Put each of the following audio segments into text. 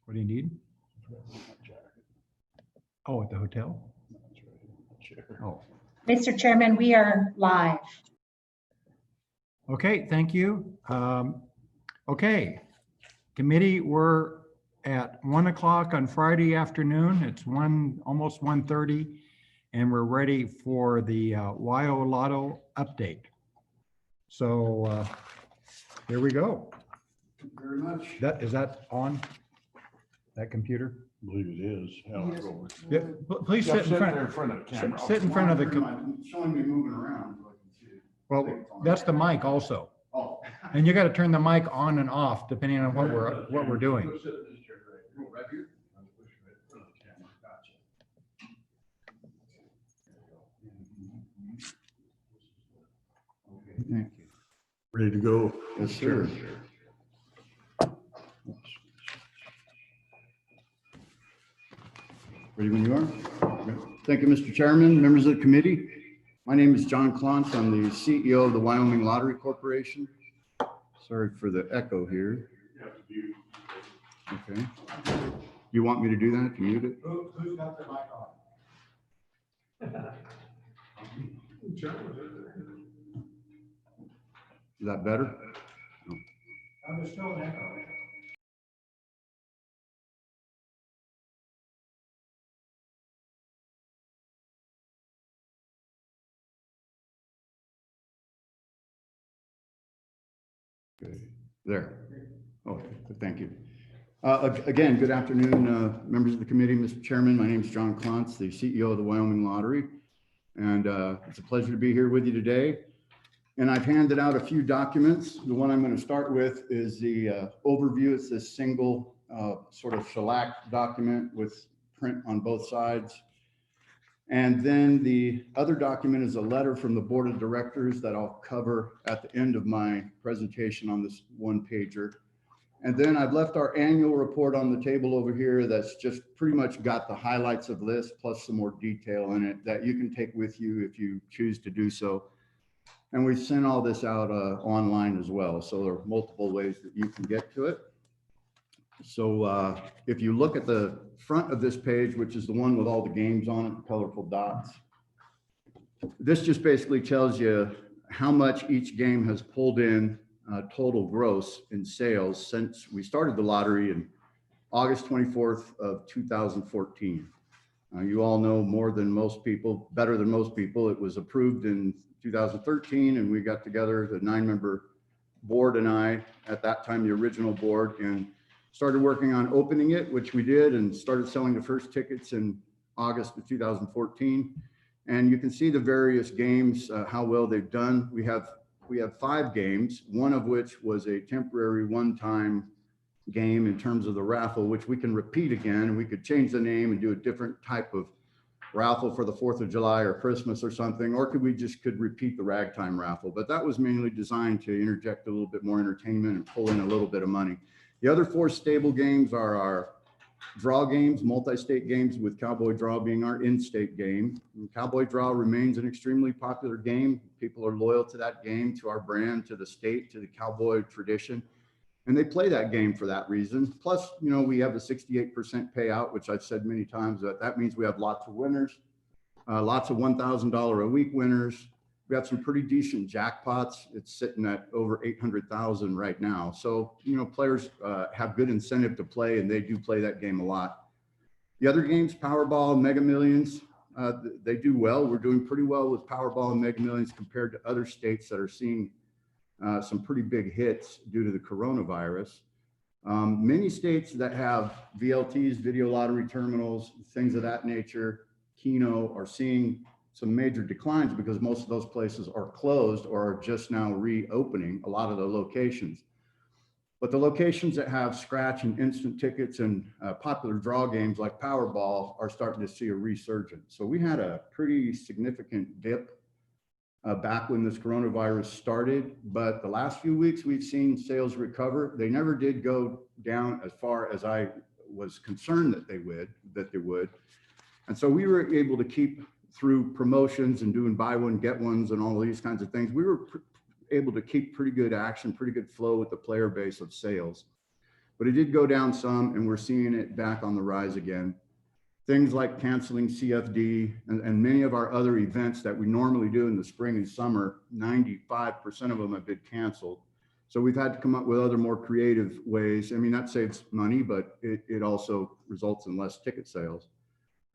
What do you need? Oh, at the hotel? Oh, Mr. Chairman, we are live. okay, thank you. Okay, committee, we're at 1 o'clock on Friday afternoon. It's almost 1:30, and we're ready for the WYO Lotto update. So here we go. Thank you very much. Is that on that computer? I believe it is. Yes. Yeah, please sit in front. there in front of the camera. Sit in front of the, Showing me moving around. So I can see it. well, that's the mic also. Oh. And you got to turn the mic on and off depending on what we're doing. Go sit in this chair right here. Push it right in front of the camera. Gotcha. Okay, thank you. Ready to go? Yes, sir. Ready when you are? Thank you, Mr. Chairman, members of the committee. My name is John Klontz. I'm the CEO of the Wyoming Lottery Corporation. Sorry for the echo here. Okay. You want me to do that, to mute it? Who's got the mic on? Is that better? There's still an echo. Okay. There. Oh, thank you. Again, good afternoon, members of the committee, Mr. Chairman. My name is John Klontz, the CEO of the Wyoming Lottery. And it's a pleasure to be here with you today. And I've handed out a few documents. The one I'm going to start with is the overview. It's this single sort of shellac document with print on both sides. And then the other document is a letter from the board of directors that I'll cover at the end of my presentation on this one pager. And then I've left our annual report on the table over here that's just pretty much got the highlights of this plus some more detail in it that you can take with you if you choose to do so. And we sent all this out online as well. So there are multiple ways that you can get to it. So if you look at the front of this page, which is the one with all the games on it, the colorful dots, this just basically tells you how much each game has pulled in total gross in sales since we started the lottery in August 24th of 2014. You all know more than most people, better than most people. It was approved in 2013 and we got together, the 9-member board and I, at that time, the original board, and started working on opening it, which we did, and started selling the first tickets in August of 2014. And you can see the various games, how well they've done. We have 5 games, one of which was a temporary one-time game in terms of the raffle, which we can repeat again, and we could change the name and do a different type of raffle for the 4th of July or Christmas or something, or could repeat the ragtime raffle. But that was mainly designed to interject a little bit more entertainment and pull in a little bit of money. The other 4 stable games are our draw games, multi-state games, with Cowboy Draw being our in-state game. And Cowboy Draw remains an extremely popular game. People are loyal to that game, to our brand, to the state, to the cowboy tradition. And they play that game for that reason. Plus, you know, we have a 68% payout, which I've said many times, that means we have lots of winners, lots of $1,000 a week winners. We have some pretty decent jackpots. It's sitting at over 800,000 right now. So, you know, players have good incentive to play, and they do play that game a lot. The other games, Powerball, Mega Millions, they do well. We're doing pretty well with Powerball and Mega Millions compared to other states that are seeing some pretty big hits due to the coronavirus. Many states that have VLTs, video lottery terminals, things of that nature, Keno, are seeing some major declines because most of those places are closed or are just now reopening, a lot of the locations. But the locations that have scratch and instant tickets and popular draw games like Powerball are starting to see a resurgence. So we had a pretty significant dip back when this coronavirus started, but the last few weeks we've seen sales recover. They never did go down as far as I was concerned that they would. And so we were able to keep, through promotions and doing buy one, get ones and all these kinds of things, we were able to keep pretty good action, pretty good flow with the player base of sales. but it did go down some, and we're seeing it back on the rise again. Things like canceling CFD and many of our other events that we normally do in the spring and summer, 95% of them have been canceled. So we've had to come up with other more creative ways. I mean, that saves money, but it also results in less ticket sales.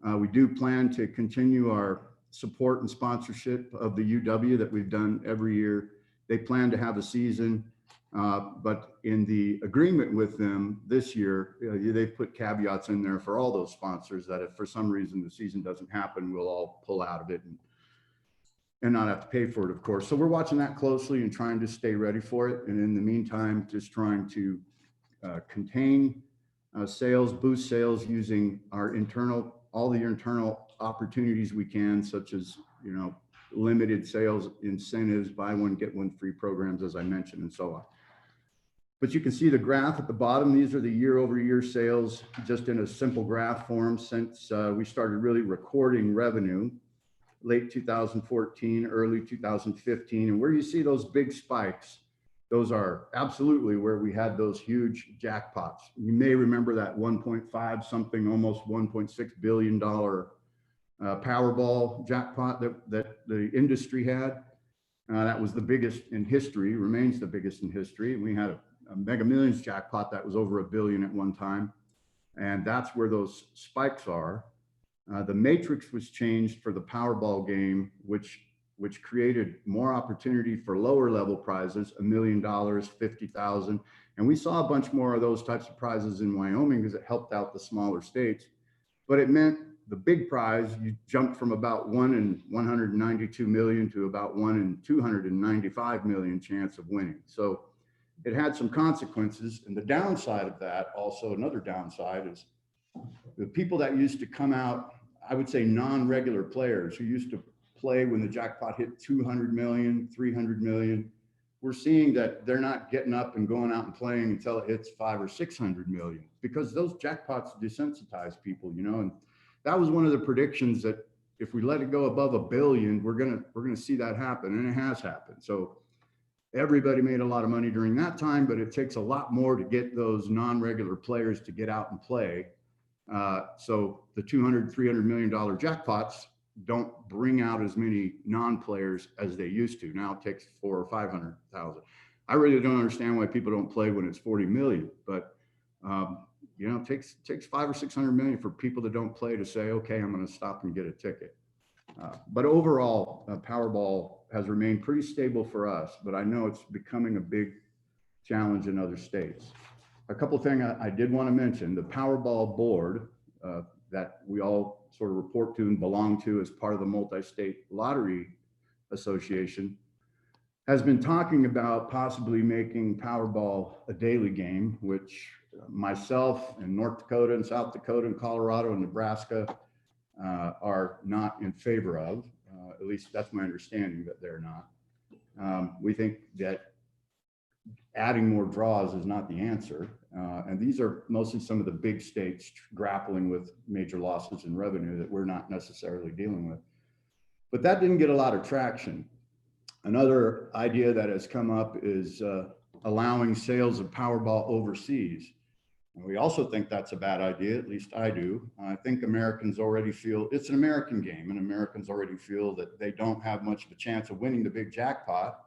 We do plan to continue our support and sponsorship of the UW that we've done every year. They plan to have a season, but in the agreement with them this year, they've put caveats in there for all those sponsors that if for some reason the season doesn't happen, we'll all pull out of it and not have to pay for it, of course. So we're watching that closely and trying to stay ready for it. And in the meantime, just trying to contain sales, boost sales using our all the internal opportunities we can, such as, limited sales incentives, buy one, get one free programs, as I mentioned, and so on. But you can see the graph at the bottom. These are the year-over-year sales, just in a simple graph form since we started really recording revenue, late 2014, early 2015. And where you see those big spikes, those are absolutely where we had those huge jackpots. You may remember that 1.5 something, almost $1.6 billion Powerball jackpot that the industry had. That was the biggest in history, remains the biggest in history. We had a Mega Millions jackpot that was over $1 billion at one time. And that's where those spikes are. The matrix was changed for the Powerball game, which created more opportunity for lower level prizes, $1 million, 50,000. And we saw a bunch more of those types of prizes in Wyoming because it helped out the smaller states. But it meant the big prize, you jumped from about 1 in 192 million to about 1 in 295 million chance of winning. So it had some consequences. And the downside of that, also another downside, is the people that used to come out, I would say non-regular players who used to play when the jackpot hit 200 million, 300 million, we're seeing that they're not getting up and going out and playing until it hits 500 or 600 million, because those jackpots desensitize people, and that was one of the predictions that if we let it go above $1 billion, we're gonna see that happen, and it has happened. So everybody made a lot of money during that time, but it takes a lot more to get those non-regular players to get out and play. So the $200, $300 million jackpots don't bring out as many non-players as they used to. Now it takes 400,000 or 500,000. I really don't understand why people don't play when it's 40 million, but it takes 500 or 600 million for people that don't play to say, okay, I'm going to stop and get a ticket. But overall, Powerball has remained pretty stable for us, but I know it's becoming a big challenge in other states. A couple of things I did want to mention: the Powerball board that we all sort of report to and belong to as part of the Multi-State Lottery Association has been talking about possibly making Powerball a daily game, which myself and North Dakota and South Dakota and Colorado and Nebraska are not in favor of. At least that's my understanding, that they're not. We think that adding more draws is not the answer. And these are mostly some of the big states grappling with major losses in revenue that we're not necessarily dealing with. But that didn't get a lot of traction. Another idea that has come up is allowing sales of Powerball overseas. And we also think that's a bad idea, at least I do. I think Americans already feel it's an American game, and Americans already feel that they don't have much of a chance of winning the big jackpot.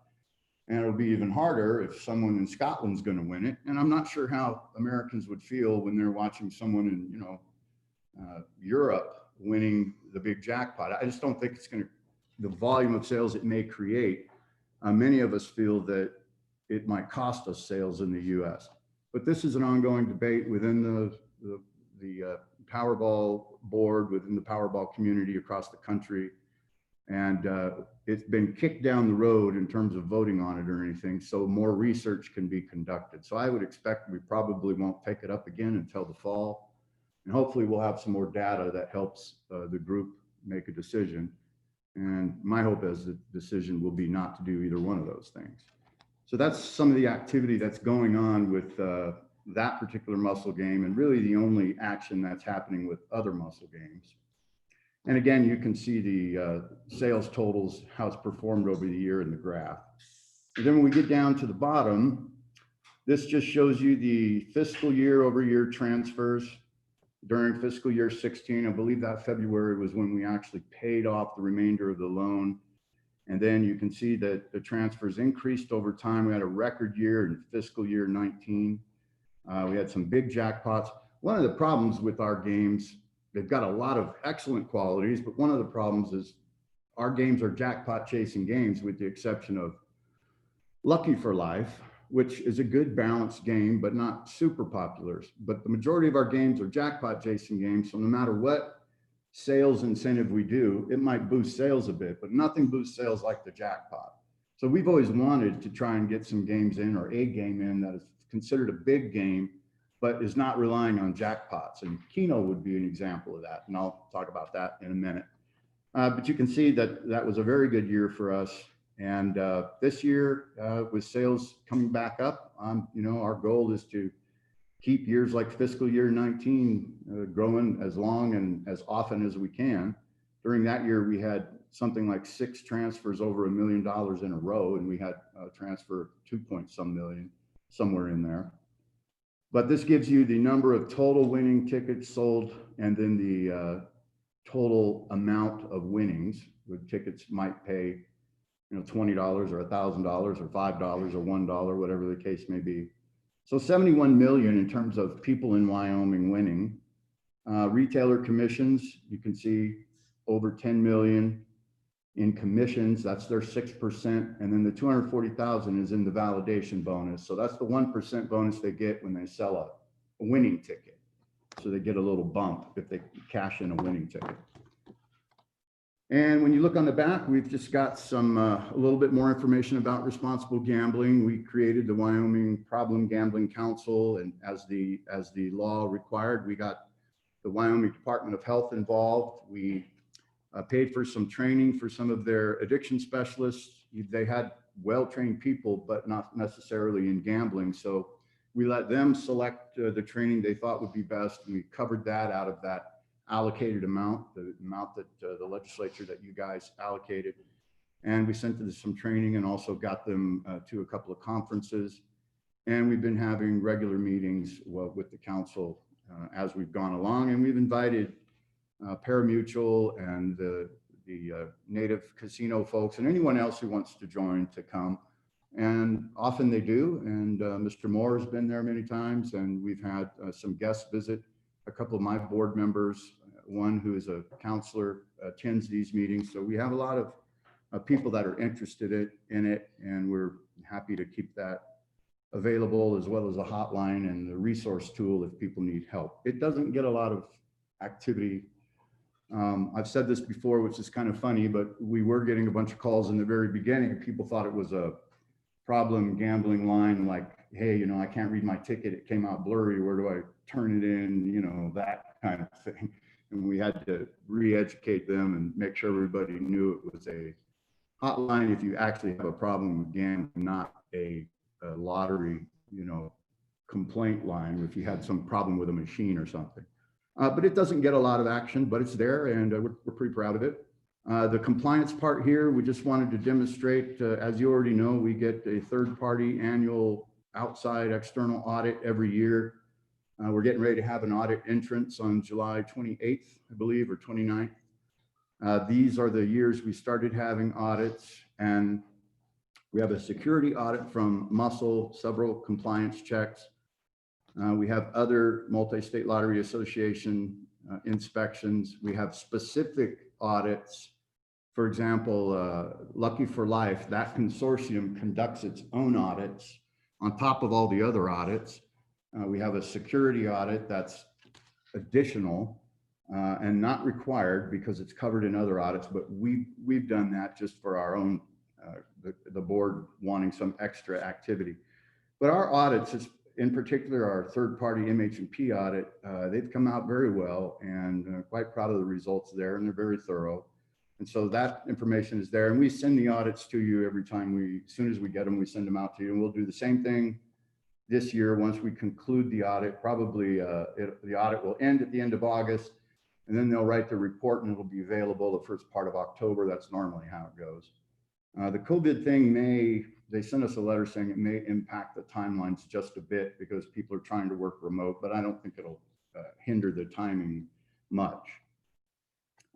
And it'll be even harder if someone in Scotland's going to win it. And I'm not sure how Americans would feel when they're watching someone in, Europe winning the big jackpot. I just don't think it's going to, the volume of sales it may create. Many of us feel that it might cost us sales in the U.S. But this is an ongoing debate within the Powerball board, within the Powerball community across the country. And it's been kicked down the road in terms of voting on it or anything, so more research can be conducted. So I would expect we probably won't take it up again until the fall. And hopefully we'll have some more data that helps the group make a decision. And my hope is the decision will be not to do either one of those things. So that's some of the activity that's going on with that particular muscle game, and really the only action that's happening with other muscle games. And again, you can see the sales totals, how it's performed over the year in the graph. And then when we get down to the bottom, This just shows you the fiscal year over year transfers during fiscal year 16. I believe that February was when we actually paid off the remainder of the loan. And then you can see that the transfers increased over time. We had a record year in fiscal year 19. We had some big jackpots. One of the problems with our games, they've got a lot of excellent qualities, but one of the problems is our games are jackpot chasing games, with the exception of Lucky for Life, which is a good balanced game, but not super popular. But the majority of our games are jackpot chasing games. So no matter what sales incentive we do, it might boost sales a bit, but nothing boosts sales like the jackpot. So we've always wanted to try and get some games in, or a game in, that is considered a big game, but is not relying on jackpots. And Keno would be an example of that. And I'll talk about that in a minute. But you can see that that was a very good year for us. And this year, with sales coming back up, our goal is to keep years like fiscal year 19 growing as long and as often as we can. During that year, we had something like 6 transfers over $1 million in a row, and we had a transfer of 2-point-some million somewhere in there. But this gives you the number of total winning tickets sold, and then the total amount of winnings. With tickets might pay $20 or $1,000 or $5 or $1, whatever the case may be. So 71 million in terms of people in Wyoming winning. Retailer commissions, you can see over 10 million in commissions. That's their 6%. And then the 240,000 is in the validation bonus. So that's the 1% bonus they get when they sell a winning ticket. So they get a little bump if they cash in a winning ticket. And when you look on the back, we've just got some a little bit more information about responsible gambling. We created the Wyoming Problem Gambling Council, and as the law required, we got the Wyoming Department of Health involved. We paid for some training for some of their addiction specialists. They had well-trained people, but not necessarily in gambling. So we let them select the training they thought would be best, and we covered that out of that allocated amount, the amount that the legislature that you guys allocated. And we sent them some training and also got them to a couple of conferences. And we've been having regular meetings with the council as we've gone along. And we've invited Parimutuel and the native casino folks and anyone else who wants to join to come. And often they do. And Mr. Moore has been there many times. And we've had some guests visit. A couple of my board members, one who is a counselor, attends these meetings. So we have a lot of people that are interested in it, and we're happy to keep that available, as well as a hotline and the resource tool if people need help. It doesn't get a lot of activity. I've said this before, which is kind of funny, but we were getting a bunch of calls in the very beginning. People thought it was a problem gambling line, like, hey, I can't read my ticket, it came out blurry, where do I turn it in, that kind of thing. And we had to re-educate them and make sure everybody knew it was a hotline if you actually have a problem with gambling, not a lottery, complaint line if you had some problem with a machine or something. But it doesn't get a lot of action, but it's there, and we're pretty proud of it. The compliance part here, we just wanted to demonstrate, as you already know, we get a third-party annual outside external audit every year. We're getting ready to have an audit entrance on July 28th, I believe, or 29th. These are the years we started having audits, and we have a security audit from Muscle, several compliance checks. We have other multi-state lottery association inspections. We have specific audits. For example, Lucky for Life, that consortium conducts its own audits on top of all the other audits. We have a security audit that's additional and not required because it's covered in other audits, but we've done that just for our own, the board wanting some extra activity. But our audits, in particular our third-party MH&P audit, they've come out very well, and quite proud of the results there, and they're very thorough. And so that information is there, and we send the audits to you every time as soon as we get them, we send them out to you, and we'll do the same thing this year. Once we conclude the audit, probably the audit will end at the end of August, and then they'll write the report and it'll be available the first part of October. That's normally how it goes. The COVID thing may they sent us a letter saying it may impact the timelines just a bit because people are trying to work remote, but I don't think it'll hinder the timing much.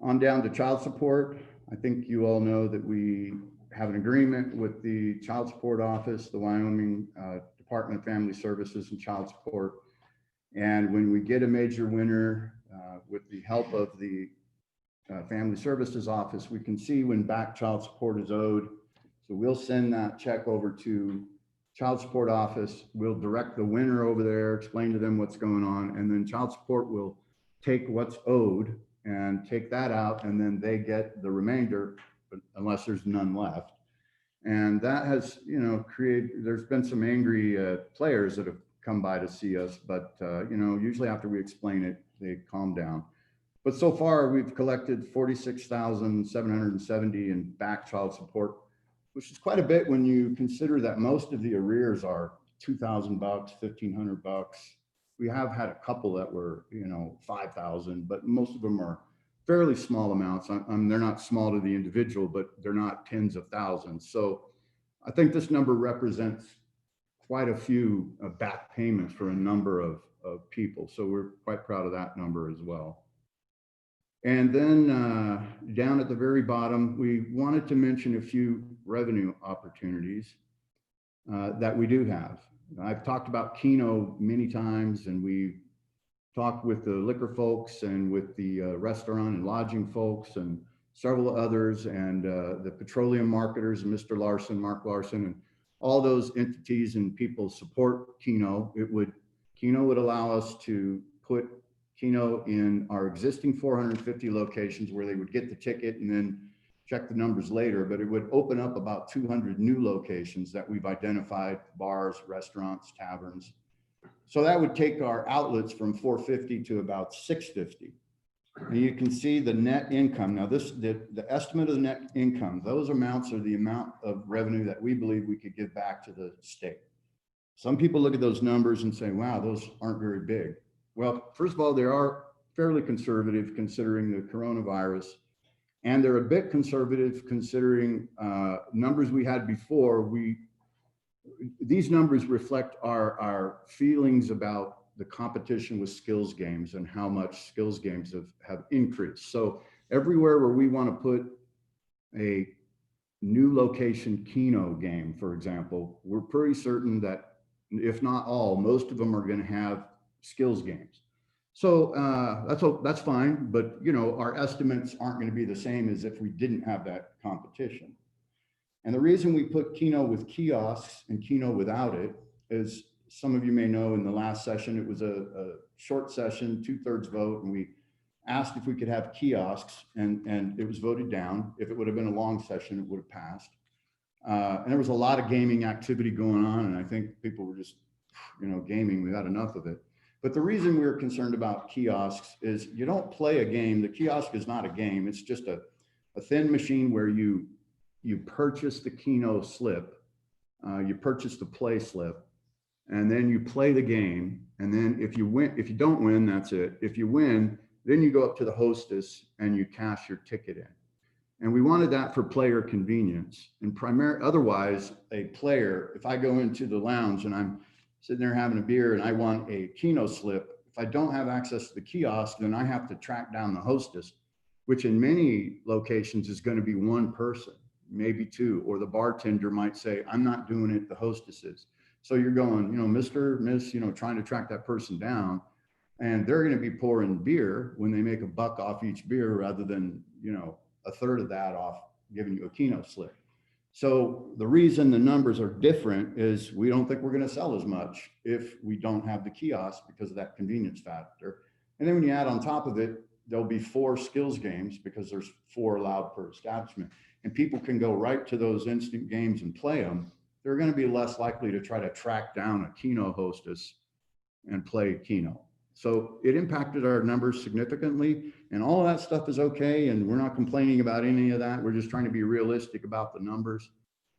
On down to child support. I think you all know that we have an agreement with the Child Support Office, the Wyoming Department of Family Services and Child Support. And when we get a major winner, with the help of the Family Services Office, we can see when back child support is owed. So we'll send that check over to Child Support Office. We'll direct the winner over there, explain to them what's going on, and then Child Support will take what's owed and take that out, and then they get the remainder, unless there's none left. And that has, you know, there's been some angry players that have come by to see us, but you know, usually after we explain it, they calm down. But so far we've collected 46,770 in back child support, which is quite a bit when you consider that most of the arrears are $2,000, $1,500. We have had a couple that were, you know, 5,000, but most of them are fairly small amounts. They're not small to the individual, but they're not tens of thousands. So I think this number represents quite a few back payments for a number of people. So we're quite proud of that number as well. And then down at the very bottom, we wanted to mention a few revenue opportunities that we do have. I've talked about Keno many times, and we talked with the liquor folks and with the restaurant and lodging folks and several others, and the petroleum marketers, Mr. Larson, Mark Larson, and all those entities and people support Keno. Keno would allow us to put Keno in our existing 450 locations where they would get the ticket and then check the numbers later, but it would open up about 200 new locations that we've identified: bars, restaurants, taverns. So that would take our outlets from 450 to about 650. And you can see the net income. Now the estimate of the net income, those amounts are the amount of revenue that we believe we could give back to the state. Some people look at those numbers and say, wow, those aren't very big. Well, first of all, they are fairly conservative considering the coronavirus. And they're a bit conservative considering numbers we had before. These numbers reflect our feelings about the competition with skills games and how much skills games have increased. So everywhere where we want to put a new location Keno game, for example, we're pretty certain that if not all, most of them are going to have skills games. So that's fine, but you know, our estimates aren't going to be the same as if we didn't have that competition. And the reason we put Keno with kiosks and Keno without it is, some of you may know, in the last session, it was a short session, 2/3 vote, and we asked if we could have kiosks, and it was voted down. If it would have been a long session, it would have passed. And there was a lot of gaming activity going on, and I think people were just, you know, gaming. We had enough of it. But the reason we were concerned about kiosks is you don't play a game. The kiosk is not a game. It's just a thin machine where you purchase the Keno slip, you purchase the play slip, and then you play the game. And then if you don't win, that's it. If you win, then you go up to the hostess and you cash your ticket in. And we wanted that for player convenience. And otherwise, a player, if I go into the lounge and I'm sitting there having a beer and I want a Keno slip, if I don't have access to the kiosk, then I have to track down the hostess, which in many locations is going to be one person, maybe two, or the bartender might say, I'm not doing it, the hostess is. So you're going, you know, Mr., Miss, you know, trying to track that person down, and they're going to be pouring beer when they make $1 off each beer rather than, you know, 1/3 of that off giving you a Keno slip. So the reason the numbers are different is we don't think we're going to sell as much if we don't have the kiosk because of that convenience factor. And then when you add on top of it, there'll be 4 skills games because there's 4 allowed per establishment, and people can go right to those instant games and play them. They're going to be less likely to try to track down a Keno hostess and play Keno. So it impacted our numbers significantly, and all of that stuff is okay. And we're not complaining about any of that. We're just trying to be realistic about the numbers.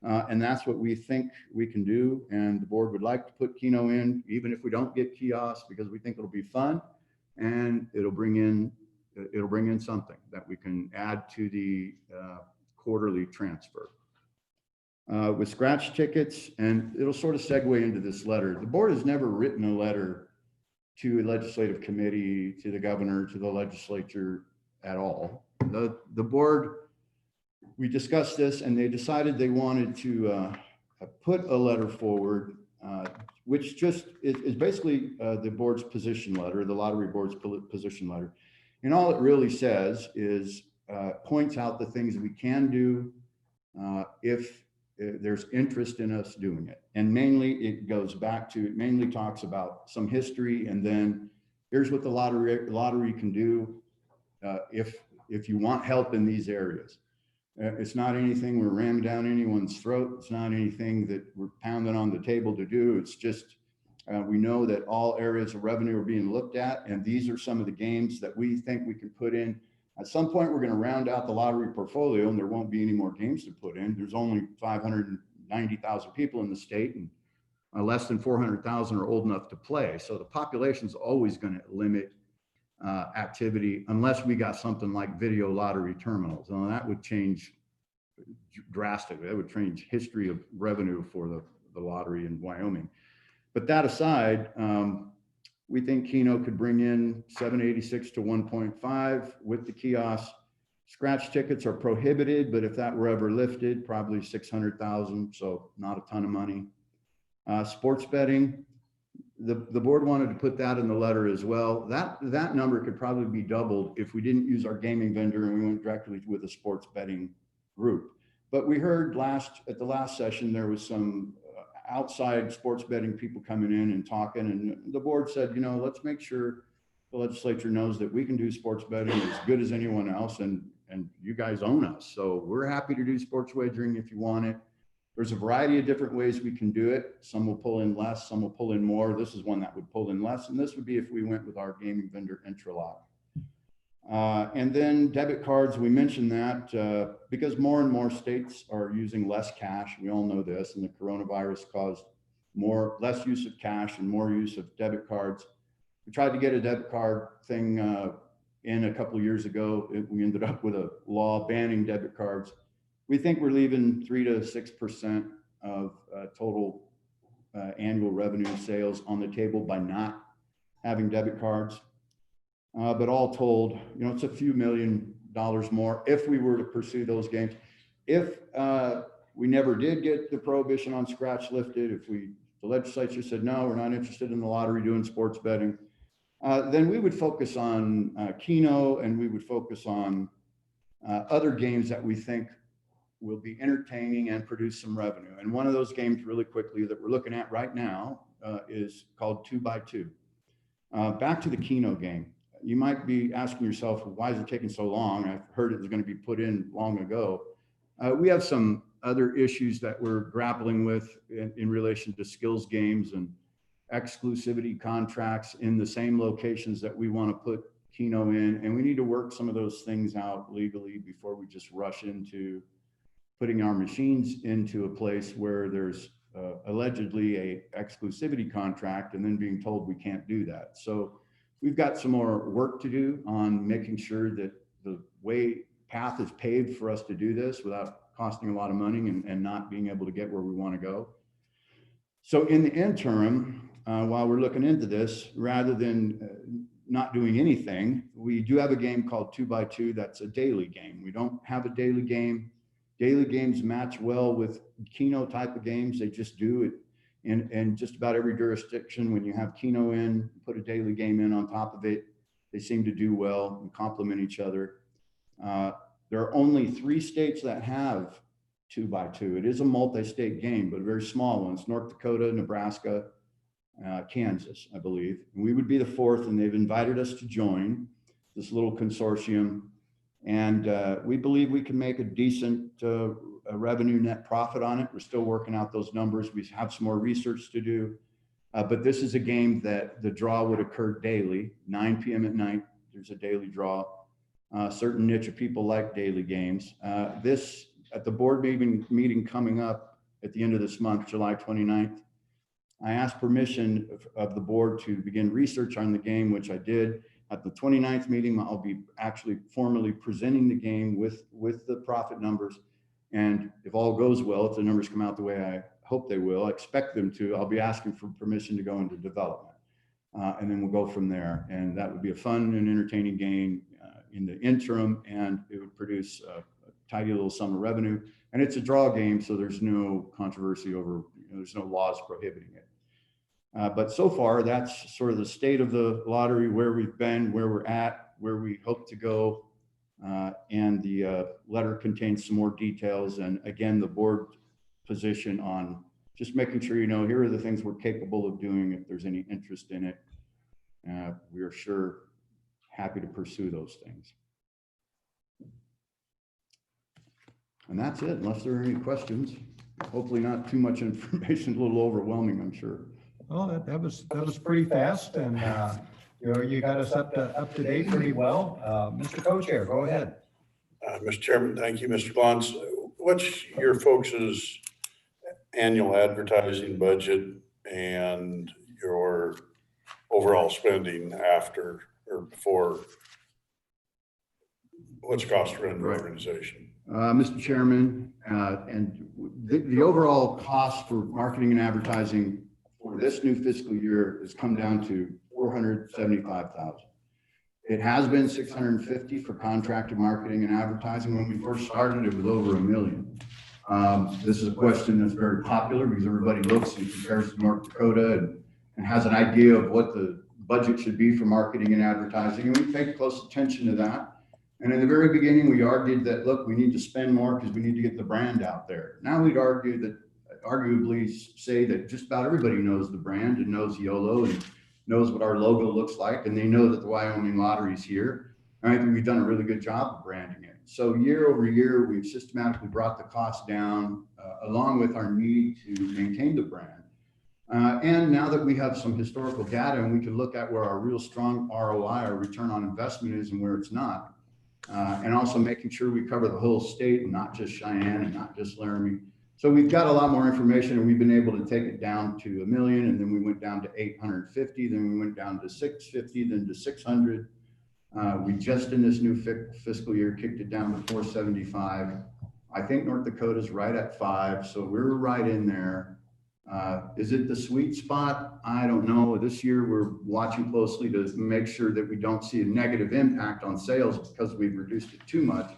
And that's what we think we can do. And the board would like to put Keno in, even if we don't get kiosks, because we think it'll be fun and it'll bring in something that we can add to the quarterly transfer. with scratch tickets, and it'll sort of segue into this letter. The board has never written a letter to a legislative committee, to the governor, to the legislature at all. The board, we discussed this, and they decided they wanted to put a letter forward, which just is basically the board's position letter, the lottery board's position letter. And all it really says is points out the things we can do if there's interest in us doing it. And mainly it goes back to, it mainly talks about some history, and then here's what the lottery can do if you want help in these areas. It's not anything we're ramming down anyone's throat. It's not anything that we're pounding on the table to do. It's just, we know that all areas of revenue are being looked at, and these are some of the games that we think we can put in. At some point, we're going to round out the lottery portfolio, and there won't be any more games to put in. There's only 590,000 people in the state, and less than 400,000 are old enough to play. So the population is always going to limit activity unless we got something like video lottery terminals. And that would change drastically. That would change history of revenue for the lottery in Wyoming. But that aside, we think Keno could bring in 786 to 1.5 with the kiosks. Scratch tickets are prohibited, but if that were ever lifted, probably 600,000, so not a ton of money. Sports betting, the board wanted to put that in the letter as well. That number could probably be doubled if we didn't use our gaming vendor and we went directly with a sports betting group. But we heard at the last session, there was some outside sports betting people coming in and talking, and the board said, you know, let's make sure the legislature knows that we can do sports betting as good as anyone else, and you guys own us. So we're happy to do sports wagering if you want it. There's a variety of different ways we can do it. Some will pull in less, some will pull in more. This is one that would pull in less, and this would be if we went with our gaming vendor Intralock. And then debit cards, we mentioned that because more and more states are using less cash. We all know this, and the coronavirus caused less use of cash and more use of debit cards. We tried to get a debit card thing in a couple of years ago. We ended up with a law banning debit cards. We think we're leaving 3 to 6% of total annual revenue sales on the table by not having debit cards. But all told, you know, it's a few $1 million more if we were to pursue those games. If we never did get the prohibition on scratch lifted, if the legislature said, no, we're not interested in the lottery doing sports betting, then we would focus on Keno, and we would focus on other games that we think will be entertaining and produce some revenue. And one of those games really quickly that we're looking at right now is called 2x2. Back to the Keno game. You might be asking yourself, well, why is it taking so long? I've heard it was going to be put in long ago. We have some other issues that we're grappling with in relation to skills games and exclusivity contracts in the same locations that we want to put Keno in. And we need to work some of those things out legally before we just rush into putting our machines into a place where there's allegedly a exclusivity contract and then being told we can't do that. So we've got some more work to do on making sure that the path is paved for us to do this without costing a lot of money and not being able to get where we want to go. So in the interim, while we're looking into this, rather than not doing anything, we do have a game called 2x2 that's a daily game. We don't have a daily game. Daily games match well with Keno type of games. They just do it in just about every jurisdiction. When you have Keno in, put a daily game in on top of it, they seem to do well and complement each other. There are only 3 states that have 2x2. It is a multi-state game, but a very small one. It's North Dakota, Nebraska, Kansas, I believe. And we would be the 4th, and they've invited us to join this little consortium. And we believe we can make a decent revenue net profit on it. We're still working out those numbers. We have some more research to do. But this is a game that the draw would occur daily, 9 p.m. at night. There's a daily draw. Certain niche of people like daily games. This, at the board meeting coming up at the end of this month, July 29th, I asked permission of the board to begin research on the game, which I did. At the 29th meeting, I'll be actually formally presenting the game with the profit numbers. And if all goes well, if the numbers come out the way I hope they will, I expect them to, I'll be asking for permission to go into development. And then we'll go from there. And that would be a fun and entertaining game in the interim, and it would produce a tidy little sum of revenue. And it's a draw game, so there's no controversy over, there's no laws prohibiting it. But so far, that's sort of the state of the lottery, where we've been, where we're at, where we hope to go. And the letter contains some more details. And again, the board position on just making sure, here are the things we're capable of doing if there's any interest in it. We are sure happy to pursue those things. And that's it, unless there are any questions. Hopefully not too much information, a little overwhelming, I'm sure. Well, that was pretty fast, and you got us up to date pretty well. Mr. Co-Chair, go ahead. Mr. Chairman, thank you, Mr. Klontz. What's your folks' annual advertising budget and your overall spending after or before? What's the cost to run the organization? Mr. Chairman, and the overall cost for marketing and advertising for this new fiscal year has come down to $475,000. It has been $650 for contracted marketing and advertising. When we first started, it was over $1 million. This is a question that's very popular because everybody looks and compares to North Dakota and has an idea of what the budget should be for marketing and advertising. And we paid close attention to that. And in the very beginning, we argued that, look, we need to spend more because we need to get the brand out there. Now we'd arguably say that just about everybody knows the brand and knows YOLO and knows what our logo looks like, and they know that the Wyoming Lottery is here. And I think we've done a really good job of branding it. So year over year, we've systematically brought the cost down, along with our need to maintain the brand. And now that we have some historical data and we can look at where our real strong ROI, or return on investment, is and where it's not, and also making sure we cover the whole state and not just Cheyenne and not just Laramie. So we've got a lot more information, and we've been able to take it down to $1 million, and then we went down to 850, then we went down to 650, then to 600. We just in this new fiscal year kicked it down to 475. I think North Dakota's right at 5, so we're right in there. Is it the sweet spot? I don't know. This year we're watching closely to make sure that we don't see a negative impact on sales because we've reduced it too much.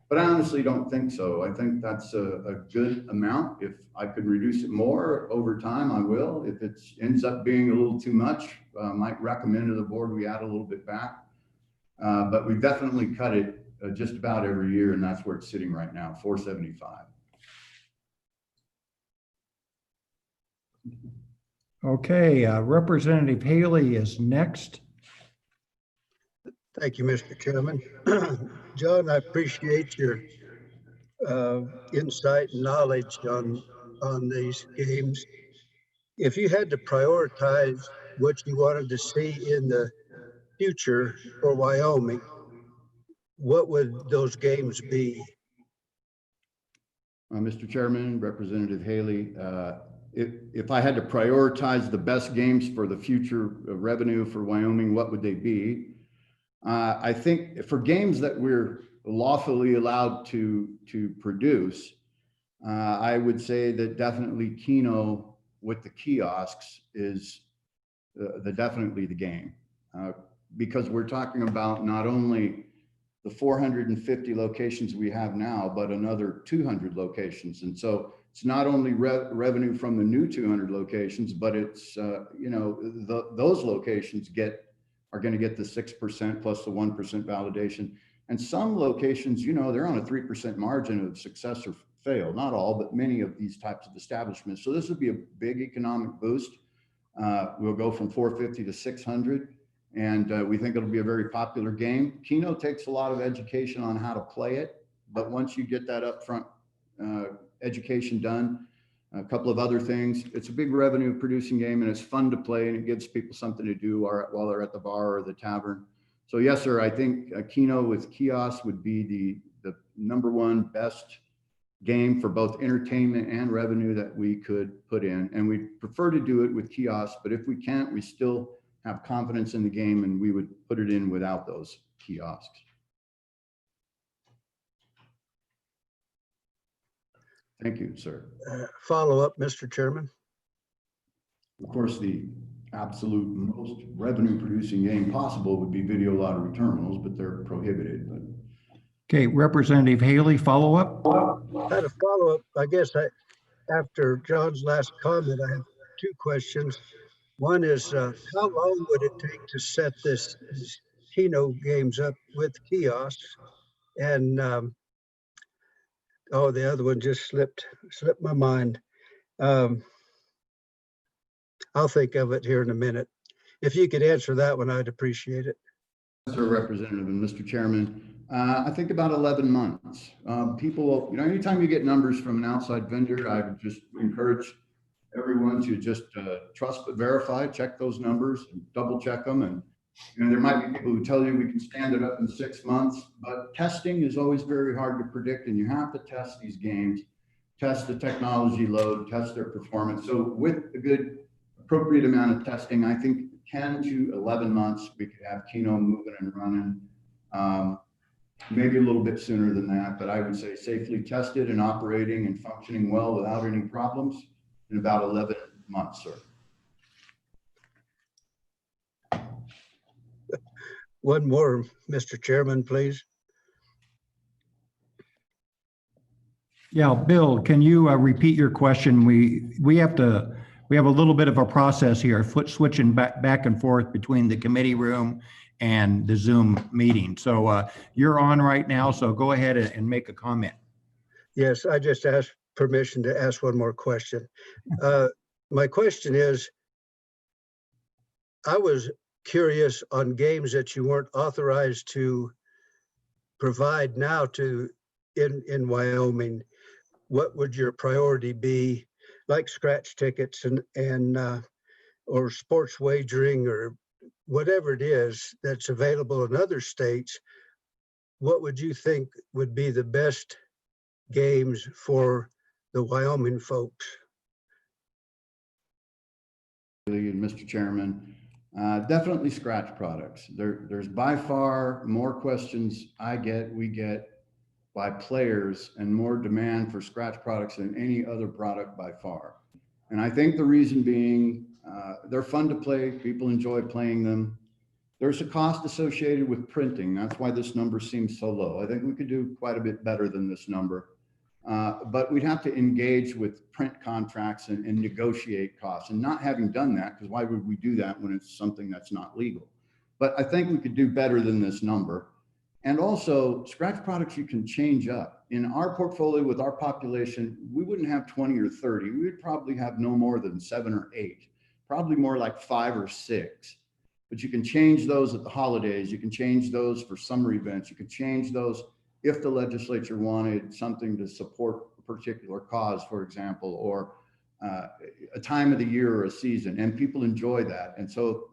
But I honestly don't think so. I think that's a good amount. If I could reduce it more over time, I will. If it ends up being a little too much, might recommend to the board we add a little bit back. But we definitely cut it just about every year, and that's where it's sitting right now, 475. Okay, Representative Haley is next. Thank you, Mr. Chairman. John, I appreciate your insight and knowledge on these games. If you had to prioritize what you wanted to see in the future for Wyoming, what would those games be? Mr. Chairman, Representative Haley, if I had to prioritize the best games for the future revenue for Wyoming, what would they be? I think for games that we're lawfully allowed to produce, I would say that definitely Keno with the kiosks is definitely the game, because we're talking about not only the 450 locations we have now, but another 200 locations. And so it's not only revenue from the new 200 locations, but it's, those locations are going to get the 6% plus the 1% validation. And some locations, they're on a 3% margin of success or fail. Not all, but many of these types of establishments. So this would be a big economic boost. We'll go from 450 to 600. And we think it'll be a very popular game. Keno takes a lot of education on how to play it. But once you get that upfront education done, a couple of other things, it's a big revenue producing game, and it's fun to play, and it gives people something to do while they're at the bar or the tavern. So yes, sir, I think Keno with kiosks would be the #1 best game for both entertainment and revenue that we could put in. And we prefer to do it with kiosks, but if we can't, we still have confidence in the game, and we would put it in without those kiosks. Thank you, sir. Follow up, Mr. Chairman. Of course, the absolute most revenue producing game possible would be video lottery terminals, but they're prohibited. But Okay, Representative Haley, follow up? I had a follow up. After John's last comment, I have two questions. One is, how long would it take to set these Keno games up with kiosks? And the other one just slipped my mind. I'll think of it here in a minute. If you could answer that one, I'd appreciate it. Sir Representative and Mr. Chairman, I think about 11 months. People, anytime you get numbers from an outside vendor, I would just encourage everyone to just trust but verify, check those numbers, and double check them. And there might be people who tell you we can stand it up in 6 months, but testing is always very hard to predict, and you have to test these games, test the technology load, test their performance. So with a good appropriate amount of testing, I think 10 to 11 months, we could have Keno moving and running. Maybe a little bit sooner than that, but I would say safely tested and operating and functioning well without any problems in about 11 months, sir. One more, Mr. Chairman, please. Yeah, Bill, can you repeat your question? We have a little bit of a process here, switching back and forth between the committee room and the Zoom meeting. So you're on right now, so go ahead and make a comment. Yes, I just asked permission to ask one more question. My question is, I was curious on games that you weren't authorized to provide now in Wyoming. What would your priority be, like scratch tickets and or sports wagering or whatever it is that's available in other states? What would you think would be the best games for the Wyoming folks? And Mr. Chairman, definitely scratch products. There's by far more questions we get by players and more demand for scratch products than any other product by far. And I think the reason being, they're fun to play. People enjoy playing them. There's a cost associated with printing. That's why this number seems so low. I think we could do quite a bit better than this number. But we'd have to engage with print contracts and negotiate costs. And not having done that, because why would we do that when it's something that's not legal? But I think we could do better than this number. And also, scratch products you can change up. In our portfolio with our population, we wouldn't have 20 or 30. We would probably have no more than 7 or 8, probably more like 5 or 6. But you can change those at the holidays. You can change those for summer events. You can change those if the legislature wanted something to support a particular cause, for example, or a time of the year or a season, and people enjoy that. And so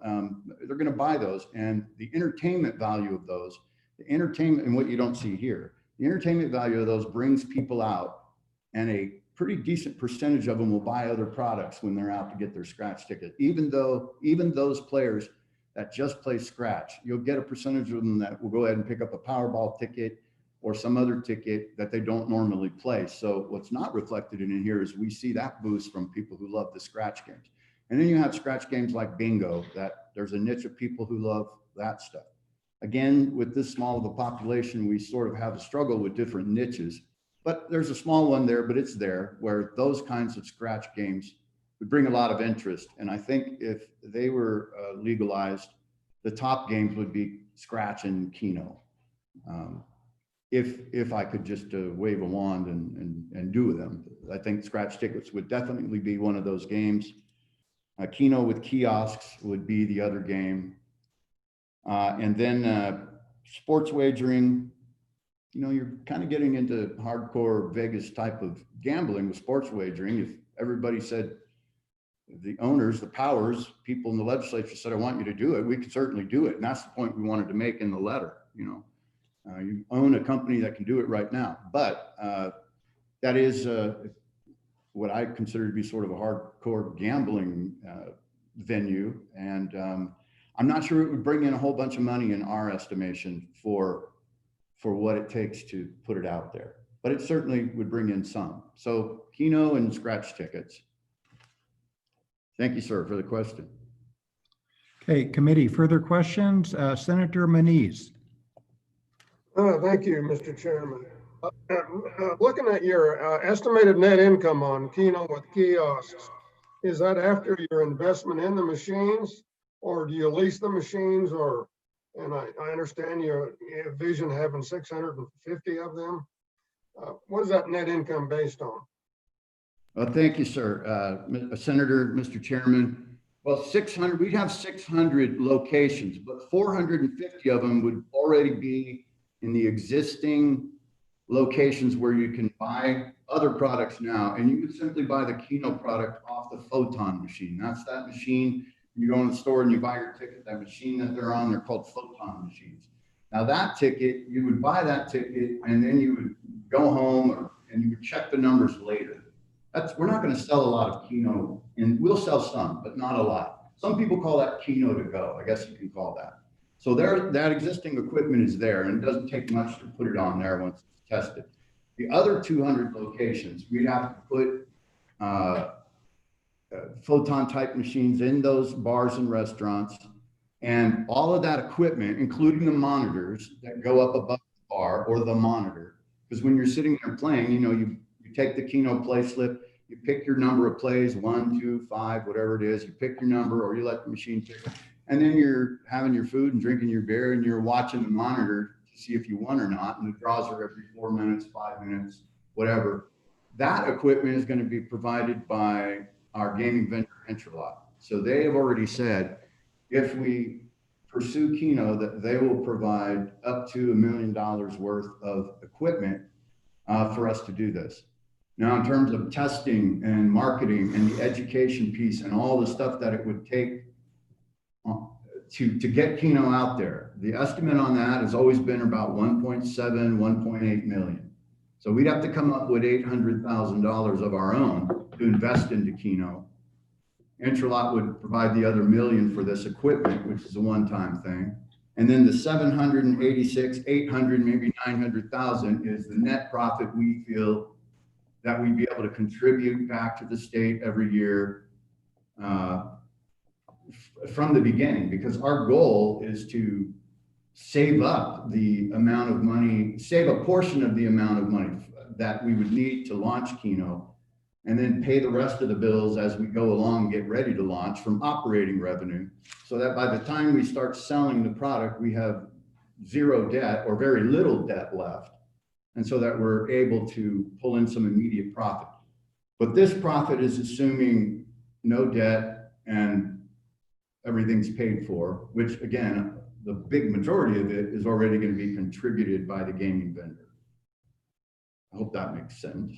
they're going to buy those. And the entertainment value of those, the entertainment and what you don't see here, the entertainment value of those brings people out, and a pretty decent percentage of them will buy other products when they're out to get their scratch ticket. Even those players that just play scratch, you'll get a percentage of them that will go ahead and pick up a Powerball ticket or some other ticket that they don't normally play. So what's not reflected in here is we see that boost from people who love the scratch games. And then you have scratch games like bingo, that there's a niche of people who love that stuff. Again, with this small of a population, we sort of have a struggle with different niches, but there's a small one there, but it's there, where those kinds of scratch games would bring a lot of interest. And I think if they were legalized, the top games would be scratch and Keno. If I could just wave a wand and do them, I think scratch tickets would definitely be one of those games. Keno with kiosks would be the other game. And then sports wagering, you're kind of getting into hardcore Vegas type of gambling with sports wagering. If everybody said, the owners, the powers, people in the legislature said, I want you to do it, we could certainly do it. And that's the point we wanted to make in the letter. You own a company that can do it right now. But that is what I consider to be sort of a hardcore gambling venue. And I'm not sure it would bring in a whole bunch of money in our estimation for what it takes to put it out there. but it certainly would bring in some. So Keno and scratch tickets. Thank you, sir, for the question. Okay, committee, further questions? Senator Manise. Thank you, Mr. Chairman. Looking at your estimated net income on Keno with kiosks, is that after your investment in the machines, or do you lease the machines, or, and I understand you envision having 650 of them. What is that net income based on? Well, thank you, sir. Senator, Mr. Chairman. Well, 600, we'd have 600 locations, but 450 of them would already be in the existing locations where you can buy other products now. And you would simply buy the Keno product off the Photon machine. That's that machine. You go in the store and you buy your ticket, that machine that they're on, they're called Photon machines. Now that ticket, you would buy that ticket and then you would go home and you would check the numbers later. We're not going to sell a lot of Keno, and we'll sell some, but not a lot. Some people call that Keno to go. I guess you can call that. So that existing equipment is there, and it doesn't take much to put it on there once it's tested. The other 200 locations, we'd have to put Photon type machines in those bars and restaurants, and all of that equipment, including the monitors that go up above the bar or the monitor, because when you're sitting there playing, you know, you take the Keno play slip, you pick your number of plays, 1, 2, 5, whatever it is, you pick your number or you let the machine pick it. And then you're having your food and drinking your beer and you're watching the monitor to see if you won or not. And the draws are every 4 minutes, 5 minutes, whatever. That equipment is going to be provided by our gaming vendor, Entralot. So they have already said, if we pursue Keno, that they will provide up to $1 million worth of equipment for us to do this. Now, in terms of testing and marketing and the education piece and all the stuff that it would take to get Keno out there, the estimate on that has always been about 1.7, 1.8 million. So we'd have to come up with $800,000 of our own to invest into Keno. Entralot would provide the other $1 million for this equipment, which is a one-time thing. And then the 786, 800, maybe 900,000 is the net profit we feel that we'd be able to contribute back to the state every year from the beginning, because our goal is to save up the amount of money, save a portion of the amount of money that we would need to launch Keno, and then pay the rest of the bills as we go along and get ready to launch from operating revenue, so that by the time we start selling the product, we have zero debt or very little debt left. And so that we're able to pull in some immediate profit. But this profit is assuming no debt and everything's paid for, which again, the big majority of it is already going to be contributed by the gaming vendor. I hope that makes sense.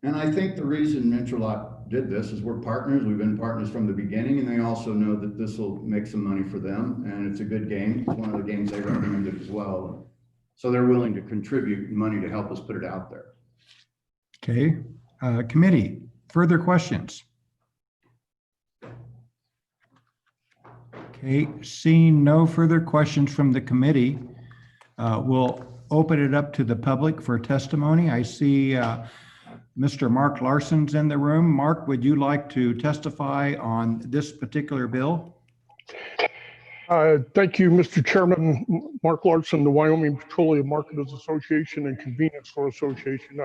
And I think the reason Entralot did this is we're partners. We've been partners from the beginning, and they also know that this will make some money for them. And it's a good game. It's one of the games they recommended as well. So they're willing to contribute money to help us put it out there. Okay, committee, further questions? Okay, seeing no further questions from the committee, we'll open it up to the public for testimony. I see Mr. Mark Larson's in the room. Mark, would you like to testify on this particular bill? Thank you, Mr. Chairman. Mark Larson, the Wyoming Petroleum Marketers Association and Convenience Store Association.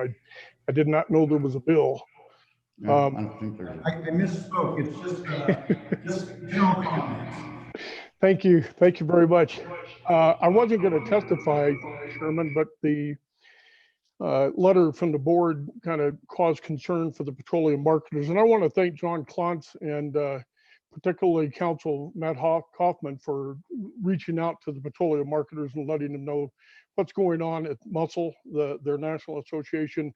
I did not know there was a bill. I don't think there's I misspoke. It's just general comments. Thank you. Thank you very much. I wasn't going to testify, Chairman, but the letter from the board kind of caused concern for the petroleum marketers. And I want to thank John Klontz and particularly Council Matt Kaufman for reaching out to the petroleum marketers and letting them know what's going on at Muscle, their national association,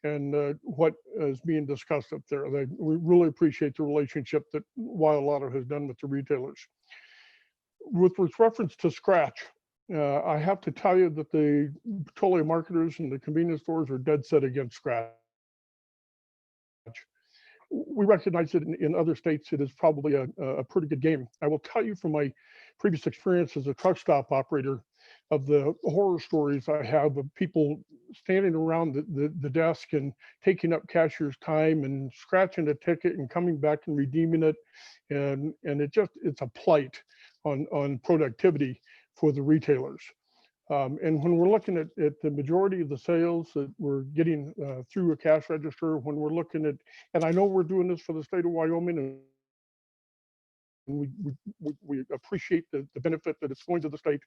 and what is being discussed up there. We really appreciate the relationship that Wildwater has done with the retailers. With reference to scratch, I have to tell you that the petroleum marketers and the convenience stores are dead set against scratch. We recognize that in other states, it is probably a pretty good game. I will tell you from my previous experience as a truck stop operator, of the horror stories I have of people standing around the desk and taking up cashier's time and scratching a ticket and coming back and redeeming it. And it's a plight on productivity for the retailers. And when we're looking at the majority of the sales that we're getting through a cash register, when we're looking at, and I know we're doing this for the state of Wyoming, and we appreciate the benefit that it's going to the state,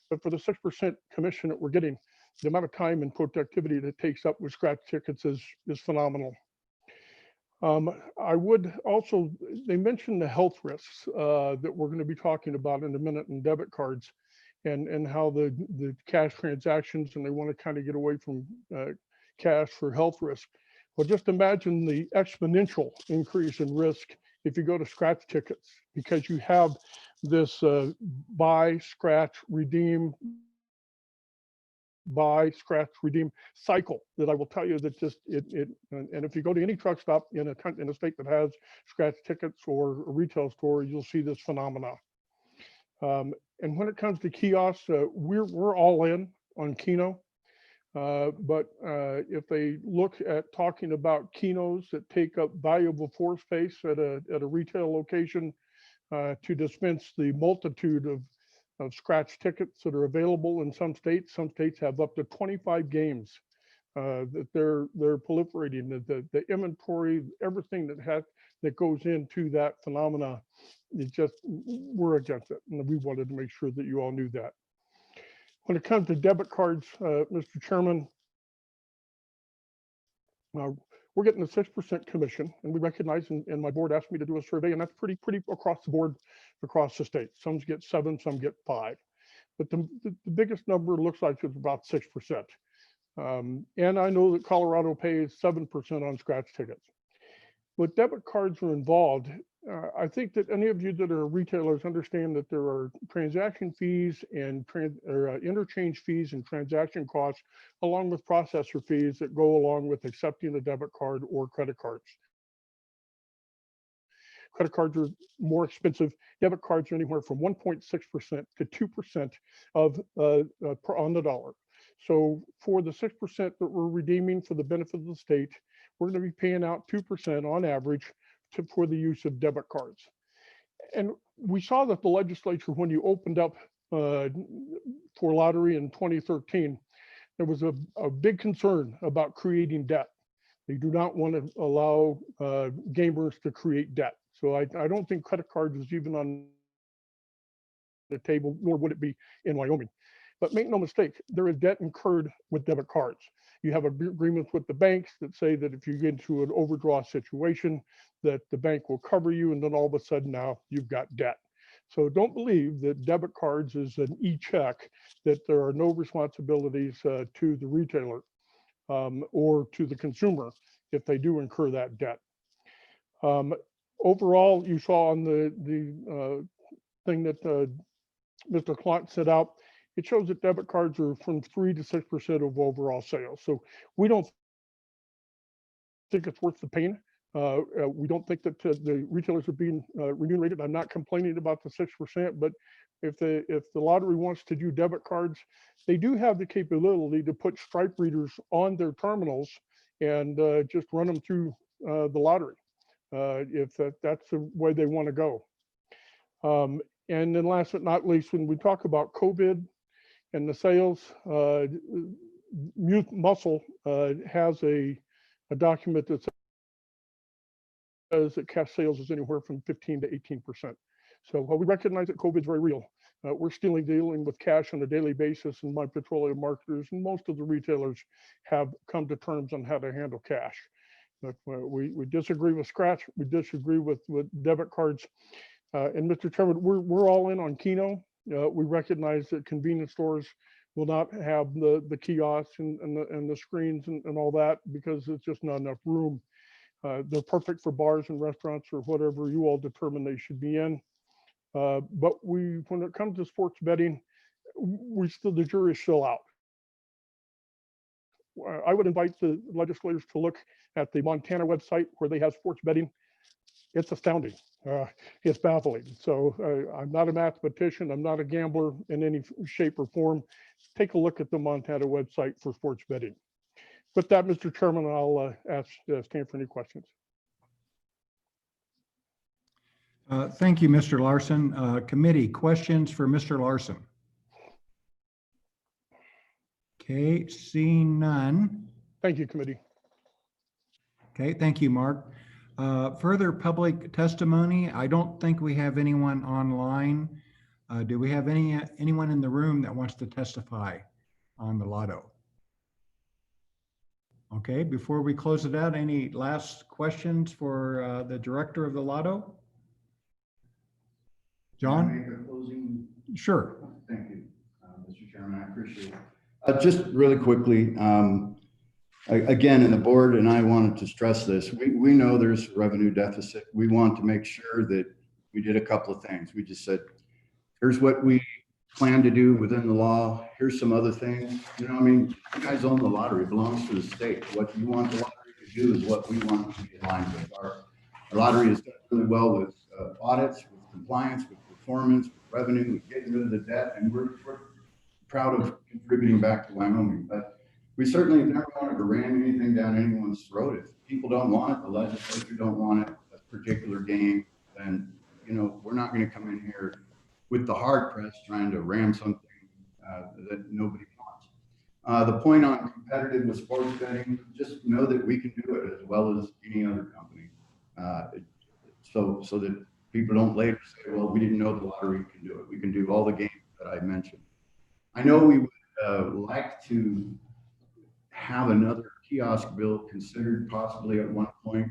but for the 6% commission that we're getting, the amount of time and productivity that it takes up with scratch tickets is phenomenal. I would also, they mentioned the health risks that we're going to be talking about in a minute in debit cards, and how the cash transactions, and they want to kind of get away from cash for health risk. Well, just imagine the exponential increase in risk if you go to scratch tickets, because you have this buy, scratch, redeem, buy, scratch, redeem cycle that I will tell you that just and if you go to any truck stop in a state that has scratch tickets or a retail store, you'll see this phenomena. And when it comes to kiosks, we're all in on Keno. But if they look at talking about Kenos that take up valuable floor space at a retail location to dispense the multitude of scratch tickets that are available in some states have up to 25 games that they're proliferating. The inventory, everything that goes into that phenomena, it's just, we're against it, and we wanted to make sure that you all knew that. When it comes to debit cards, Mr. Chairman, we're getting a 6% commission, and we recognize, and my board asked me to do a survey, and that's pretty across the board, across the state. Some get 7, some get 5, but the biggest number looks like it's about 6%. And I know that Colorado pays 7% on scratch tickets. When debit cards are involved, I think that any of you that are retailers understand that there are transaction fees and interchange fees and transaction costs, along with processor fees that go along with accepting a debit card or credit cards. Credit cards are more expensive. Debit cards are anywhere from 1.6% to 2% of on the dollar. So for the 6% that we're redeeming for the benefit of the state, we're going to be paying out 2% on average for the use of debit cards. And we saw that the legislature, when you opened up for lottery in 2013, there was a big concern about creating debt. They do not want to allow gamers to create debt. So I don't think credit cards is even on the table, nor would it be in Wyoming. But make no mistake, there is debt incurred with debit cards. You have agreements with the banks that say that if you get into an overdraw situation, that the bank will cover you, and then all of a sudden now you've got debt. So don't believe that debit cards is an e-check, that there are no responsibilities to the retailer or to the consumer if they do incur that debt. Overall, you saw on the thing that Mr. Clont set out, it shows that debit cards are from 3 to 6% of overall sales. So we don't think it's worth the pain. We don't think that the retailers are being remunerated. I'm not complaining about the 6%, but if the lottery wants to do debit cards, they do have the capability to put stripe readers on their terminals and just run them through the lottery if that's the way they want to go. And then last but not least, when we talk about COVID and the sales, Muscle has a document that says that cash sales is anywhere from 15 to 18%. So while we recognize that COVID is very real, we're still dealing with cash on a daily basis, and my petroleum marketers and most of the retailers have come to terms on how to handle cash. But we disagree with scratch, we disagree with debit cards. And Mr. Chairman, we're all in on Keno. We recognize that convenience stores will not have the kiosks and the screens and all that, because it's just not enough room. They're perfect for bars and restaurants or whatever you all determine they should be in. But when it comes to sports betting, the jury is still out. I would invite the legislators to look at the Montana website where they have sports betting. it's astounding. It's baffling. So I'm not a mathematician. I'm not a gambler in any shape or form. Take a look at the Montana website for sports betting. With that, Mr. Chairman, I'll stand for any questions. Thank you, Mr. Larson. Committee, questions for Mr. Larson? Okay, seeing none. Thank you, committee. Okay, thank you, Mark. Further public testimony. I don't think we have anyone online. Do we have anyone in the room that wants to testify on the lotto? Okay, before we close it out, any last questions for the director of the lotto? Can I John? make a closing? Sure. Thank you, Mr. Chairman, I appreciate it. Just really quickly, again, and the board and I wanted to stress this, we know there's revenue deficit. We want to make sure that we did a couple of things. We just said, here's what we plan to do within the law. Here's some other things. You know, I mean, you guys own the lottery, it belongs to the state. What you want the lottery to do is what we want to be aligned with. Our lottery has done really well with audits, with compliance, with performance, with revenue, with getting rid of the debt, and we're proud of contributing back to Wyoming. But we certainly have never wanted to ram anything down anyone's throat. If people don't want it, the legislature don't want it, a particular game, then, you know, we're not going to come in here with the hard press trying to ram something that nobody wants. The point on competitive with sports betting, just know that we can do it as well as any other company. So that people don't later say, well, we didn't know the lottery can do it. We can do all the games that I mentioned. I know we would like to have another kiosk bill considered possibly at one point,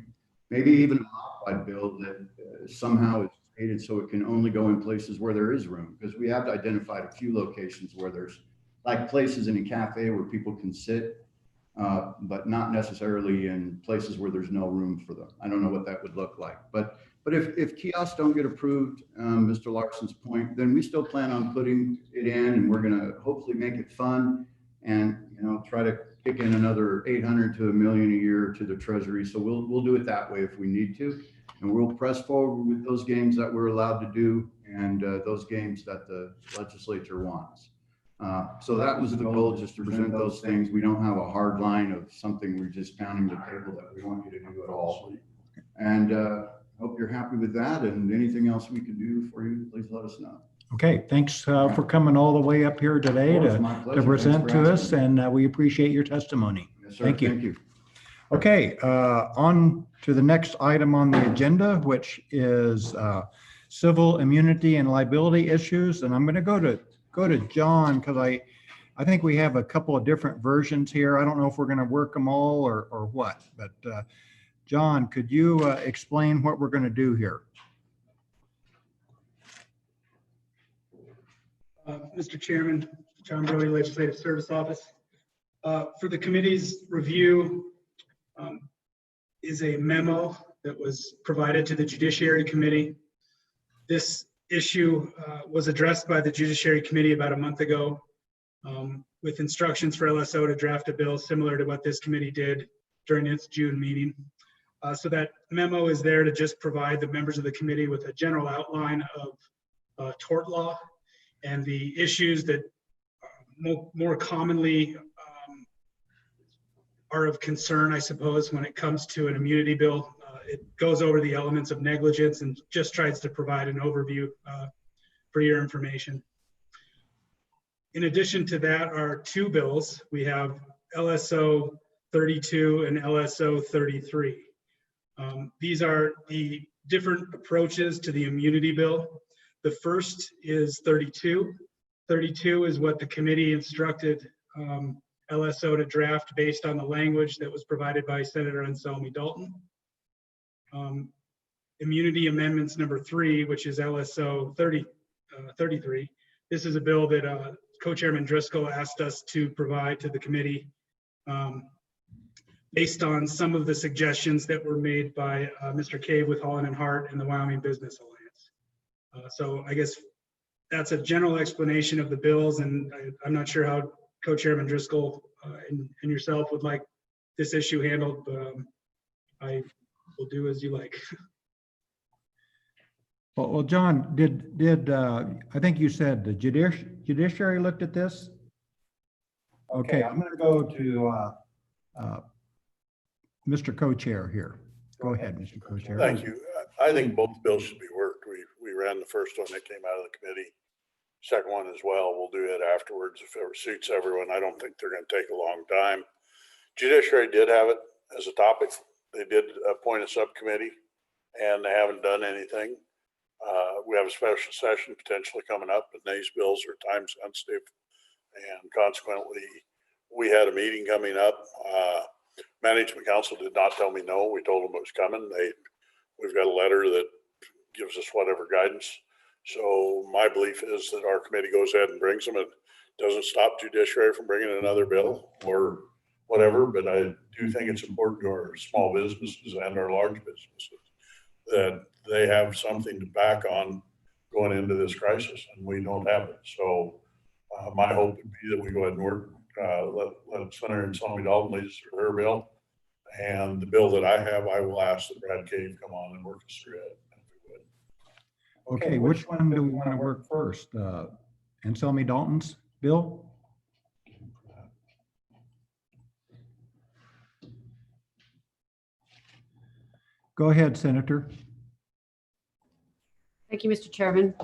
maybe even a modified bill that somehow is stated so it can only go in places where there is room, because we have identified a few locations where there's like places in a cafe where people can sit, but not necessarily in places where there's no room for them. I don't know what that would look like, but if kiosks don't get approved, Mr. Larson's point, then we still plan on putting it in, and we're going to hopefully make it fun and, you know, try to kick in another 800 to $1 million a year to the treasury. So we'll do it that way if we need to, and we'll press forward with those games that we're allowed to do and those games that the legislature wants. So that was the goal, just to present those things. We don't have a hard line of something we're just pounding the table that we want you to do at all. And hope you're happy with that, and anything else we can do for you, please let us know. Okay, thanks for coming all the way up here today It's my pleasure. to present Thanks for to us, asking me. and we appreciate your testimony. Yes, sir. Thank you. Thank you. Okay, on to the next item on the agenda, which is civil immunity and liability issues. And I'm going to go to John, because I think we have a couple of different versions here. I don't know if we're going to work them all or what, but John, could you explain what we're going to do here? Mr. Chairman, John Brody, Legislative Service Office. For the committee's review is a memo that was provided to the Judiciary Committee. This issue was addressed by the Judiciary Committee about a month ago with instructions for LSO to draft a bill similar to what this committee did during its June meeting. So that memo is there to just provide the members of the committee with a general outline of tort law and the issues that more commonly are of concern, I suppose, when it comes to an immunity bill. It goes over the elements of negligence and just tries to provide an overview for your information. In addition to that are two bills. We have LSO 32 and LSO 33. These are the different approaches to the immunity bill. The first is 32. 32 is what the committee instructed LSO to draft based on the language that was provided by Senator Anselmi Dalton. Immunity amendments number 3, which is LSO 33. This is a bill that Co-Chairman Driscoll asked us to provide to the committee based on some of the suggestions that were made by Mr. Cave with Holland and Hart and the Wyoming Business Alliance. So I guess that's a general explanation of the bills, and I'm not sure how Co-Chairman Driscoll and yourself would like this issue handled, but I will do as you like. Well, John, I think you said the judiciary looked at this? Okay, I'm going to go to Mr. Co-Chair here. Go ahead, Mr. Co-Chair. Thank you. I think both bills should be worked. We ran the first one that came out of the committee. Second one as well. We'll do it afterwards if it suits everyone. I don't think they're going to take a long time. Judiciary did have it as a topic. They did appoint a subcommittee and they haven't done anything. We have a special session potentially coming up, and these bills are time sensitive. And consequently, we had a meeting coming up. Management Council did not tell me no. We told them it was coming. We've got a letter that gives us whatever guidance. So my belief is that our committee goes ahead and brings them. It doesn't stop judiciary from bringing another bill or whatever, but I do think it's important to our small businesses and our large businesses that they have something to back on going into this crisis, and we don't have it. So my hope would be that we go ahead and work, let Senator Salmi Dalton lead us through her bill. And the bill that I have, I will ask that Brad Cave come on and work us through it. Okay, which one do we want to work first? Anselmi Dalton's bill? Go ahead, Senator. Thank you, Mr. Chairman.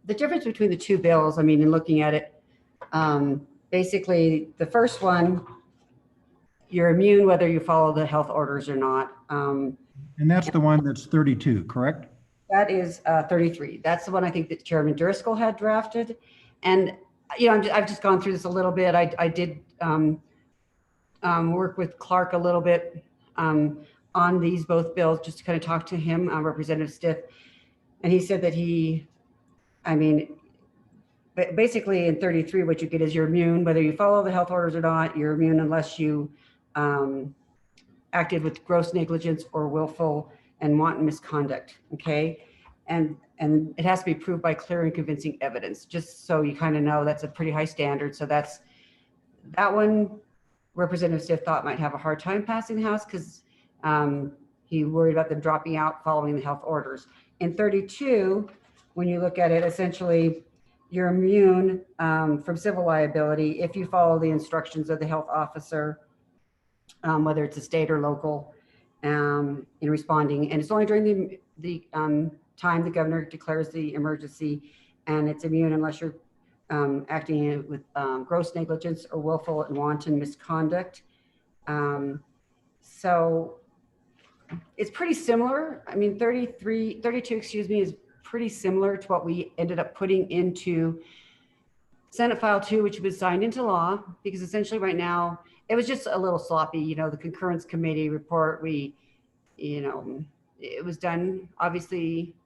The difference between the two bills, I mean, in looking at it, basically the first one, you're immune whether you follow the health orders or not. And that's the one that's 32, correct? That is 33. That's the one I think that Chairman Driscoll had drafted. And, you know, I've just gone through this a little bit. I did work with Clark a little bit on these both bills, just to kind of talk to him, Representative Stiff. And he said that basically in 33, what you get is you're immune, whether you follow the health orders or not, you're immune unless you acted with gross negligence or willful and wanton misconduct, okay? And it has to be proved by clear and convincing evidence, just so you kind of know that's a pretty high standard. So that one, Representative Stiff thought might have a hard time passing the House because he worried about them dropping out following the health orders. In 32, when you look at it, essentially, you're immune from civil liability if you follow the instructions of the health officer, whether it's a state or local, in responding. And it's only during the time the governor declares the emergency, and it's immune unless you're acting with gross negligence or willful and wanton misconduct. So it's pretty similar. I mean, 32, excuse me, is pretty similar to what we ended up putting into Senate File 2, which was signed into law, because essentially right now, it was just a little sloppy. You know, the concurrence committee report, it was done, obviously,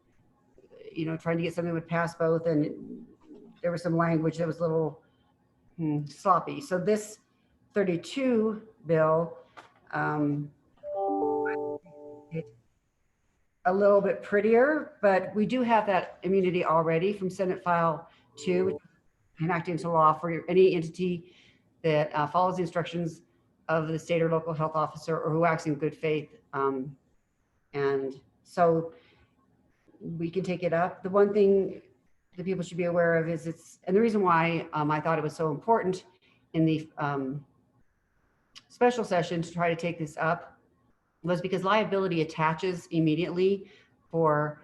trying to get something that would pass both, and there was some language that was a little sloppy. So this 32 bill, a little bit prettier, but we do have that immunity already from Senate File 2, which is enacted into law for any entity that follows the instructions of the state or local health officer or who acts in good faith. And so we can take it up. The one thing that people should be aware of is and the reason why I thought it was so important in the special session to try to take this up was because liability attaches immediately for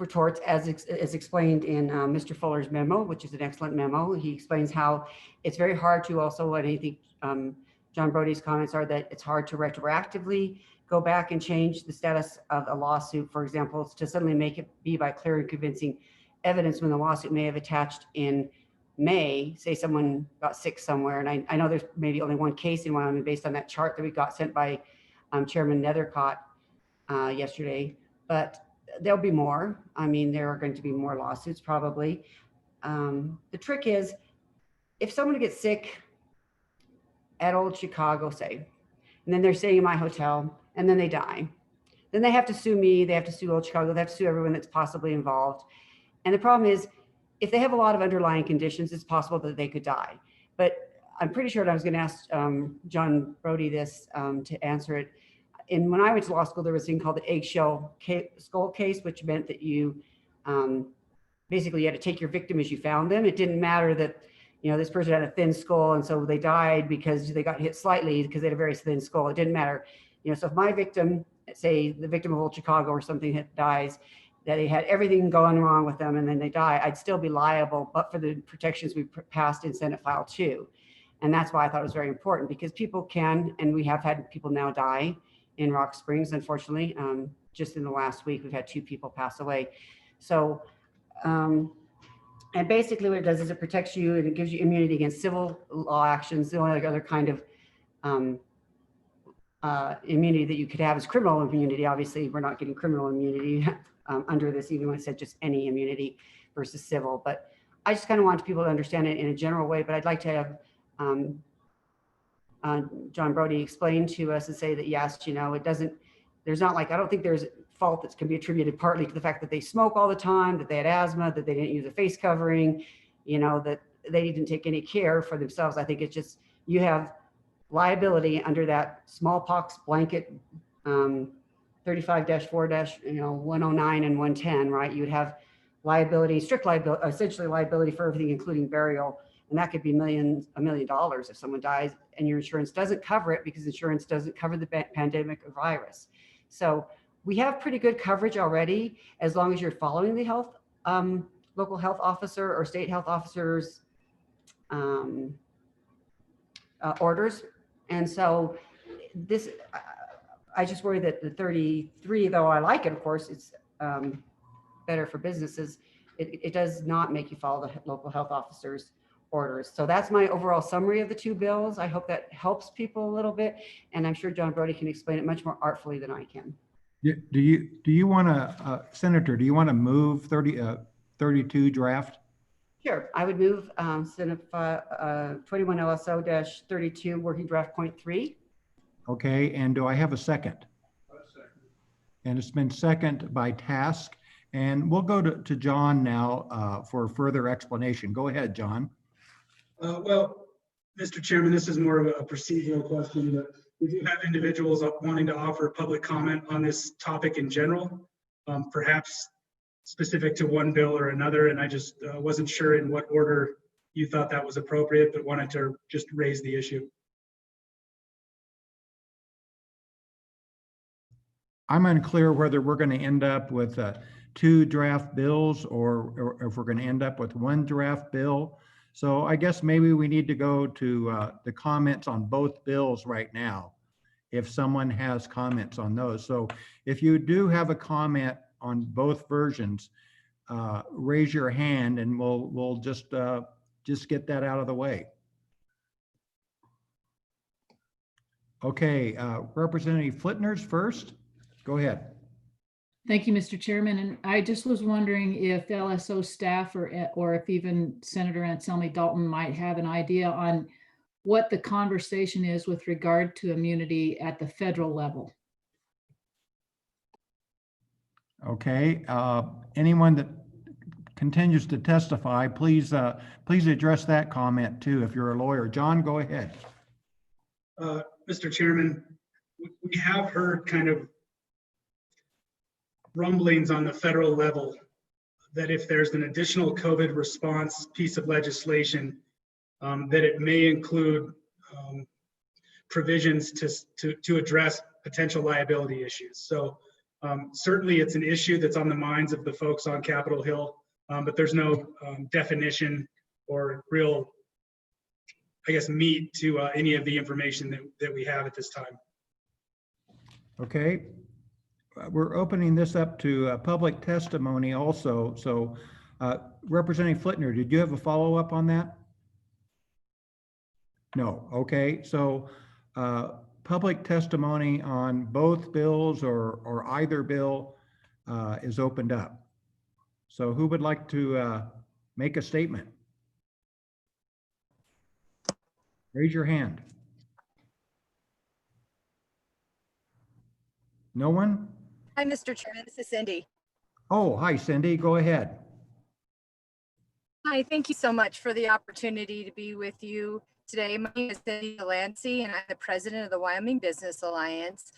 torts, as explained in Mr. Fuller's memo, which is an excellent memo. He explains how it's very hard to also, and I think John Brody's comments are that it's hard to retroactively go back and change the status of a lawsuit, for example, to suddenly make it be by clear and convincing evidence when the lawsuit may have attached in May, say someone got sick somewhere. And I know there's maybe only one case in Wyoming based on that chart that we got sent by Chairman Nethercott yesterday, but there'll be more. I mean, there are going to be more lawsuits probably. The trick is if someone gets sick at Old Chicago, say, and then they're staying in my hotel and then they die, then they have to sue me, they have to sue Old Chicago, they have to sue everyone that's possibly involved. And the problem is, if they have a lot of underlying conditions, it's possible that they could die. But I'm pretty sure, and I was going to ask John Brody this to answer it. and when I went to law school, there was a thing called the skull case, which meant that you basically you had to take your victim as you found them. It didn't matter that, you know, this person had a thin skull and so they died because they got hit slightly because they had a very thin skull. It didn't matter. You know, so if my victim, say the victim of Old Chicago or something dies, that they had everything going wrong with them and then they die, I'd still be liable, but for the protections we passed in Senate File 2. And that's why I thought it was very important, because people can, and we have had people now die in Rock Springs, unfortunately. Just in the last week, we've had 2 people pass away. So, and basically what it does is it protects you and it gives you immunity against civil law actions. The only other kind of immunity that you could have is criminal immunity. Obviously, we're not getting criminal immunity under this, even when it said just any immunity versus civil. But I just kind of want people to understand it in a general way. But I'd like to have John Brody explain to us and say that, yes, you know, it doesn't, there's not like, I don't think there's fault that can be attributed partly to the fact that they smoke all the time, that they had asthma, that they didn't use a face covering, you know, that they didn't take any care for themselves. I think it's just, you have liability under that smallpox blanket 35-4-109 and 110, right? You would have liability, strict liability, essentially liability for everything, including burial. And that could be $1 million if someone dies and your insurance doesn't cover it because insurance doesn't cover the pandemic or virus. So we have pretty good coverage already, as long as you're following the health, local health officer or state health officer's orders. And so this, I just worry that the 33, though I like it, of course, it's better for businesses. It does not make you follow the local health officer's orders. So that's my overall summary of the 2 bills. I hope that helps people a little bit. And I'm sure John Brody can explain it much more artfully than I can. Do you want to, Senator, do you want to move 32 draft? Sure. I would move Senate 21 LSO-32 working draft point 3. Okay, and do I have a second? And it's been seconded by Task. And we'll go to John now for further explanation. Go ahead, John. Well, Mr. Chairman, this is more of a procedural question, but we do have individuals wanting to offer public comment on this topic in general, perhaps specific to one bill or another. And I just wasn't sure in what order you thought that was appropriate, but wanted to just raise the issue. I'm unclear whether we're going to end up with 2 draft bills or if we're going to end up with 1 draft bill. So I guess maybe we need to go to the comments on both bills right now, if someone has comments on those. So if you do have a comment on both versions, raise your hand and we'll just get that out of the way. Okay, Representative Flitner's first. Go ahead. Thank you, Mr. Chairman. And I just was wondering if LSO staff or if even Senator Anselmi Dalton might have an idea on what the conversation is with regard to immunity at the federal level. Okay, anyone that continues to testify, please address that comment too if you're a lawyer. John, go ahead. Mr. Chairman, we have heard kind of rumblings on the federal level that if there's an additional COVID response piece of legislation, that it may include provisions to address potential liability issues. So certainly it's an issue that's on the minds of the folks on Capitol Hill, but there's no definition or real, I guess, meat to any of the information that we have at this time. Okay. We're opening this up to public testimony also. So Representative Flitner, did you have a follow-up on that? No. Okay. So public testimony on both bills or either bill is opened up. So who would like to make a statement? Raise your hand. No one? Hi, Mr. Chairman. This is Cindy. Oh, hi, Cindy. Go ahead. Hi, thank you so much for the opportunity to be with you today. My name is Cindy Delancey, and I'm the president of the Wyoming Business Alliance.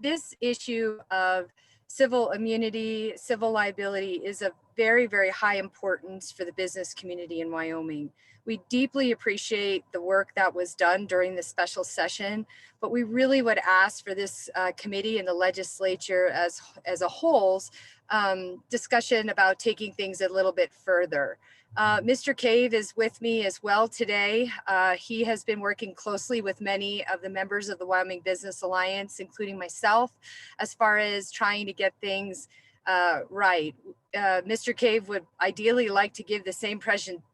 This issue of civil immunity, civil liability is of very, very high importance for the business community in Wyoming. We deeply appreciate the work that was done during the special session, but we really would ask for this committee and the legislature as a whole's discussion about taking things a little bit further. Mr. Cave is with me as well today. He has been working closely with many of the members of the Wyoming Business Alliance, including myself, as far as trying to get things right. Mr. Cave would ideally like to give the same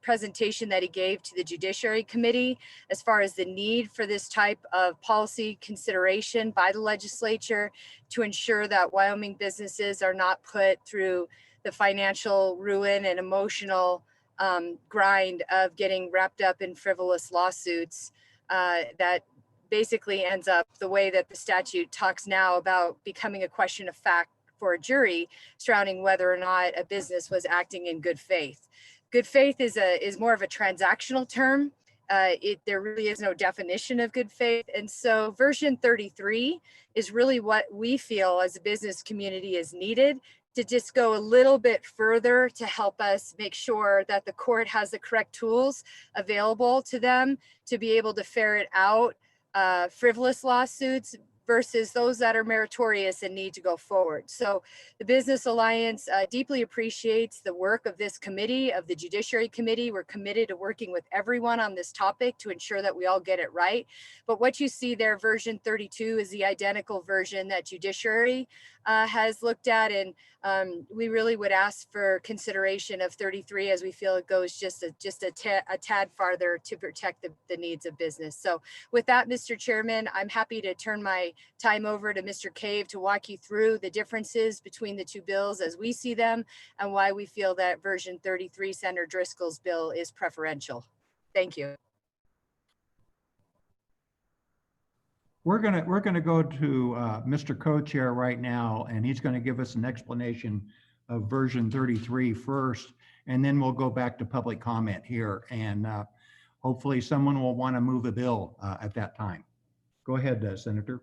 presentation that he gave to the Judiciary Committee as far as the need for this type of policy consideration by the legislature to ensure that Wyoming businesses are not put through the financial ruin and emotional grind of getting wrapped up in frivolous lawsuits that basically ends up the way that the statute talks now about becoming a question of fact for a jury surrounding whether or not a business was acting in good faith. Good faith is more of a transactional term. There really is no definition of good faith. And so version 33 is really what we feel as a business community is needed to just go a little bit further to help us make sure that the court has the correct tools available to them to be able to ferret out frivolous lawsuits versus those that are meritorious and need to go forward. So the Business Alliance deeply appreciates the work of this committee, of the Judiciary Committee. We're committed to working with everyone on this topic to ensure that we all get it right. But what you see there, version 32, is the identical version that Judiciary has looked at. And we really would ask for consideration of 33 as we feel it goes just a tad farther to protect the needs of business. So with that, Mr. Chairman, I'm happy to turn my time over to Mr. Cave to walk you through the differences between the two bills as we see them and why we feel that version 33, Senator Driscoll's bill, is preferential. Thank you. We're gonna go to Mr. Co-Chair right now, and he's gonna give us an explanation of version 33 first, and then we'll go back to public comment here, and hopefully someone will want to move a bill at that time. Go ahead, Senator.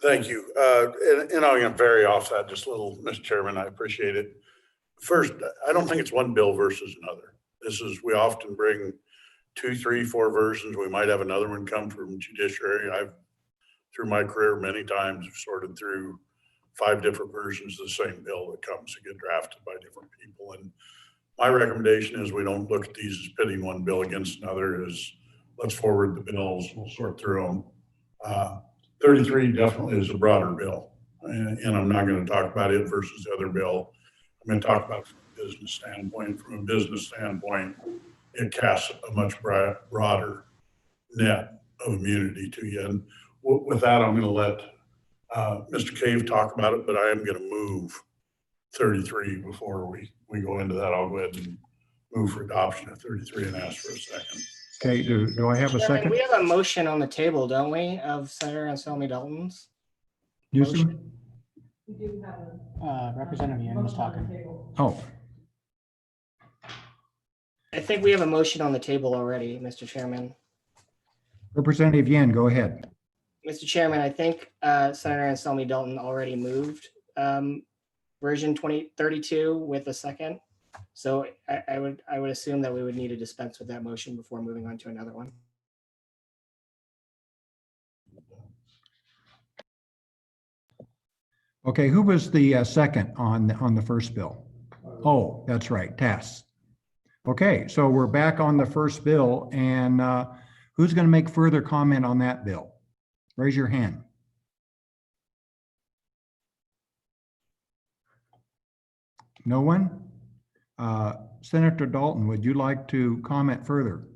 Thank you. And I'm going to vary off that just a little, Mr. Chairman. I appreciate it. First, I don't think it's one bill versus another. We often bring 2, 3, 4 versions. We might have another one come from Judiciary. I've, through my career, many times sorted through 5 different versions of the same bill that comes to get drafted by different people. And my recommendation is we don't look at these as pitting one bill against another. Let's forward the bills. We'll sort through them. 33 definitely is a broader bill, and I'm not going to talk about it versus the other bill. I'm going to talk about it from a business standpoint. From a business standpoint, it casts a much broader net of immunity to you. And with that, I'm going to let Mr. Cave talk about it, but I am going to move 33 before we go into that. I'll go ahead and move for adoption of 33 and ask for a second. Okay, do I have a second? We have a motion on the table, don't we, of Senator Anselmi Dalton's? Newsom? Representative Yen was talking. Oh, I think we have a motion on the table already, Mr. Chairman. Representative Yen, go ahead. Mr. Chairman, I think Senator Anselmi Dalton already moved version 2032 with a second. So I would assume that we would need to dispense with that motion before moving on to another one. Okay, who was the second on the first bill? Oh, that's right, Tass. Okay, so we're back on the first bill, and who's going to make further comment on that bill? Raise your hand. No one? Senator Dalton, would you like to comment further?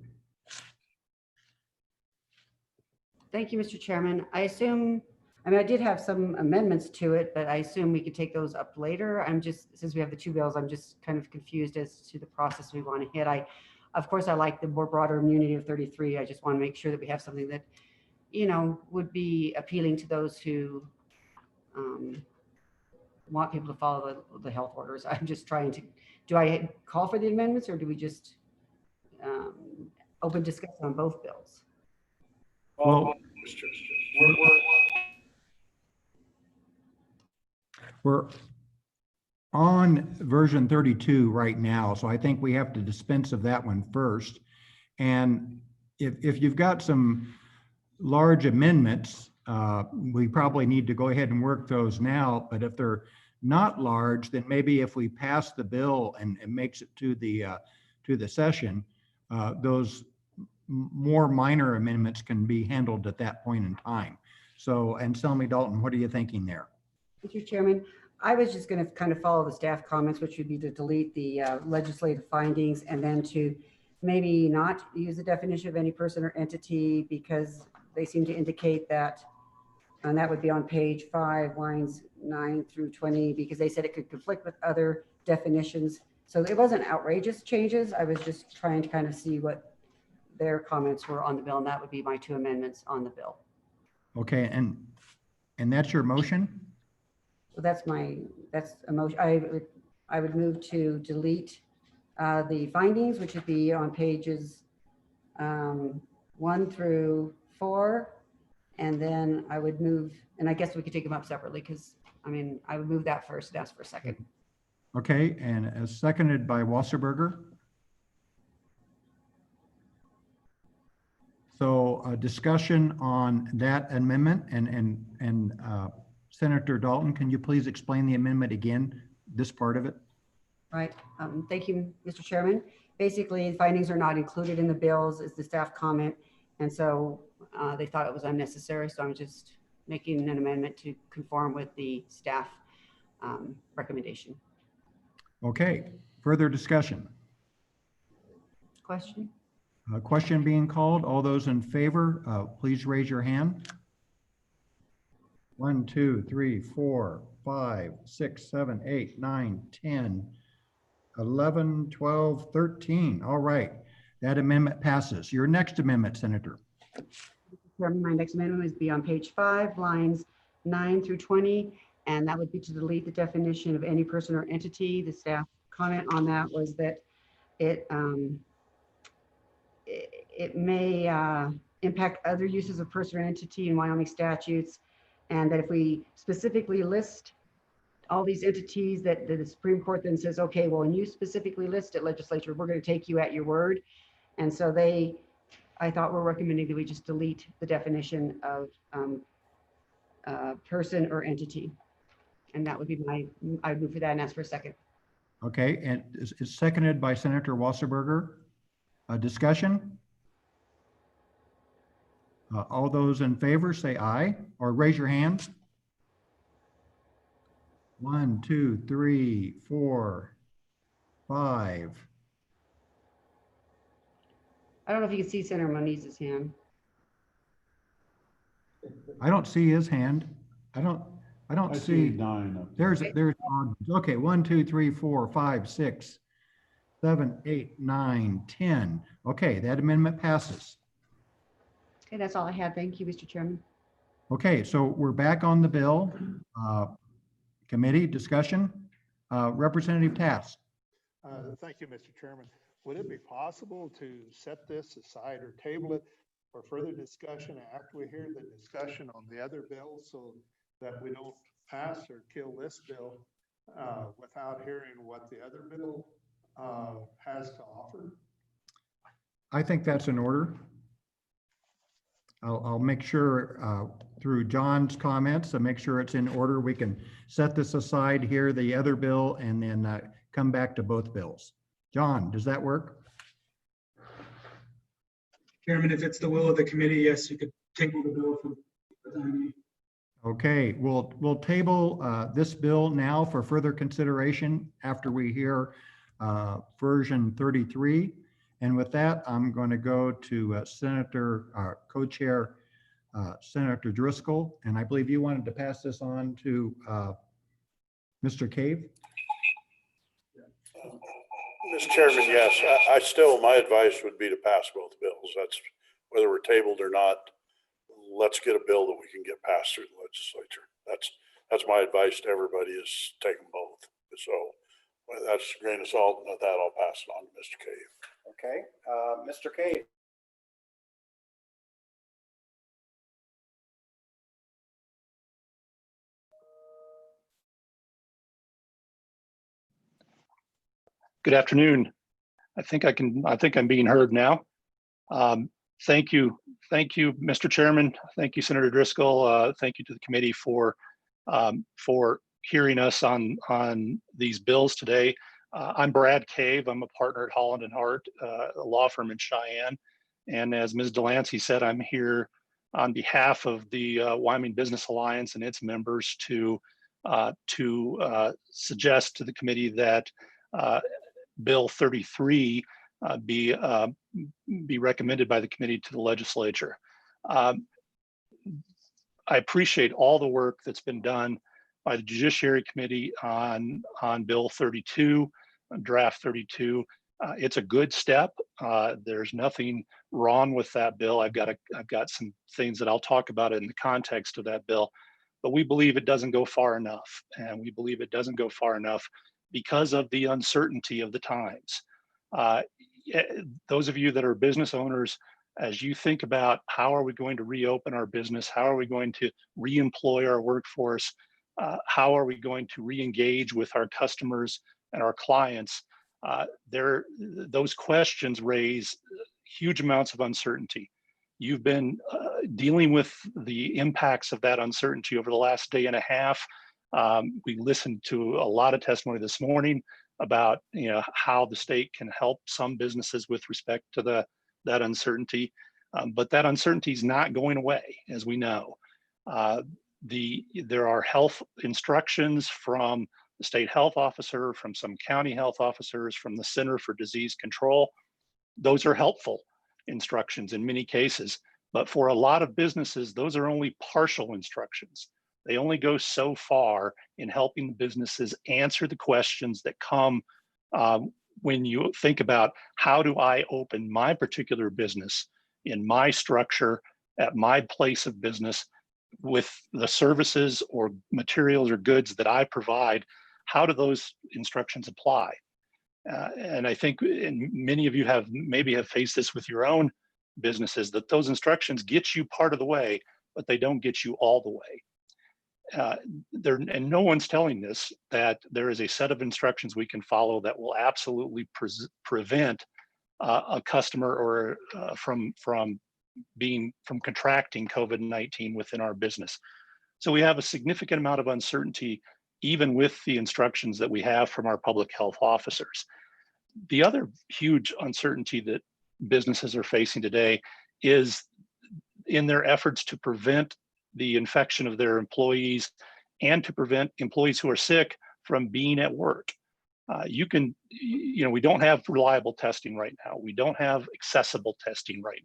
Thank you, Mr. Chairman. I did have some amendments to it, but I assume we could take those up later. Since we have the 2 bills, I'm just kind of confused as to the process we want to hit. Of course, I like the more broader immunity of 33. I just want to make sure that we have something that, would be appealing to those who want people to follow the health orders. I'm just trying to, do I call for the amendments or do we just open discussion on both bills? Well, we're on version 32 right now, so I think we have to dispense of that one first. And if you've got some large amendments, we probably need to go ahead and work those now. But if they're not large, then maybe if we pass the bill and it makes it to the session, those more minor amendments can be handled at that point in time. So, Anselmi Dalton, what are you thinking there? Mr. Chairman, I was just going to kind of follow the staff comments, which would be to delete the legislative findings and then to maybe not use the definition of any person or entity because they seem to indicate that, and that would be on page 5, lines 9 through 20, because they said it could conflict with other definitions. So it wasn't outrageous changes. I was just trying to kind of see what their comments were on the bill, and that would be my 2 amendments on the bill. Okay, and that's your motion? So that's a motion. I would move to delete the findings, which would be on pages 1 through 4. And then I would move, and I guess we could take them up separately because, I mean, I would move that first and ask for a second. Okay, and as seconded by Wasserberger. So a discussion on that amendment and Senator Dalton, can you please explain the amendment again, this part of it? Right. Thank you, Mr. Chairman. Basically, findings are not included in the bills is the staff comment. And so they thought it was unnecessary. So I'm just making an amendment to conform with the staff recommendation. Okay, further discussion. Question? Question being called. All those in favor, please raise your hand. 1, 2, 3, 4, 5, 6, 7, 8, 9, 10, 11, 12, 13. All right, that amendment passes. Your next amendment, Senator. My next amendment would be on page 5, lines 9 through 20, and that would be to delete the definition of any person or entity. The staff comment on that was that it may impact other uses of person or entity in Wyoming statutes, and that if we specifically list all these entities that the Supreme Court then says, okay, well, when you specifically list it, legislature, we're going to take you at your word. And so I thought we're recommending that we just delete the definition of person or entity. And that would be I'd move for that and ask for a second. Okay, and it's seconded by Senator Wasserberger. Discussion? All those in favor say aye or raise your hand. 1, 2, 3, 4, 5. I don't know if you can see Senator Moniz's hand. I don't see his hand. I don't see 9 up there. There's okay. 1, 2, 3, 4, 5, 6, 7, 8, 9, 10. Okay, that amendment passes. Okay, that's all I had. Thank you, Mr. Chairman. Okay, so we're back on the bill. Committee discussion. Representative Tass. Thank you, Mr. Chairman. Would it be possible to set this aside or table it for further discussion after we hear the discussion on the other bills so that we don't pass or kill this bill without hearing what the other bill has to offer? I think that's in order. I'll make sure through John's comments to make sure it's in order. We can set this aside, hear the other bill, and then come back to both bills. John, does that work? Chairman, if it's the will of the committee, yes, you could table the bill for the time being. Okay, we'll table this bill now for further consideration after we hear version 33. And with that, I'm going to go to Senator Co-Chair Senator Driscoll, and I believe you wanted to pass this on to Mr. Cave. Mr. Chairman, yes, my advice would be to pass both bills. That's whether we're tabled or not. Let's get a bill that we can get passed through the legislature. That's that's my advice to everybody, is take them both. So well, that's a grain of salt, and with that, I'll pass it on to Mr. Cave. Okay, Mr. Cave. Good afternoon. I think I'm being heard now. Thank you, Mr. Chairman. Thank you, Senator Driscoll. Thank you to the committee for hearing us on these bills today. I'm Brad Cave. I'm a partner at Holland and Hart, a law firm in Cheyenne. And as Ms. Delancey said, I'm here on behalf of the Wyoming Business Alliance and its members to suggest to the committee that Bill 33 be recommended by the committee to the legislature. I appreciate all the work that's been done by the Judiciary Committee on Bill 32, draft 32. It's a good step. There's nothing wrong with that bill. I've got some things that I'll talk about in the context of that bill, but we believe it doesn't go far enough, and we believe it doesn't go far enough because of the uncertainty of the times. Those of you that are business owners, as you think about how are we going to reopen our business, how are we going to re-employ our workforce, how are we going to re-engage with our customers and our clients, those questions raise huge amounts of uncertainty. You've been dealing with the impacts of that uncertainty over the last day and a half. We listened to a lot of testimony this morning about how the state can help some businesses with respect to that uncertainty, but that uncertainty is not going away, as we know. There are health instructions from the state health officer, from some county health officers, from the Center for Disease Control. Those are helpful instructions in many cases, but for a lot of businesses, those are only partial instructions. They only go so far in helping businesses answer the questions that come when you think about how do I open my particular business in my structure at my place of business with the services or materials or goods that I provide. How do those instructions apply? And I think many of you maybe have faced this with your own businesses, that those instructions get you part of the way, but they don't get you all the way. And no one's telling this, that there is a set of instructions we can follow that will absolutely prevent a customer or from contracting COVID-19 within our business. So we have a significant amount of uncertainty, even with the instructions that we have from our public health officers. The other huge uncertainty that businesses are facing today is in their efforts to prevent the infection of their employees and to prevent employees who are sick from being at work. We don't have reliable testing right now. We don't have accessible testing right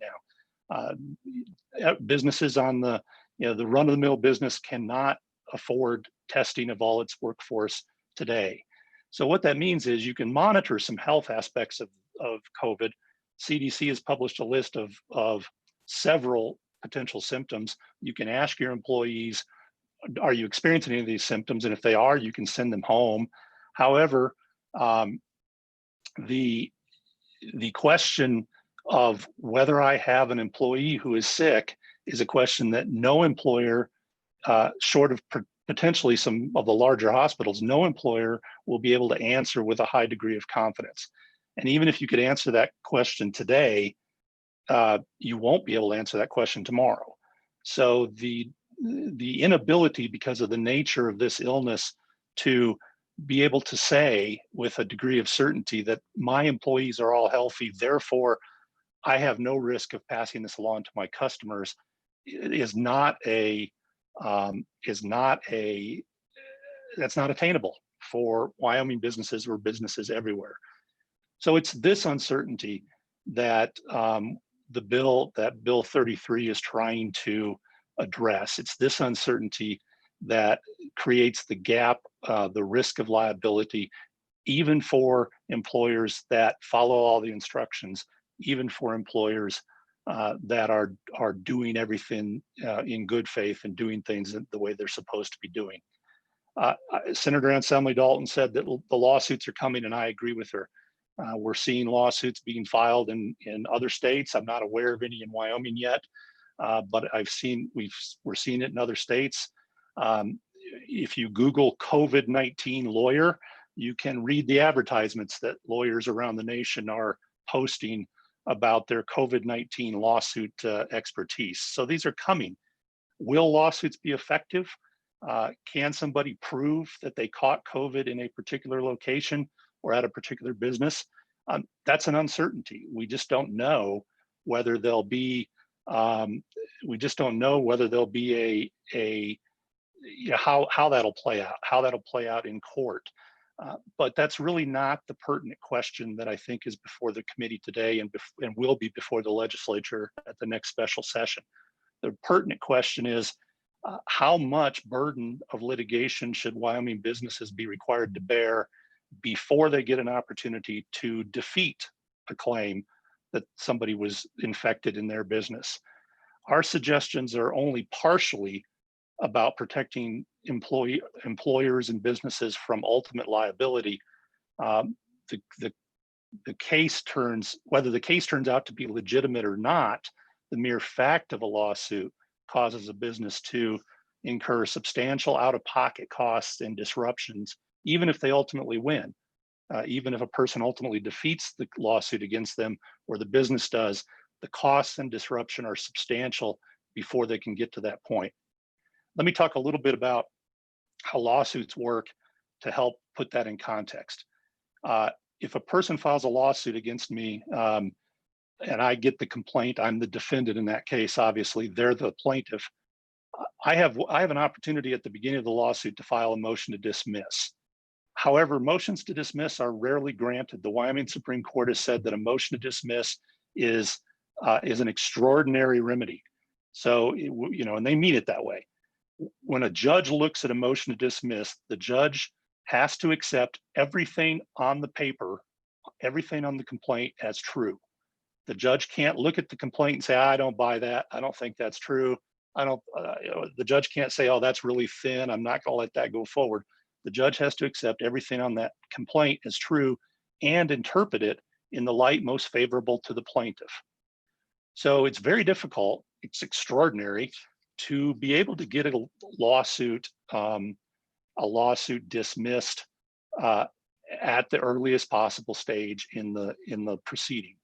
now. Businesses on the run-of-the-mill business cannot afford testing of all its workforce today. So what that means is you can monitor some health aspects of COVID. CDC has published a list of several potential symptoms. You can ask your employees, are you experiencing any of these symptoms? And if they are, you can send them home. However, the question of whether I have an employee who is sick is a question that no employer, short of potentially some of the larger hospitals, no employer will be able to answer with a high degree of confidence. And even if you could answer that question today, you won't be able to answer that question tomorrow. So the inability, because of the nature of this illness, to be able to say with a degree of certainty that my employees are all healthy, therefore I have no risk of passing this along to my customers, that's not attainable for Wyoming businesses or businesses everywhere. So it's this uncertainty that Bill 33 is trying to address. It's this uncertainty that creates the gap, the risk of liability, even for employers that follow all the instructions, even for employers that are doing everything in good faith and doing things the way they're supposed to be doing. Senator Anselmi Dalton said that the lawsuits are coming, and I agree with her. We're seeing lawsuits being filed in other states. I'm not aware of any in Wyoming yet, but we're seeing it in other states. If you Google COVID-19 lawyer, you can read the advertisements that lawyers around the nation are posting about their COVID-19 lawsuit expertise. So these are coming. Will lawsuits be effective? Can somebody prove that they caught COVID in a particular location or at a particular business? That's an uncertainty. We just don't know whether there'll be how that'll play out in court. But that's really not the pertinent question that I think is before the committee today and will be before the legislature at the next special session. The pertinent question is, how much burden of litigation should Wyoming businesses be required to bear before they get an opportunity to defeat a claim that somebody was infected in their business? Our suggestions are only partially about protecting employers and businesses from ultimate liability. Whether the case turns out to be legitimate or not, the mere fact of a lawsuit causes a business to incur substantial out-of-pocket costs and disruptions, even if they ultimately win. Even if a person ultimately defeats the lawsuit against them, or the business does, the costs and disruption are substantial before they can get to that point. Let me talk a little bit about how lawsuits work to help put that in context. If a person files a lawsuit against me, and I get the complaint, I'm the defendant in that case, obviously, they're the plaintiff. I have an opportunity at the beginning of the lawsuit to file a motion to dismiss. However, motions to dismiss are rarely granted. The Wyoming Supreme Court has said that a motion to dismiss is an extraordinary remedy. So, and they mean it that way. When a judge looks at a motion to dismiss, the judge has to accept everything on the paper, everything on the complaint as true. The judge can't look at the complaint and say, I don't buy that. I don't think that's true. The judge can't say, oh, that's really thin. I'm not going to let that go forward. The judge has to accept everything on that complaint as true and interpret it in the light most favorable to the plaintiff. So it's very difficult. It's extraordinary to be able to get a lawsuit dismissed at the earliest possible stage in the proceeding.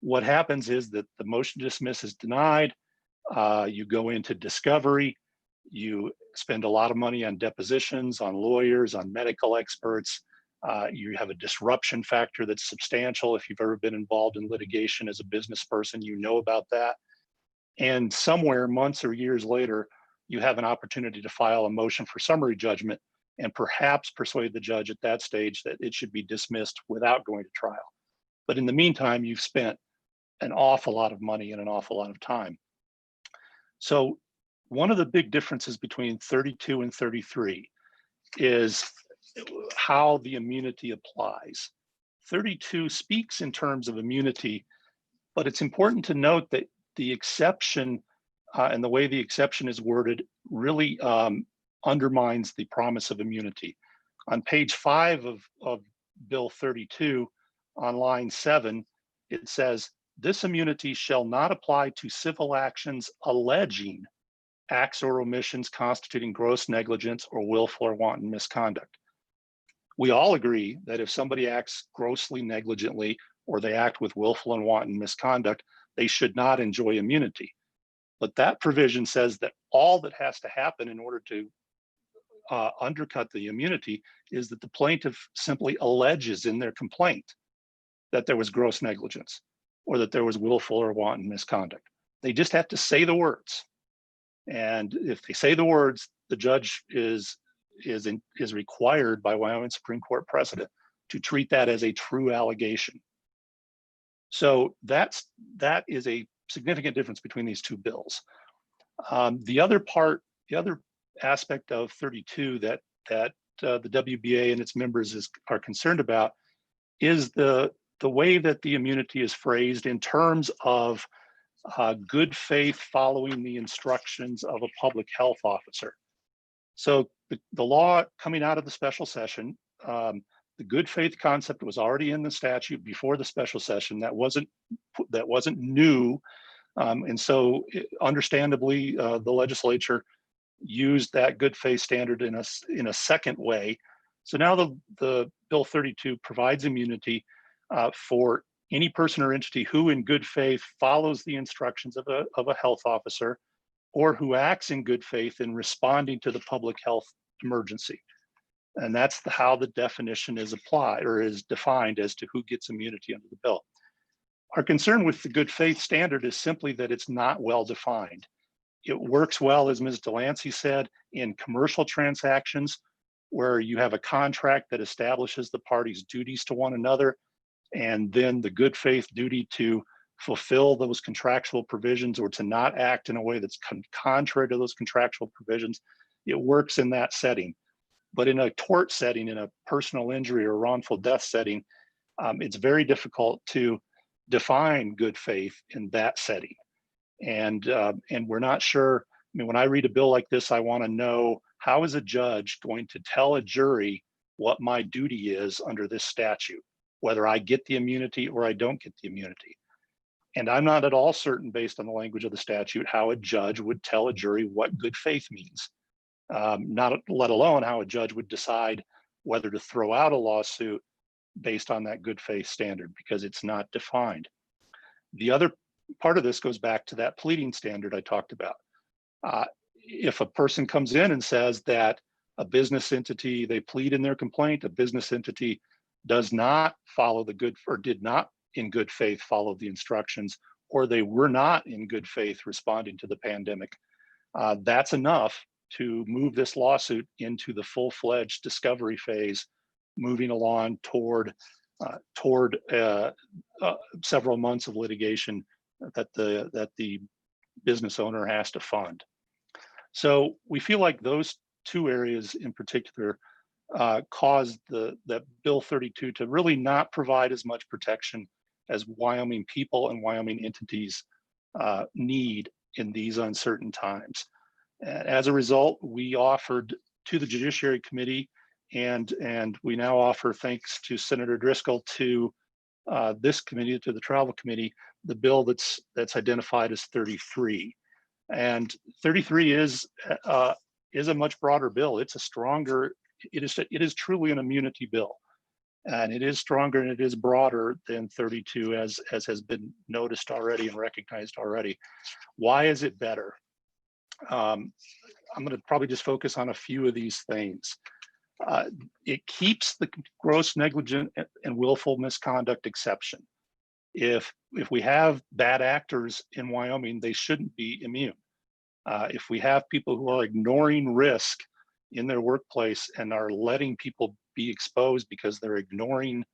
What happens is that the motion to dismiss is denied. You go into discovery. You spend a lot of money on depositions, on lawyers, on medical experts. You have a disruption factor that's substantial. If you've ever been involved in litigation as a business person, you know about that. And somewhere months or years later, you have an opportunity to file a motion for summary judgment and perhaps persuade the judge at that stage that it should be dismissed without going to trial. But in the meantime, you've spent an awful lot of money and an awful lot of time. So one of the big differences between 32 and 33 is how the immunity applies. 32 speaks in terms of immunity, but it's important to note that the exception and the way the exception is worded really undermines the promise of immunity. On page 5 of Bill 32, on line 7, it says, this immunity shall not apply to civil actions alleging acts or omissions constituting gross negligence or willful or wanton misconduct. We all agree that if somebody acts grossly negligently or they act with willful and wanton misconduct, they should not enjoy immunity. But that provision says that all that has to happen in order to undercut the immunity is that the plaintiff simply alleges in their complaint that there was gross negligence or that there was willful or wanton misconduct. They just have to say the words. And if they say the words, the judge is required by Wyoming Supreme Court precedent to treat that as a true allegation. So that is a significant difference between these two bills. The other aspect of 32 that the WBA and its members are concerned about is the way that the immunity is phrased in terms of good faith following the instructions of a public health officer. So the law coming out of the special session, the good faith concept was already in the statute before the special session. That wasn't new. And so understandably, the legislature used that good faith standard in a second way. So now the Bill 32 provides immunity for any person or entity who in good faith follows the instructions of a health officer or who acts in good faith in responding to the public health emergency. And that's how the definition is applied or is defined as to who gets immunity under the bill. Our concern with the good faith standard is simply that it's not well defined. It works well, as Ms. Delancey said, in commercial transactions where you have a contract that establishes the parties' duties to one another, and then the good faith duty to fulfill those contractual provisions or to not act in a way that's contrary to those contractual provisions. It works in that setting. But in a tort setting, in a personal injury or wrongful death setting, it's very difficult to define good faith in that setting. And we're not sure. I mean, when I read a bill like this, I want to know, how is a judge going to tell a jury what my duty is under this statute, whether I get the immunity or I don't get the immunity? And I'm not at all certain, based on the language of the statute, how a judge would tell a jury what good faith means. Not let alone how a judge would decide whether to throw out a lawsuit based on that good faith standard, because it's not defined. The other part of this goes back to that pleading standard I talked about. If a person comes in and says that a business entity, they plead in their complaint, a business entity does not follow the good, or did not in good faith follow the instructions, or they were not in good faith responding to the pandemic, that's enough to move this lawsuit into the full-fledged discovery phase, moving along toward several months of litigation that the business owner has to fund. So we feel like those two areas in particular caused that Bill 32 to really not provide as much protection as Wyoming people and Wyoming entities need in these uncertain times. As a result, we offered to the Judiciary Committee, and we now offer, thanks to Senator Driscoll, to this committee, to the Travel Committee, the bill that's identified as 33. And 33 is a much broader bill. It's a stronger, it is truly an immunity bill. And it is stronger and it is broader than 32, as has been noticed already and recognized already. Why is it better? I'm going to probably just focus on a few of these things. It keeps the gross negligent and willful misconduct exception. If we have bad actors in Wyoming, they shouldn't be immune. If we have people who are ignoring risk in their workplace and are letting people be exposed because they're ignoring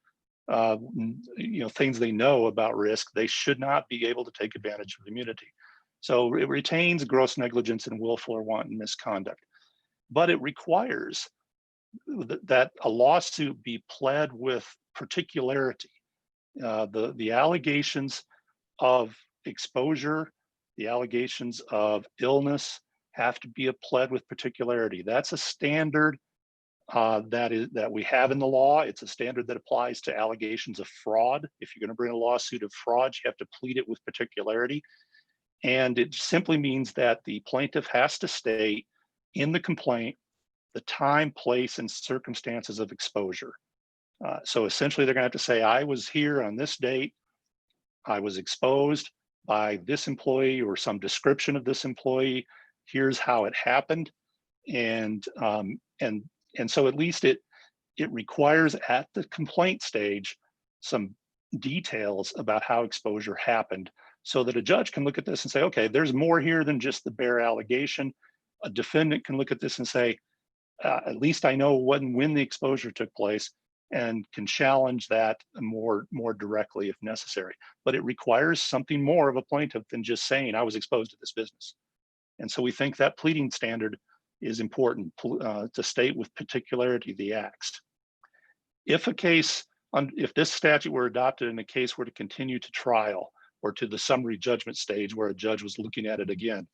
things they know about risk, they should not be able to take advantage of immunity. So it retains gross negligence and willful or wanton misconduct, but it requires that a lawsuit be pled with particularity. The allegations of exposure, the allegations of illness have to be pled with particularity. That's a standard that we have in the law. It's a standard that applies to allegations of fraud. If you're going to bring a lawsuit of fraud, you have to plead it with particularity. And it simply means that the plaintiff has to state in the complaint the time, place, and circumstances of exposure. So essentially, they're going to have to say, I was here on this date, I was exposed by this employee or some description of this employee, here's how it happened. And so at least it requires at the complaint stage some details about how exposure happened, so that a judge can look at this and say, okay, there's more here than just the bare allegation. A defendant can look at this and say, at least I know when the exposure took place, and can challenge that more directly if necessary. But it requires something more of a plaintiff than just saying, I was exposed to this business. And so we think that pleading standard is important to state with particularity the acts. If this statute were adopted and a case were to continue to trial or to the summary judgment stage where a judge was looking at it again,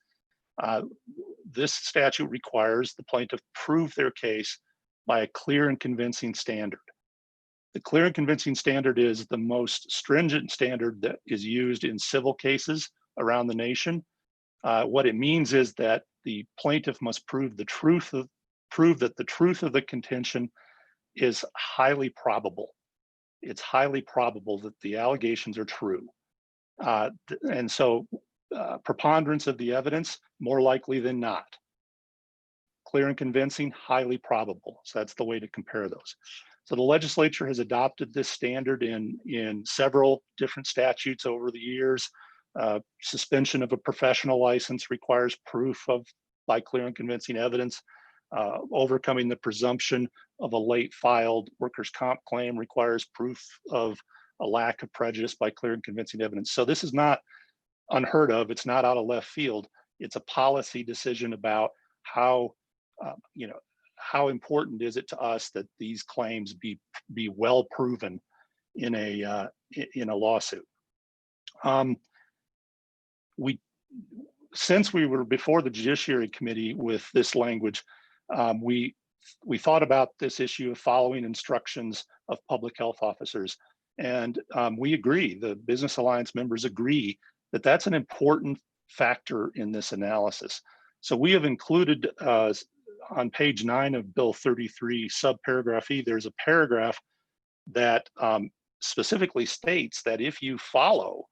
this statute requires the plaintiff prove their case by a clear and convincing standard. The clear and convincing standard is the most stringent standard that is used in civil cases around the nation. What it means is that the plaintiff must prove that the truth of the contention is highly probable. It's highly probable that the allegations are true. And so preponderance of the evidence, more likely than not. Clear and convincing, highly probable. So that's the way to compare those. So the legislature has adopted this standard in several different statutes over the years. Suspension of a professional license requires proof by clear and convincing evidence. Overcoming the presumption of a late filed workers' comp claim requires proof of a lack of prejudice by clear and convincing evidence. So this is not unheard of. It's not out of left field. It's a policy decision about how, how important is it to us that these claims be well proven in a lawsuit. Since we were before the Judiciary Committee with this language, we thought about this issue of following instructions of public health officers. And we agree, the Business Alliance members agree that that's an important factor in this analysis. So we have included on page 9 of Bill 33, subparagraph E, there's a paragraph that specifically states that if you follow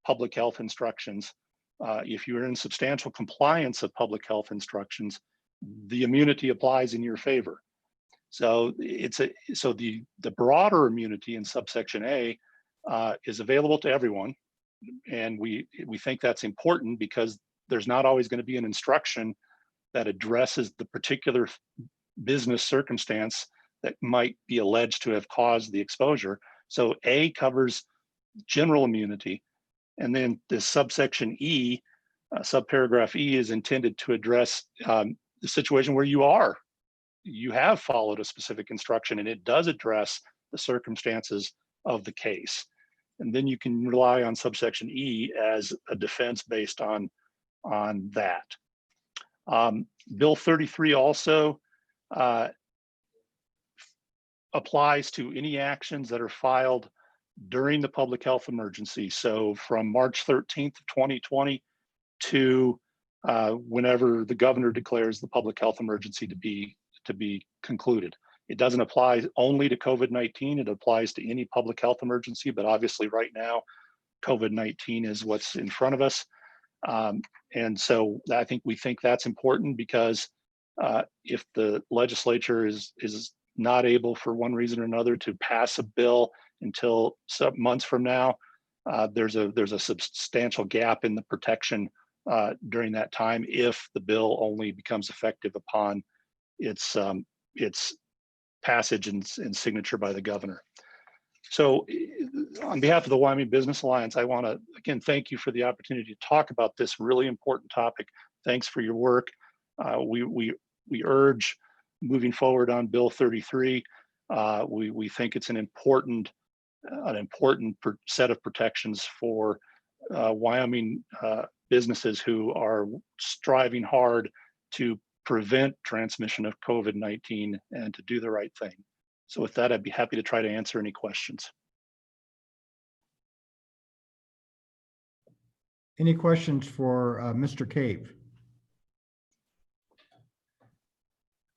public health instructions, if you're in substantial compliance of public health instructions, the immunity applies in your favor. So the broader immunity in subsection A is available to everyone, and we think that's important because there's not always going to be an instruction that addresses the particular business circumstance that might be alleged to have caused the exposure. So A covers general immunity, and then this subsection E, subparagraph E, is intended to address the situation where you have followed a specific instruction and it does address the circumstances of the case. And then you can rely on subsection E as a defense based on that. Bill 33 also applies to any actions that are filed during the public health emergency. So from March 13th, 2020 to whenever the governor declares the public health emergency to be concluded. It doesn't apply only to COVID-19, it applies to any public health emergency, but obviously right now, COVID-19 is what's in front of us. And so we think that's important because if the legislature is not able for one reason or another to pass a bill until some months from now, there's a substantial gap in the protection during that time if the bill only becomes effective upon its passage and signature by the governor. So on behalf of the Wyoming Business Alliance, I want to again thank you for the opportunity to talk about this really important topic. Thanks for your work. We urge moving forward on Bill 33. We think it's an important set of protections for Wyoming businesses who are striving hard to prevent transmission of COVID-19 and to do the right thing. So with that, I'd be happy to try to answer any questions. Any questions for Mr. Cave?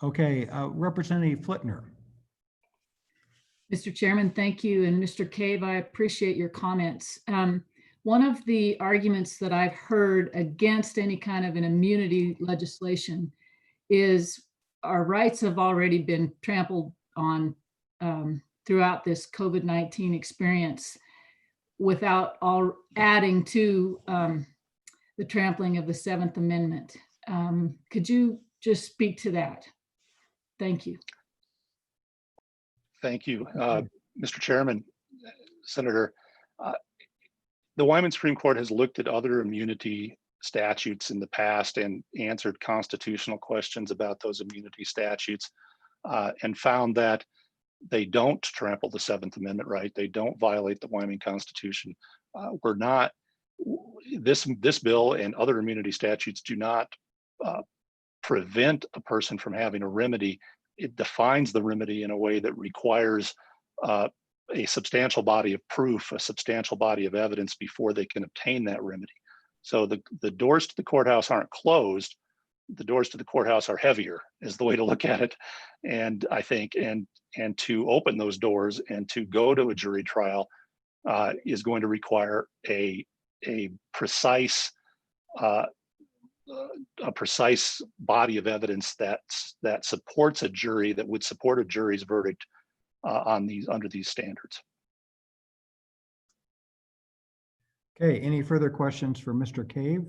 Okay, Representative Flitner. Mr. Chairman, thank you. And Mr. Cave, I appreciate your comments. One of the arguments that I've heard against any kind of an immunity legislation is our rights have already been trampled on throughout this COVID-19 experience without all adding to the trampling of the 7th Amendment. Could you just speak to that? Thank you. Thank you, Mr. Chairman, Senator. The Wyoming Supreme Court has looked at other immunity statutes in the past and answered constitutional questions about those immunity statutes and found that they don't trample the 7th Amendment right. They don't violate the Wyoming Constitution. This bill and other immunity statutes do not prevent a person from having a remedy, it defines the remedy in a way that requires a substantial body of proof, a substantial body of evidence before they can obtain that remedy. So the doors to the courthouse aren't closed. The doors to the courthouse are heavier, is the way to look at it. And I think, and to open those doors and to go to a jury trial is going to require a precise body of evidence that supports a jury, that would support a jury's verdict under these standards. Okay, any further questions for Mr. Cave?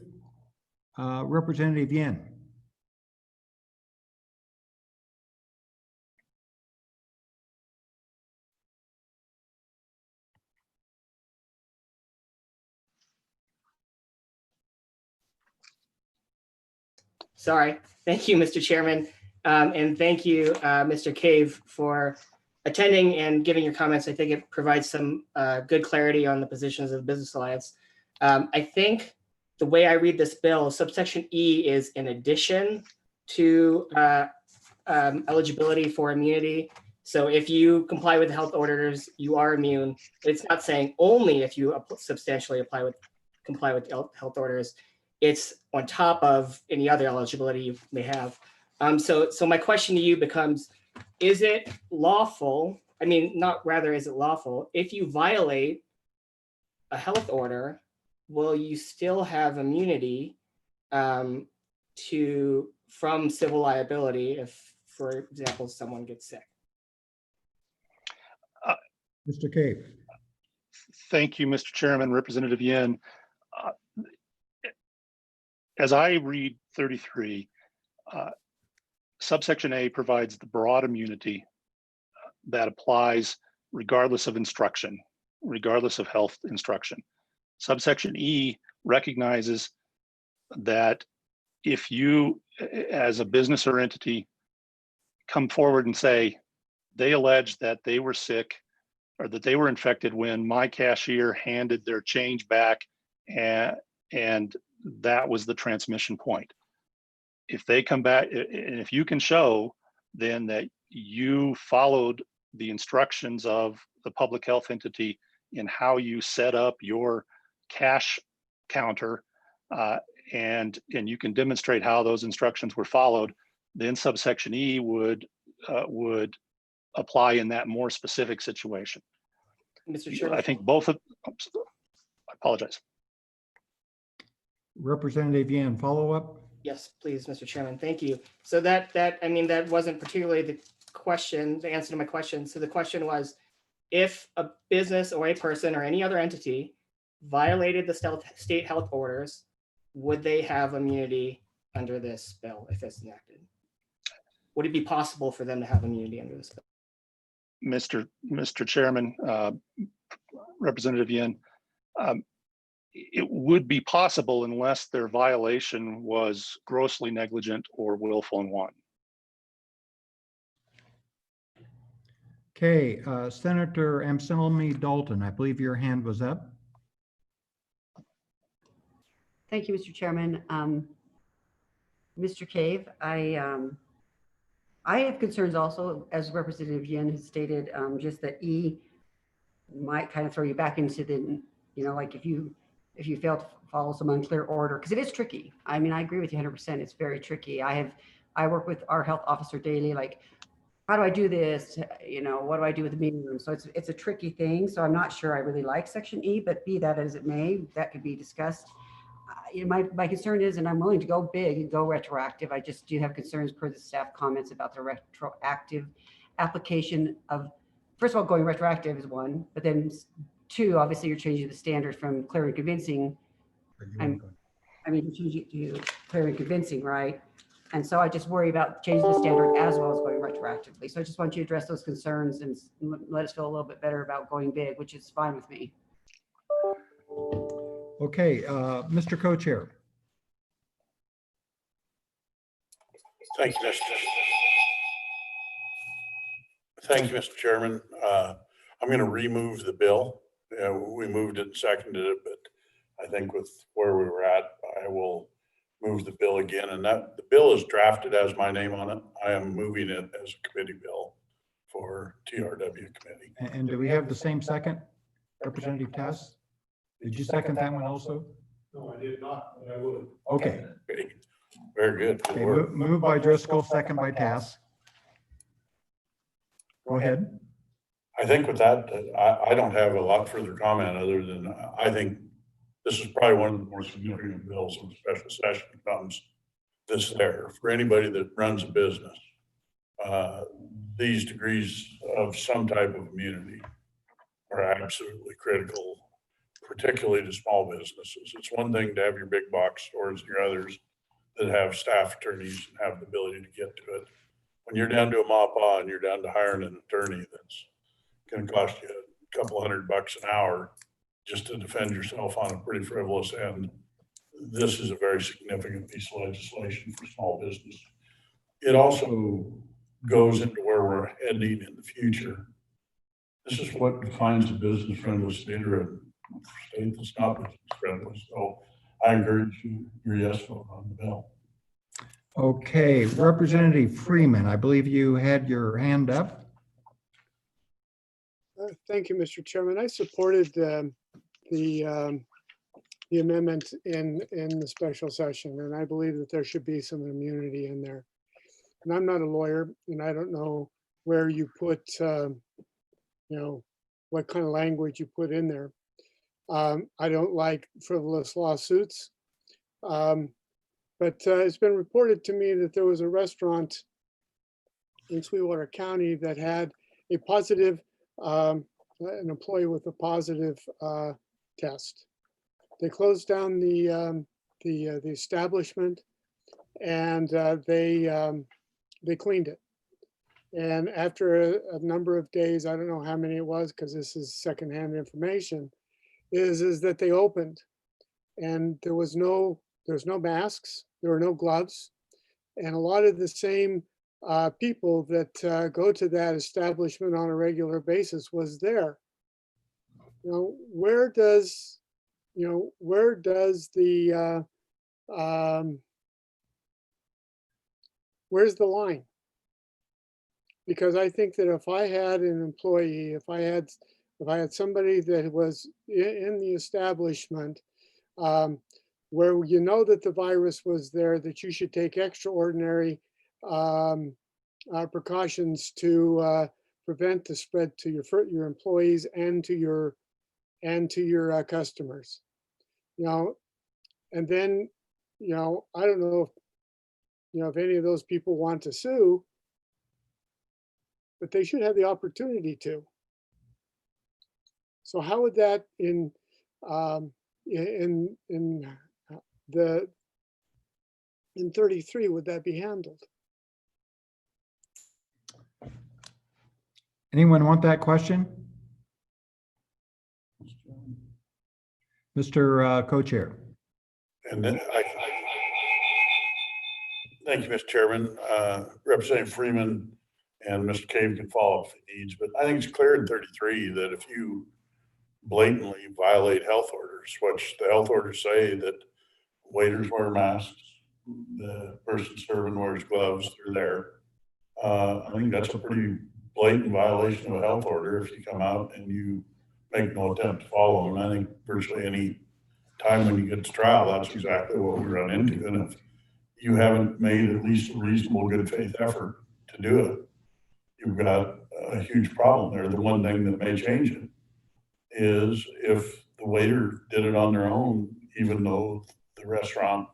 Representative Yin. Sorry. Thank you, Mr. Chairman. And thank you, Mr. Cave, for attending and giving your comments. I think it provides some good clarity on the positions of the Business Alliance. I think the way I read this bill, subsection E is in addition to eligibility for immunity. So if you comply with the health orders, you are immune. But it's not saying only if you substantially comply with health orders. It's on top of any other eligibility you may have. So my question to you becomes, is it lawful? I mean, is it lawful? If you violate a health order, will you still have immunity from civil liability if, for example, someone gets sick? Mr. Cave. Thank you, Mr. Chairman. Representative Yin. As I read 33, subsection A provides the broad immunity that applies regardless of instruction, regardless of health instruction. Subsection E recognizes that if you, as a business or entity, come forward and say, they allege that they were sick or that they were infected when my cashier handed their change back and that was the transmission point. If they come back, and if you can show then that you followed the instructions of the public health entity in how you set up your cash counter, and you can demonstrate how those instructions were followed, then subsection E would apply in that more specific situation. Mr. Chairman, I think both of, I apologize. Representative Yan, follow up? Yes, please, Mr. Chairman. Thank you. So that wasn't particularly the question, the answer to my question. So the question was, if a business or a person or any other entity violated the state health orders, would they have immunity under this bill if it's enacted? Would it be possible for them to have immunity under this bill? Mr. Chairman, Representative Yin, it would be possible unless their violation was grossly negligent or willful and wanton. Okay, Senator Anselmi Dalton, I believe your hand was up. Thank you, Mr. Chairman. Mr. Cave, I have concerns also, as Representative Yin has stated, just that E might kind of throw you back into the, like if you fail to follow some unclear order, because it is tricky. I mean, I agree with you 100%. It's very tricky. I work with our health officer daily, like, how do I do this? What do I do with the meeting room? So it's a tricky thing. So I'm not sure I really like section E, but be that as it may, that could be discussed. My concern is, and I'm willing to go big and go retroactive. I just do have concerns per the staff comments about the retroactive application of, first of all, going retroactive is one, but then two, obviously you're changing the standard from clear and convincing. You're changing it to clear and convincing, right? And so I just worry about changing the standard as well as going retroactively. So I just want you to address those concerns and let us feel a little bit better about going big, which is fine with me. Okay, Mr. Co-Chair. Thank you, Mr. Chairman. I'm going to remove the bill. We moved it and seconded it, but I think with where we were at, I will move the bill again. And that the bill is drafted as my name on it. I am moving it as a committee bill for TRW committee. And do we have the same second, Representative Tess? Did you second that one also? No, I did not, but I would. Okay. Okay. Very good. Good Okay, work. moved by Driscoll, second by Tass. Go ahead. I think with that, I don't have a lot further comment other than I think this is probably one of the more significant bills in the special session comes this there for anybody that runs a business. These degrees of some type of immunity are absolutely critical, particularly to small businesses. It's one thing to have your big box stores and your others that have staff attorneys and have the ability to get to it. When you're down to a MAPA and you're down to hiring an attorney that's going to cost you a couple $100 an hour just to defend yourself on a pretty frivolous end, this is a very significant piece of legislation for small business. It also goes into where we're heading in the future. This is what defines a business friendly state or a state that's not business friendly. So I encourage you, your yes vote on the bill. Okay, Representative Freeman, I believe you had your hand up. Thank you, Mr. Chairman. I supported the amendment in the special session, and I believe that there should be some immunity in there. And I'm not a lawyer, and I don't know where you put, what kind of language you put in there. I don't like frivolous lawsuits. But it's been reported to me that there was a restaurant in Sweetwater County that had a positive, an employee with a positive test. They closed down the establishment, and they cleaned it. And after a number of days, I don't know how many it was because this is secondhand information, is that they opened, and there's no masks, there were no gloves, and a lot of the same people that go to that establishment on a regular basis was there. Where does the where's the line? Because I think that if I had an employee, if I had somebody that was in the establishment, where you know that the virus was there, that you should take extraordinary precautions to prevent the spread to your employees and to your customers. And then I don't know if any of those people want to sue, but they should have the opportunity to. So how would that in 33 would that be handled? Anyone want that question? Mr. Co-Chair. And then thank you, Mr. Chairman. Representative Freeman and Mr. Cave can follow up if he needs, but I think it's clear in 33 that if you blatantly violate health orders, which the health orders say that waiters wear masks, the person serving wears gloves, they're there. I think that's a pretty blatant violation of a health order if you come out and you make no attempt to follow them. I think virtually any time when you get to trial, that's exactly what we run into. And if you haven't made at least a reasonable good faith effort to do it, you've got a huge problem there. The one thing that may change it is if the waiter did it on their own, even though the restaurant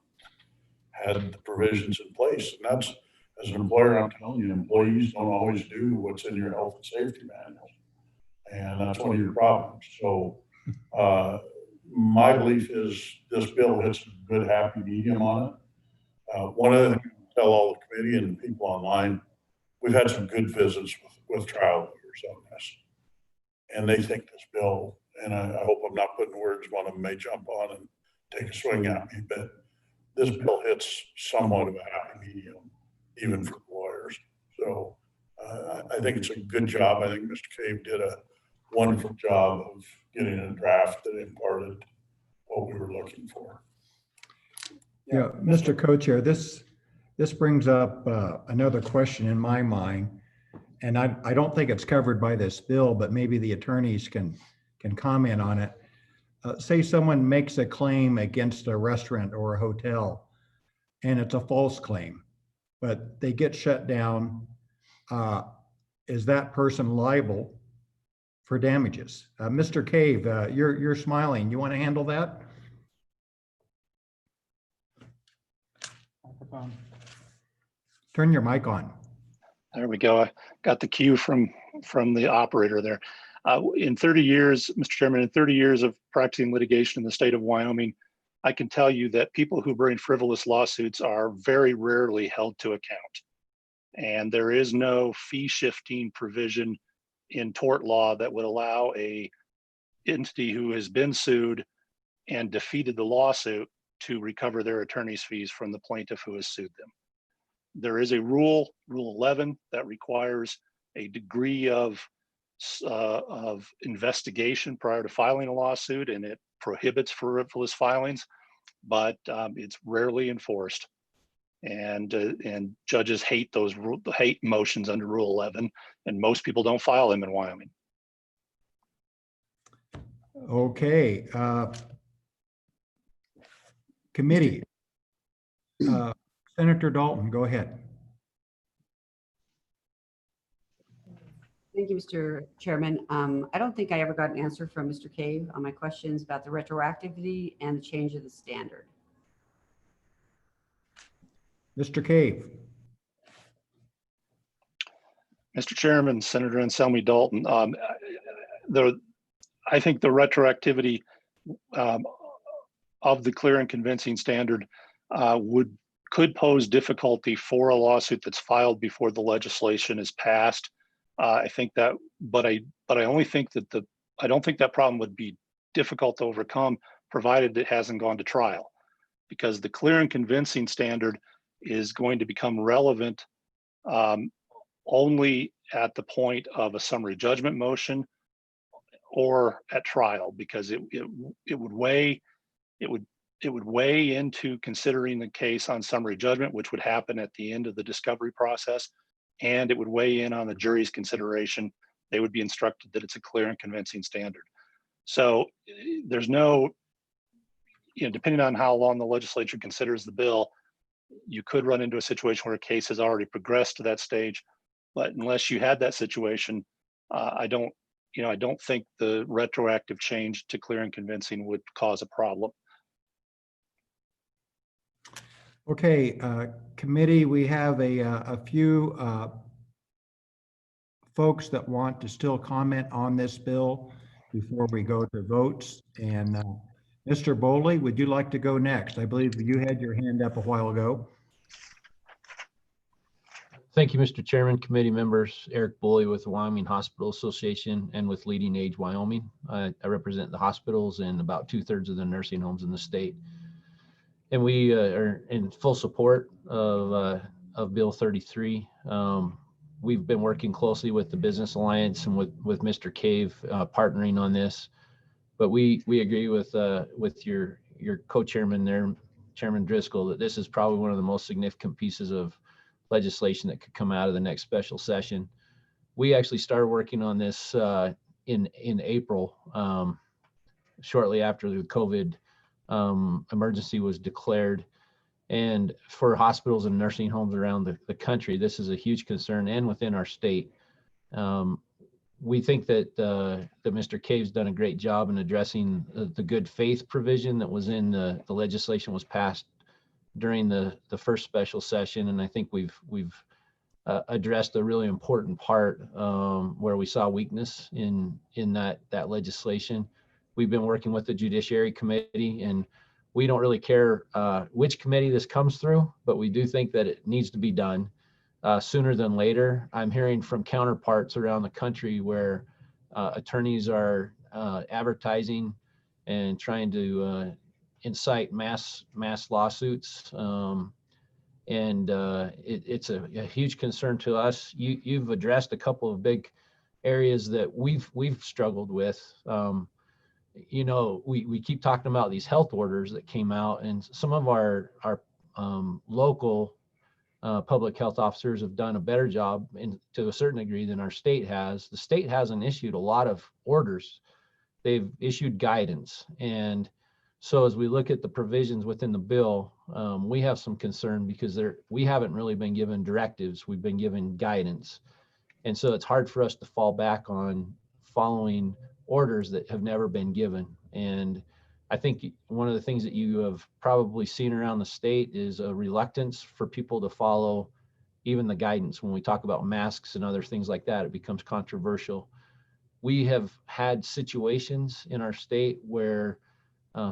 had the provisions in place. And that's, as an employer, I'm telling you, employees don't always do what's in your health and safety manual. And that's one of your problems. So my belief is this bill hits a good happy medium on it. One other thing I tell all the committee and people online, we've had some good visits with trial lawyers on this. And they think this bill, and I hope I'm not putting words, one of them may jump on and take a swing at me, but this bill hits somewhat of a happy medium, even for lawyers. So I think it's a good job. I think Mr. Cave did a wonderful job of getting a draft that imparted what we were looking for. Yeah, Mr. Co-Chair, this brings up another question in my mind. And I don't think it's covered by this bill, but maybe the attorneys can comment on it. Say someone makes a claim against a restaurant or a hotel, and it's a false claim, but they get shut down. Is that person liable for damages? Mr. Cave, you're smiling. You want to handle that? Turn your mic on. There we go. I got the cue from the operator there. In 30 years, Mr. Chairman, in 30 years of practicing litigation in the state of Wyoming, I can tell you that people who bring frivolous lawsuits are very rarely held to account. And there is no fee shifting provision in tort law that would allow a entity who has been sued and defeated the lawsuit to recover their attorney's fees from the plaintiff who has sued them. There is a rule 11, that requires a degree of investigation prior to filing a lawsuit, and it prohibits frivolous filings, but it's rarely enforced. And judges hate hate motions under Rule 11, and most people don't file them in Wyoming. Okay. Committee. Senator Dalton, go ahead. Thank you, Mr. Chairman. I don't think I ever got an answer from Mr. Cave on my questions about the retroactivity and the change of the standard. Mr. Cave. Mr. Chairman, Senator Anselmi Dalton, I think the retroactivity of the clear and convincing standard could pose difficulty for a lawsuit that's filed before the legislation is passed. I think that, but I only think that I don't think that problem would be difficult to overcome, provided it hasn't gone to trial, because the clear and convincing standard is going to become relevant only at the point of a summary judgment motion or at trial, because it would weigh into considering the case on summary judgment, which would happen at the end of the discovery process, and it would weigh in on the jury's consideration. They would be instructed that it's a clear and convincing standard. So there's no, depending on how long the legislature considers the bill, you could run into a situation where a case has already progressed to that stage. But unless you had that situation, I don't think the retroactive change to clear and convincing would cause a problem. Okay, committee, we have a few folks that want to still comment on this bill before we go to votes. And Mr. Bowley, would you like to go next? I believe you had your hand up a while ago. Thank you, Mr. Chairman, committee members. Eric Bowley with the Wyoming Hospital Association and with Leading Age Wyoming. I represent the hospitals and about 2/3 of the nursing homes in the state. And we are in full support of Bill 33. We've been working closely with the Business Alliance and with Mr. Cave partnering on this. But we agree with your co-chairman there, Chairman Driscoll, that this is probably one of the most significant pieces of legislation that could come out of the next special session. We actually started working on this in April, shortly after the COVID emergency was declared. And for hospitals and nursing homes around the country, this is a huge concern, and within our state. We think that Mr. Cave's done a great job in addressing the good faith provision that was in the legislation was passed during the first special session. And I think we've addressed a really important part where we saw weakness in that legislation. We've been working with the Judiciary Committee, and we don't really care which committee this comes through, but we do think that it needs to be done sooner than later. I'm hearing from counterparts around the country where attorneys are advertising and trying to incite mass lawsuits. It's a huge concern to us. You've addressed a couple of big areas that we've struggled with. you know, we keep talking about these health orders that came out, and some of our local public health officers have done a better job, and to a certain degree, than our state has. The state hasn't issued a lot of orders. They've issued guidance. And so as we look at the provisions within the bill, we have some concern because we haven't really been given directives. We've been given guidance. And so it's hard for us to fall back on following orders that have never been given. And I think one of the things that you have probably seen around the state is a reluctance for people to follow even the guidance. When we talk about masks and other things like that, it becomes controversial. We have had situations in our state where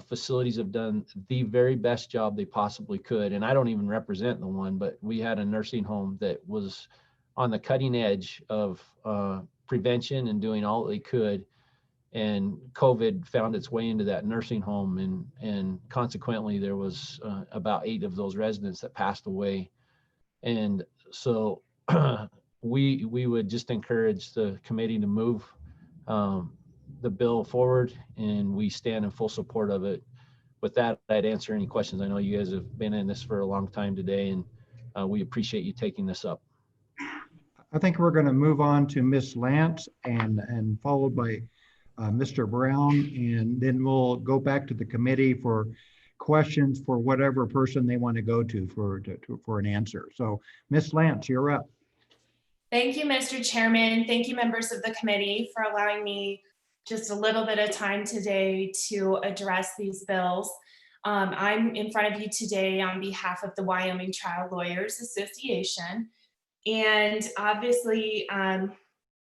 facilities have done the very best job they possibly could. And I don't even represent the one, but we had a nursing home that was on the cutting edge of prevention and doing all they could. And COVID found its way into that nursing home, and consequently there was about 8 of those residents that passed away. And so we would just encourage the committee to move the bill forward, and we stand in full support of it. With that, I'd answer any questions. I know you guys have been in this for a long time today, and we appreciate you taking this up. I think we're going to move on to Ms. Lance and followed by Mr. Brown, and then we'll go back to the committee for questions for whatever person they want to go to for an answer. So Ms. Lance, you're up. Thank you, Mr. Chairman. Thank you, members of the committee, for allowing me just a little bit of time today to address these bills. I'm in front of you today on behalf of the Wyoming Trial Lawyers Association. And obviously,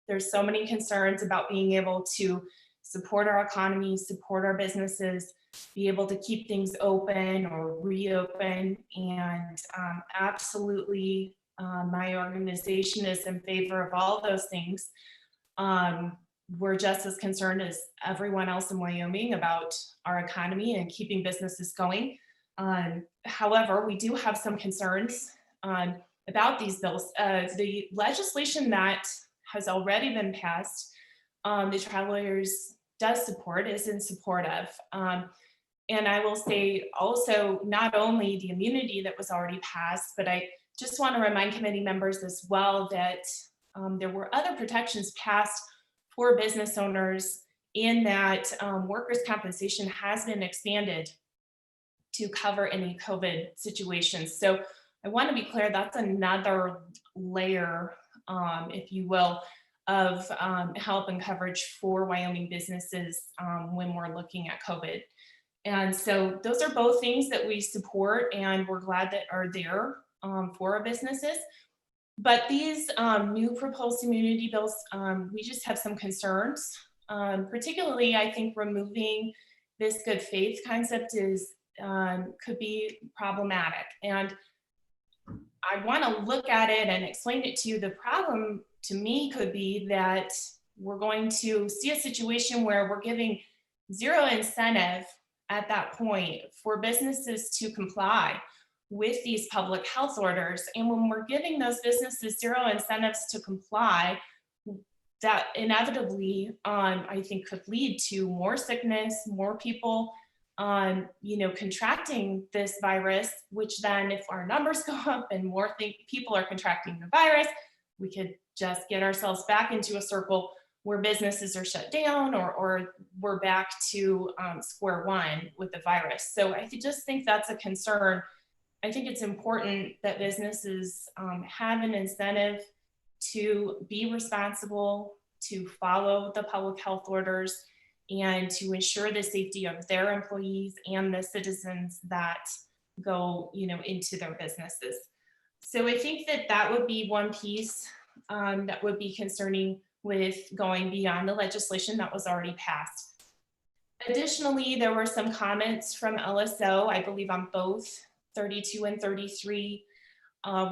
there's so many concerns about being able to support our economy, support our businesses, be able to keep things open or reopen. And absolutely, my organization is in favor of all those things. We're just as concerned as everyone else in Wyoming about our economy and keeping businesses going. However, we do have some concerns about these bills. The legislation that has already been passed, the Trial Lawyers does support, is in support of. And I will say also, not only the immunity that was already passed, but I just want to remind committee members as well that there were other protections passed for business owners, in that workers' compensation has been expanded to cover any COVID situations. So I want to be clear, that's another layer, if you will, of help and coverage for Wyoming businesses when we're looking at COVID. And so those are both things that we support, and we're glad that are there for our businesses. But these new proposed immunity bills, we just have some concerns. Particularly, I think removing this good faith concept could be problematic. And I want to look at it and explain it to you. The problem to me could be that we're going to see a situation where we're giving zero incentive at that point for businesses to comply with these public health orders. And when we're giving those businesses zero incentives to comply, that inevitably, I think, could lead to more sickness, more people contracting this virus, which then if our numbers go up and more people are contracting the virus, we could just get ourselves back into a circle where businesses are shut down, or we're back to square one with the virus. So I just think that's a concern. I think it's important that businesses have an incentive to be responsible, to follow the public health orders, and to ensure the safety of their employees and the citizens that go, into their businesses. So I think that would be one piece that would be concerning with going beyond the legislation that was already passed. Additionally, there were some comments from LSO, I believe on both 32 and 33,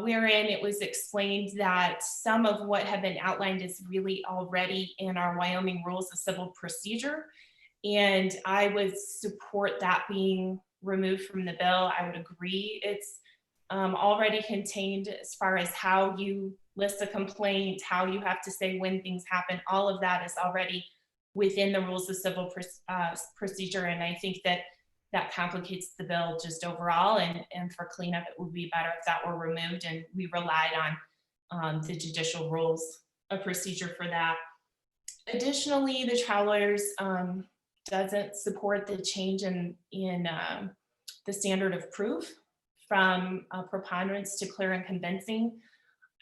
wherein it was explained that some of what had been outlined is really already in our Wyoming Rules of Civil Procedure. And I would support that being removed from the bill. I would agree it's already contained as far as how you list a complaint, how you have to say when things happen. All of that is already within the rules of civil procedure. And I think that that complicates the bill just overall, and for cleanup, it would be better if that were removed and we relied on the judicial rules of procedure for that. Additionally, the trial lawyers doesn't support the change in the standard of proof from preponderance to clear and convincing.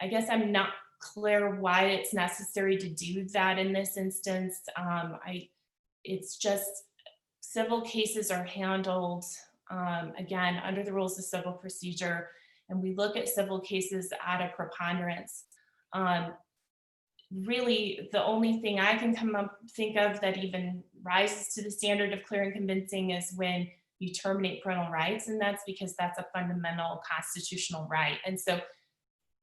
I guess I'm not clear why it's necessary to do that in this instance. It's just civil cases are handled, again, under the rules of civil procedure, and we look at civil cases at a preponderance. Really, the only thing I can think of that even rises to the standard of clear and convincing is when you terminate parental rights, and that's because that's a fundamental constitutional right. And so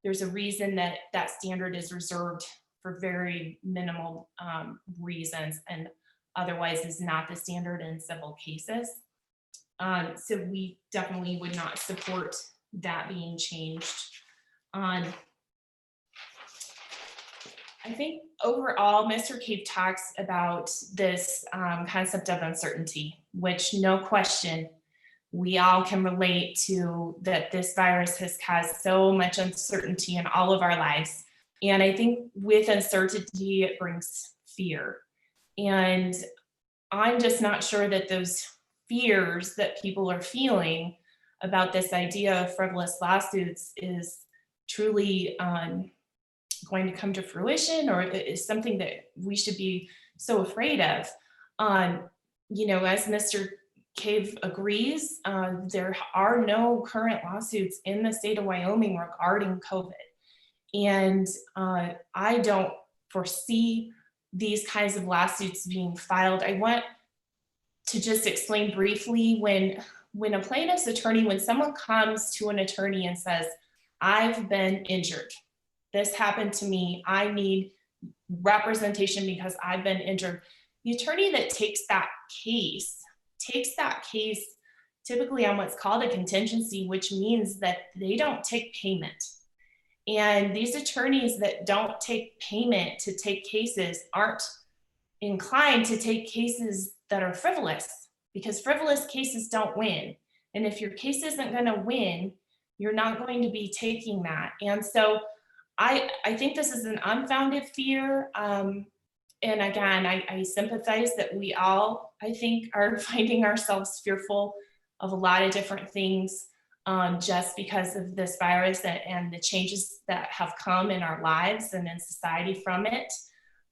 there's a reason that that standard is reserved for very minimal reasons, and otherwise is not the standard in civil cases. So we definitely would not support that being changed. I think overall, Mr. Cave talks about this concept of uncertainty, which no question, we all can relate to, that this virus has caused so much uncertainty in all of our lives. And I think with uncertainty, it brings fear. And I'm just not sure that those fears that people are feeling about this idea of frivolous lawsuits is truly going to come to fruition, or is something that we should be so afraid of. You know, as Mr. Cave agrees, there are no current lawsuits in the state of Wyoming regarding COVID. And I don't foresee these kinds of lawsuits being filed. I want to just explain briefly, when a plaintiff's attorney, when someone comes to an attorney and says, I've been injured, this happened to me, I need representation because I've been injured. The attorney that takes that case typically on what's called a contingency, which means that they don't take payment. And these attorneys that don't take payment to take cases aren't inclined to take cases that are frivolous, because frivolous cases don't win. And if your case isn't going to win, you're not going to be taking that. And so I think this is an unfounded fear. And again, I sympathize that we all, I think, are finding ourselves fearful of a lot of different things just because of this virus and the changes that have come in our lives and in society from it.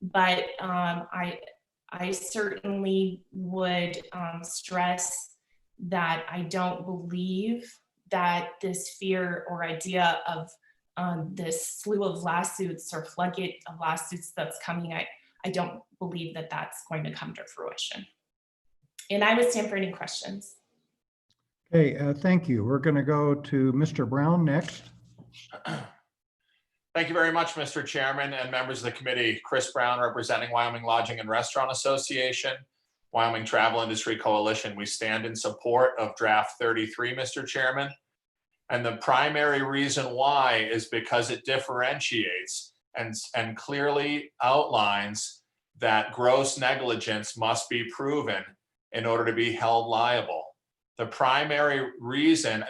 But I certainly would stress that I don't believe that this fear or idea of this slew of lawsuits or floodgate of lawsuits that's coming, I don't believe that that's going to come to fruition. And I would stand for any questions. Okay, thank you. We're going to go to Mr. Brown next. Thank you very much, Mr. Chairman and members of the committee. Chris Brown, representing Wyoming Lodging and Restaurant Association, Wyoming Travel Industry Coalition. We stand in support of draft 33, Mr. Chairman. And the primary reason why is because it differentiates and clearly outlines that gross negligence must be proven in order to be held liable. The primary reason,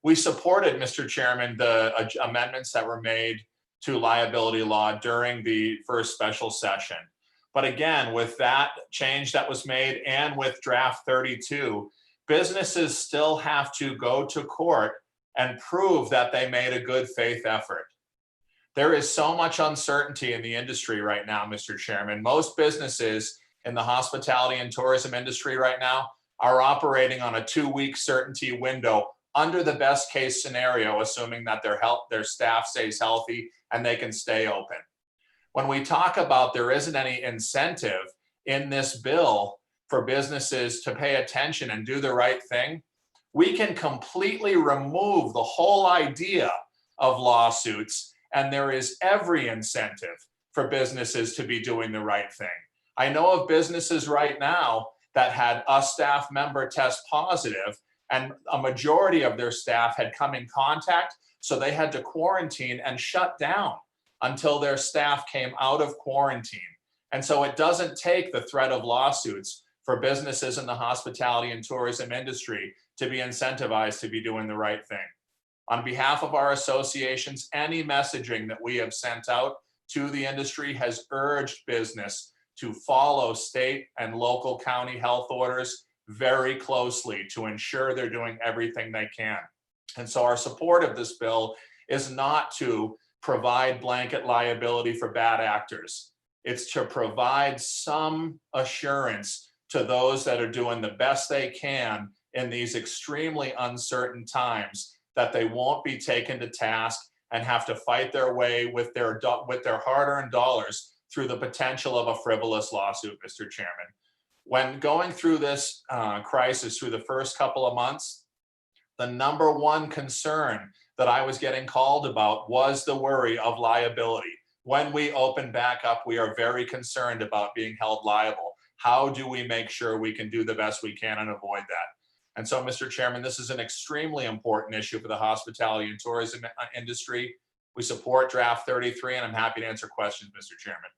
we supported, Mr. Chairman, the amendments that were made to liability law during the first special session. But again, with that change that was made and with draft 32, businesses still have to go to court and prove that they made a good faith effort. There is so much uncertainty in the industry right now, Mr. Chairman. Most businesses in the hospitality and tourism industry right now are operating on a 2-week certainty window under the best case scenario, assuming that their staff stays healthy and they can stay open. When we talk about there isn't any incentive in this bill for businesses to pay attention and do the right thing, we can completely remove the whole idea of lawsuits, and there is every incentive for businesses to be doing the right thing. I know of businesses right now that had a staff member test positive, and a majority of their staff had come in contact, so they had to quarantine and shut down until their staff came out of quarantine. And so it doesn't take the threat of lawsuits for businesses in the hospitality and tourism industry to be incentivized to be doing the right thing. On behalf of our associations, any messaging that we have sent out to the industry has urged business to follow state and local county health orders very closely to ensure they're doing everything they can. And so our support of this bill is not to provide blanket liability for bad actors. It's to provide some assurance to those that are doing the best they can in these extremely uncertain times that they won't be taken to task and have to fight their way with their hard-earned dollars through the potential of a frivolous lawsuit, Mr. Chairman. When going through this crisis through the first couple of months, the number one concern that I was getting called about was the worry of liability. When we open back up, we are very concerned about being held liable. How do we make sure we can do the best we can and avoid that? And so, Mr. Chairman, this is an extremely important issue for the hospitality and tourism industry. We support draft 33, and I'm happy to answer questions, Mr. Chairman.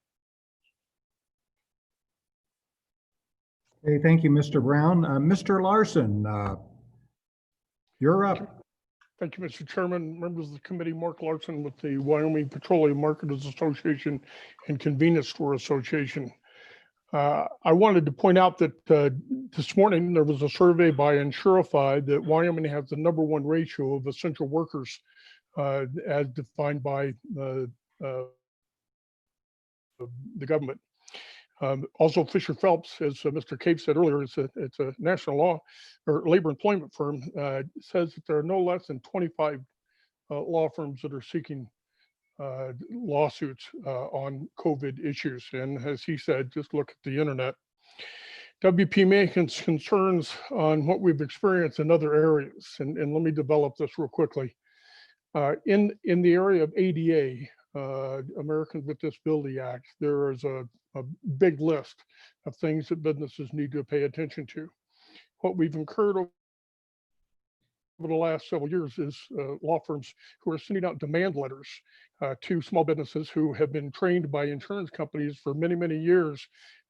Okay, thank you, Mr. Brown. Mr. Larson, you're up. Thank you, Mr. Chairman, members of the committee. Mark Larson with the Wyoming Petroleum Marketers Association and Convenience Store Association. I wanted to point out that this morning there was a survey by Insurify that Wyoming has the #1 ratio of essential workers as defined by the government. Also, Fisher Phelps, as Mr. Cave said earlier, it's a national law or labor employment firm, says that there are no less than 25 law firms that are seeking lawsuits on COVID issues. And as he said, just look at the internet. WPMA concerns on what we've experienced in other areas. And let me develop this real quickly. In the area of ADA, Americans with Disability Act, there is a big list of things that businesses need to pay attention to. What we've incurred over the last several years is law firms who are sending out demand letters to small businesses who have been trained by insurance companies for many, many years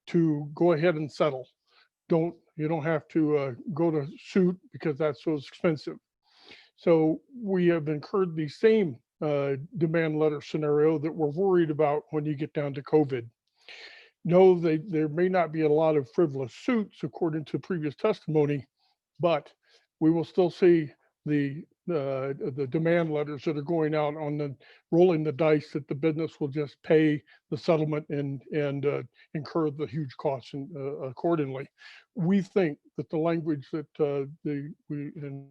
to go ahead and settle. You don't have to go to suit because that's so expensive. So we have incurred the same demand letter scenario that we're worried about when you get down to COVID. No, there may not be a lot of frivolous suits according to previous testimony, but we will still see the demand letters that are going out on the rolling the dice that the business will just pay the settlement and incur the huge costs accordingly. We think that the language that in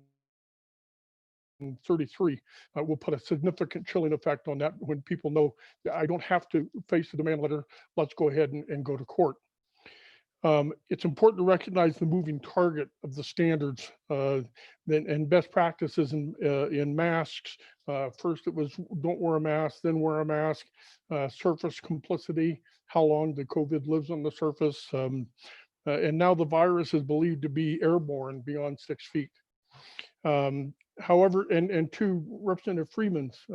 33 will put a significant chilling effect on that when people know that I don't have to face the demand letter, let's go ahead and go to court. It's important to recognize the moving target of the standards and best practices in masks. First it was don't wear a mask, then wear a mask, surface complicity, how long the COVID lives on the surface. And now the virus is believed to be airborne beyond 6 feet. However, and to Representative Freeman's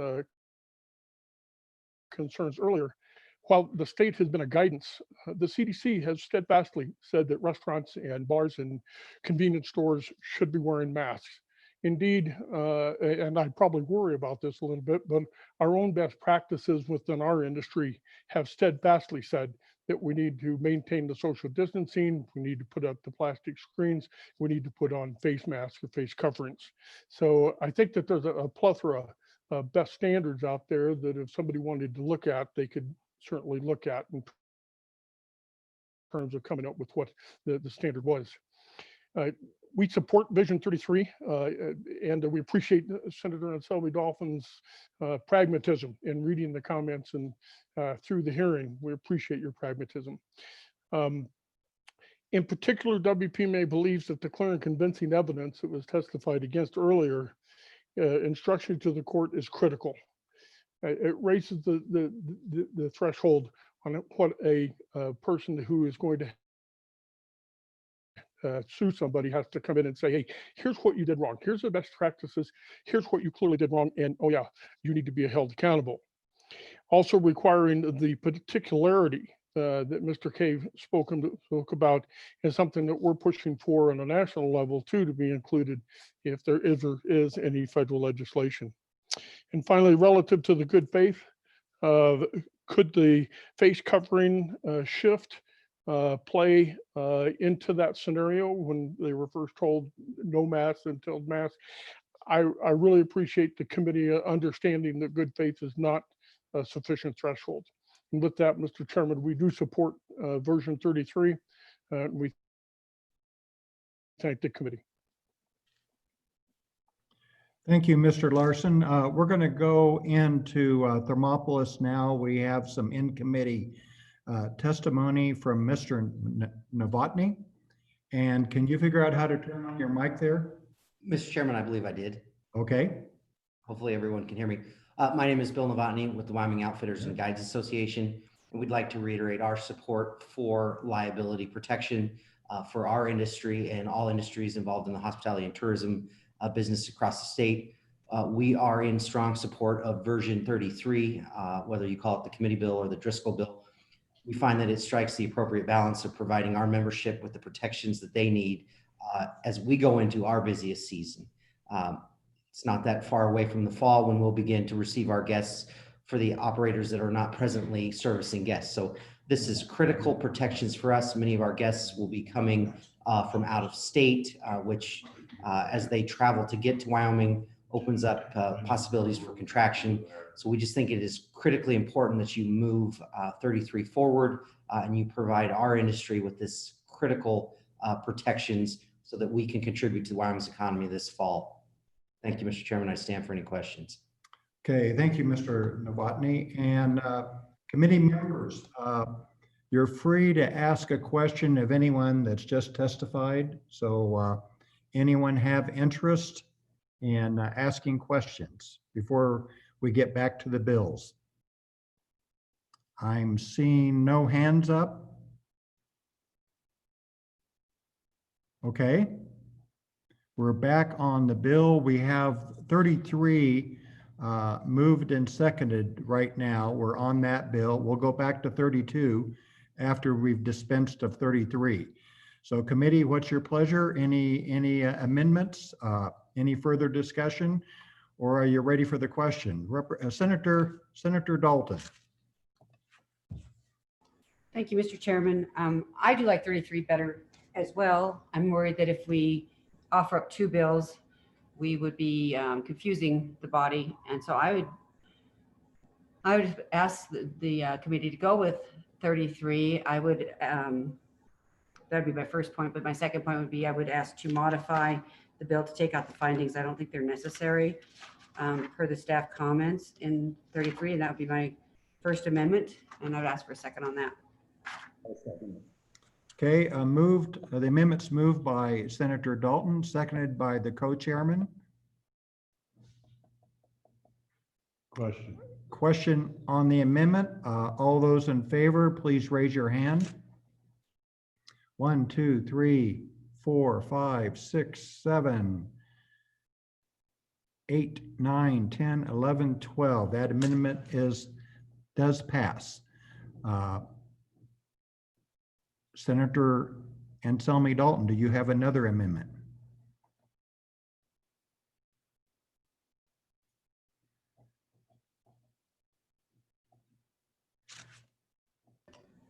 concerns earlier, while the state has been a guidance, the CDC has steadfastly said that restaurants and bars and convenience stores should be wearing masks. Indeed, and I probably worry about this a little bit, but our own best practices within our industry have steadfastly said that we need to maintain the social distancing, we need to put up the plastic screens, we need to put on face masks or face coverings. So I think that there's a plethora of best standards out there that if somebody wanted to look at, they could certainly look at in terms of coming up with what the standard was. We support Vision 33, and we appreciate Senator Anselmi Dolphin's pragmatism in reading the comments and through the hearing. We appreciate your pragmatism. In particular, WPMA believes that the clear and convincing evidence that was testified against earlier, instruction to the court is critical. It raises the threshold on what a person who is going to sue somebody has to come in and say, hey, here's what you did wrong. Here's the best practices. Here's what you clearly did wrong. And oh yeah, you need to be held accountable. Also requiring the particularity that Mr. Cave spoke about is something that we're pushing for on a national level too, to be included if there is any federal legislation. And finally, relative to the good faith, could the face covering shift play into that scenario when they were first told no mask until mask? I really appreciate the committee understanding that good faith is not a sufficient threshold. And with that, Mr. Chairman, we do support version 33. We thank the committee. Thank you, Mr. Larson. We're going to go into Thermopolis now. We have some in-committee testimony from Mr. Novotny. And can you figure out how to turn on your mic there? Mr. Chairman, I believe I did. Okay. Hopefully everyone can hear me. My name is Bill Novotny with the Wyoming Outfitters and Guides Association, and we'd like to reiterate our support for liability protection for our industry and all industries involved in the hospitality and tourism business across the state. We are in strong support of version 33, whether you call it the committee bill or the Driscoll bill. We find that it strikes the appropriate balance of providing our membership with the protections that they need as we go into our busiest season. It's not that far away from the fall when we'll begin to receive our guests for the operators that are not presently servicing guests. So this is critical protections for us. Many of our guests will be coming from out of state, which as they travel to get to Wyoming opens up possibilities for contraction. So we just think it is critically important that you move 33 forward and you provide our industry with this critical protections so that we can contribute to Wyoming's economy this fall. Thank you, Mr. Chairman. I stand for any questions. Okay, thank you, Mr. Novotny. And committee members, you're free to ask a question of anyone that's just testified. So anyone have interest in asking questions before we get back to the bills? I'm seeing no hands up. Okay. We're back on the bill. We have 33 moved and seconded right now. We're on that bill. We'll go back to 32 after we've dispensed of 33. So committee, what's your pleasure? Any amendments? Any further discussion? Or are you ready for the question? Senator Dalton. Thank you, Mr. Chairman. I do like 33 better as well. I'm worried that if we offer up two bills, we would be confusing the body. And so I would ask the committee to go with 33. I would, that'd be my first point, but my second point would be I would ask to modify the bill to take out the findings. I don't think they're necessary per the staff comments in 33, and that would be my first amendment, and I'd ask for a second on that. Okay, the amendment's moved by Senator Dalton, seconded by the co-chairman. Question on the amendment. All those in favor, please raise your hand. 1, 2, 3, 4, 5, 6, 7, 8, 9, 10, 11, 12. That amendment does pass. Senator Anselmi Dalton, do you have another amendment?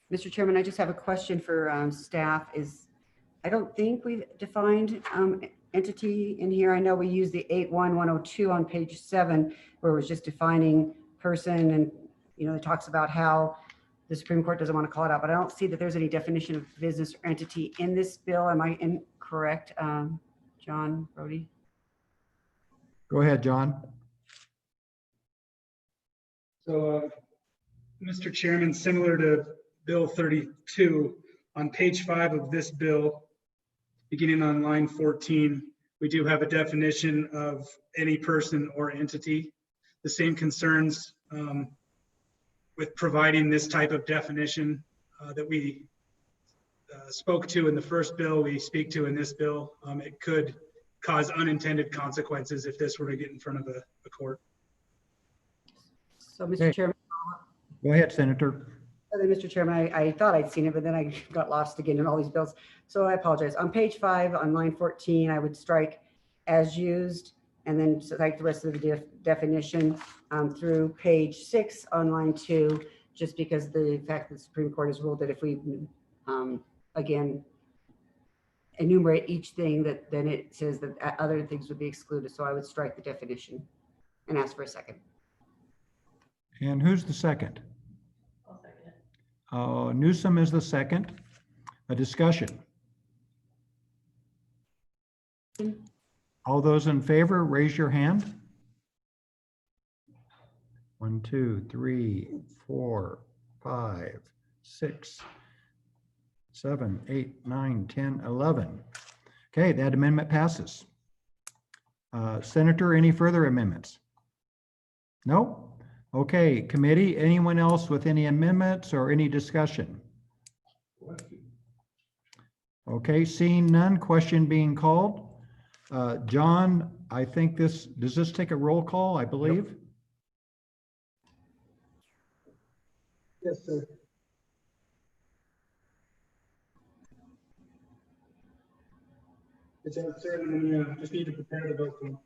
Mr. Chairman, I just have a question for staff. I don't think we've defined entity in here. I know we use the 81102 on page 7, where it was just defining person, and it talks about how the Supreme Court doesn't want to call it out, but I don't see that there's any definition of business or entity in this bill. Am I incorrect, John Brody? Go ahead, John. So, Mr. Chairman, similar to Bill 32, on page 5 of this bill, beginning on line 14, we do have a definition of any person or entity. The same concerns with providing this type of definition that we spoke to in the first bill, we speak to in this bill. It could cause unintended consequences if this were to get in front of a court. So, Mr. Chairman. Go ahead, Senator. Mr. Chairman, I thought I'd seen it, but then I got lost again in all these bills. So I apologize. On page 5, on line 14, I would strike as used and then strike the rest of the definition through page 6 on line 2, just because the fact that the Supreme Court has ruled that if we, again, enumerate each thing, that then it says that other things would be excluded. So I would strike the definition and ask for a second. And who's the second? Newsom is the second. A discussion. All those in favor, raise your hand. 1, 2, 3, 4, 5, 6, 7, 8, 9, 10, 11. Okay, that amendment passes. Senator, any further amendments? No? Okay, committee, anyone else with any amendments or any discussion? Okay, seeing none, question being called. John, I think does this take a roll call, I believe? Yes, sir. It's uncertain, and you just need to prepare the vote.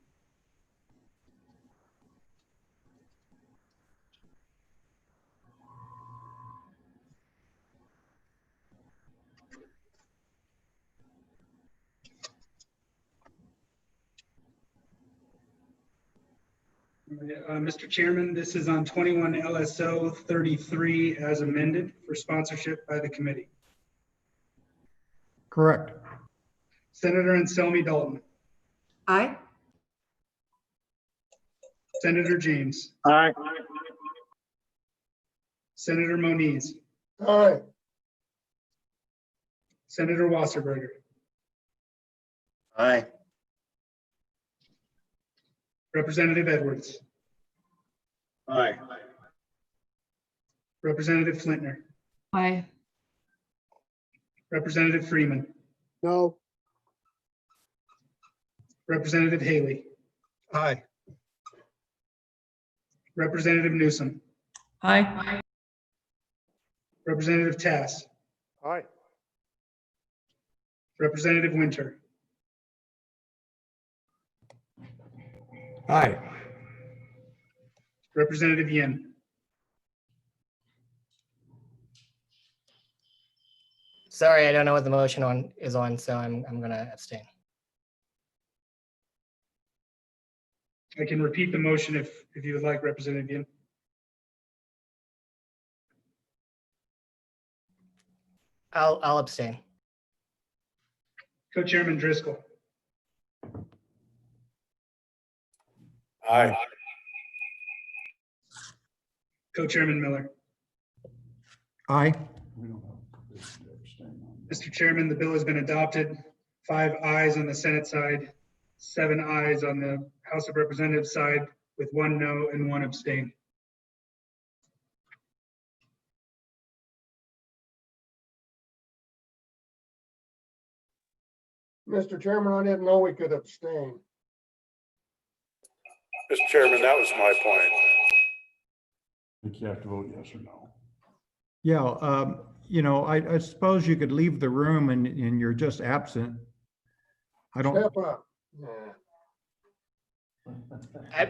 Mr. Chairman, this is on 21 LSO 33 as amended for sponsorship by the committee. Correct. Senator Anselmi Dalton. Aye. Senator James. Aye. Senator Moniz. Aye. Senator Wasserberger. Aye. Representative Edwards. Aye. Representative Flintner. Aye. Representative Freeman. No. Representative Haley. Aye. Representative Newsom. Aye. Representative Tass. Aye. Representative Winter. Aye. Representative Yin. Sorry, I don't know what the motion is on, so I'm gonna abstain. I can repeat the motion if you would like, Representative Yin. I'll abstain. Co-Chairman Driscoll. Aye. Co-Chairman Miller. Aye. Mr. Chairman, the bill has been adopted. 5 ayes on the Senate side, 7 ayes on the House of Representatives side, with 1 no and 1 abstain. Mr. Chairman, I didn't know we could abstain. Mr. Chairman, that was my point. I think you have to vote yes or no. Yeah, you know, I suppose you could leave the room and you're just absent. I don't. Step up. Yeah.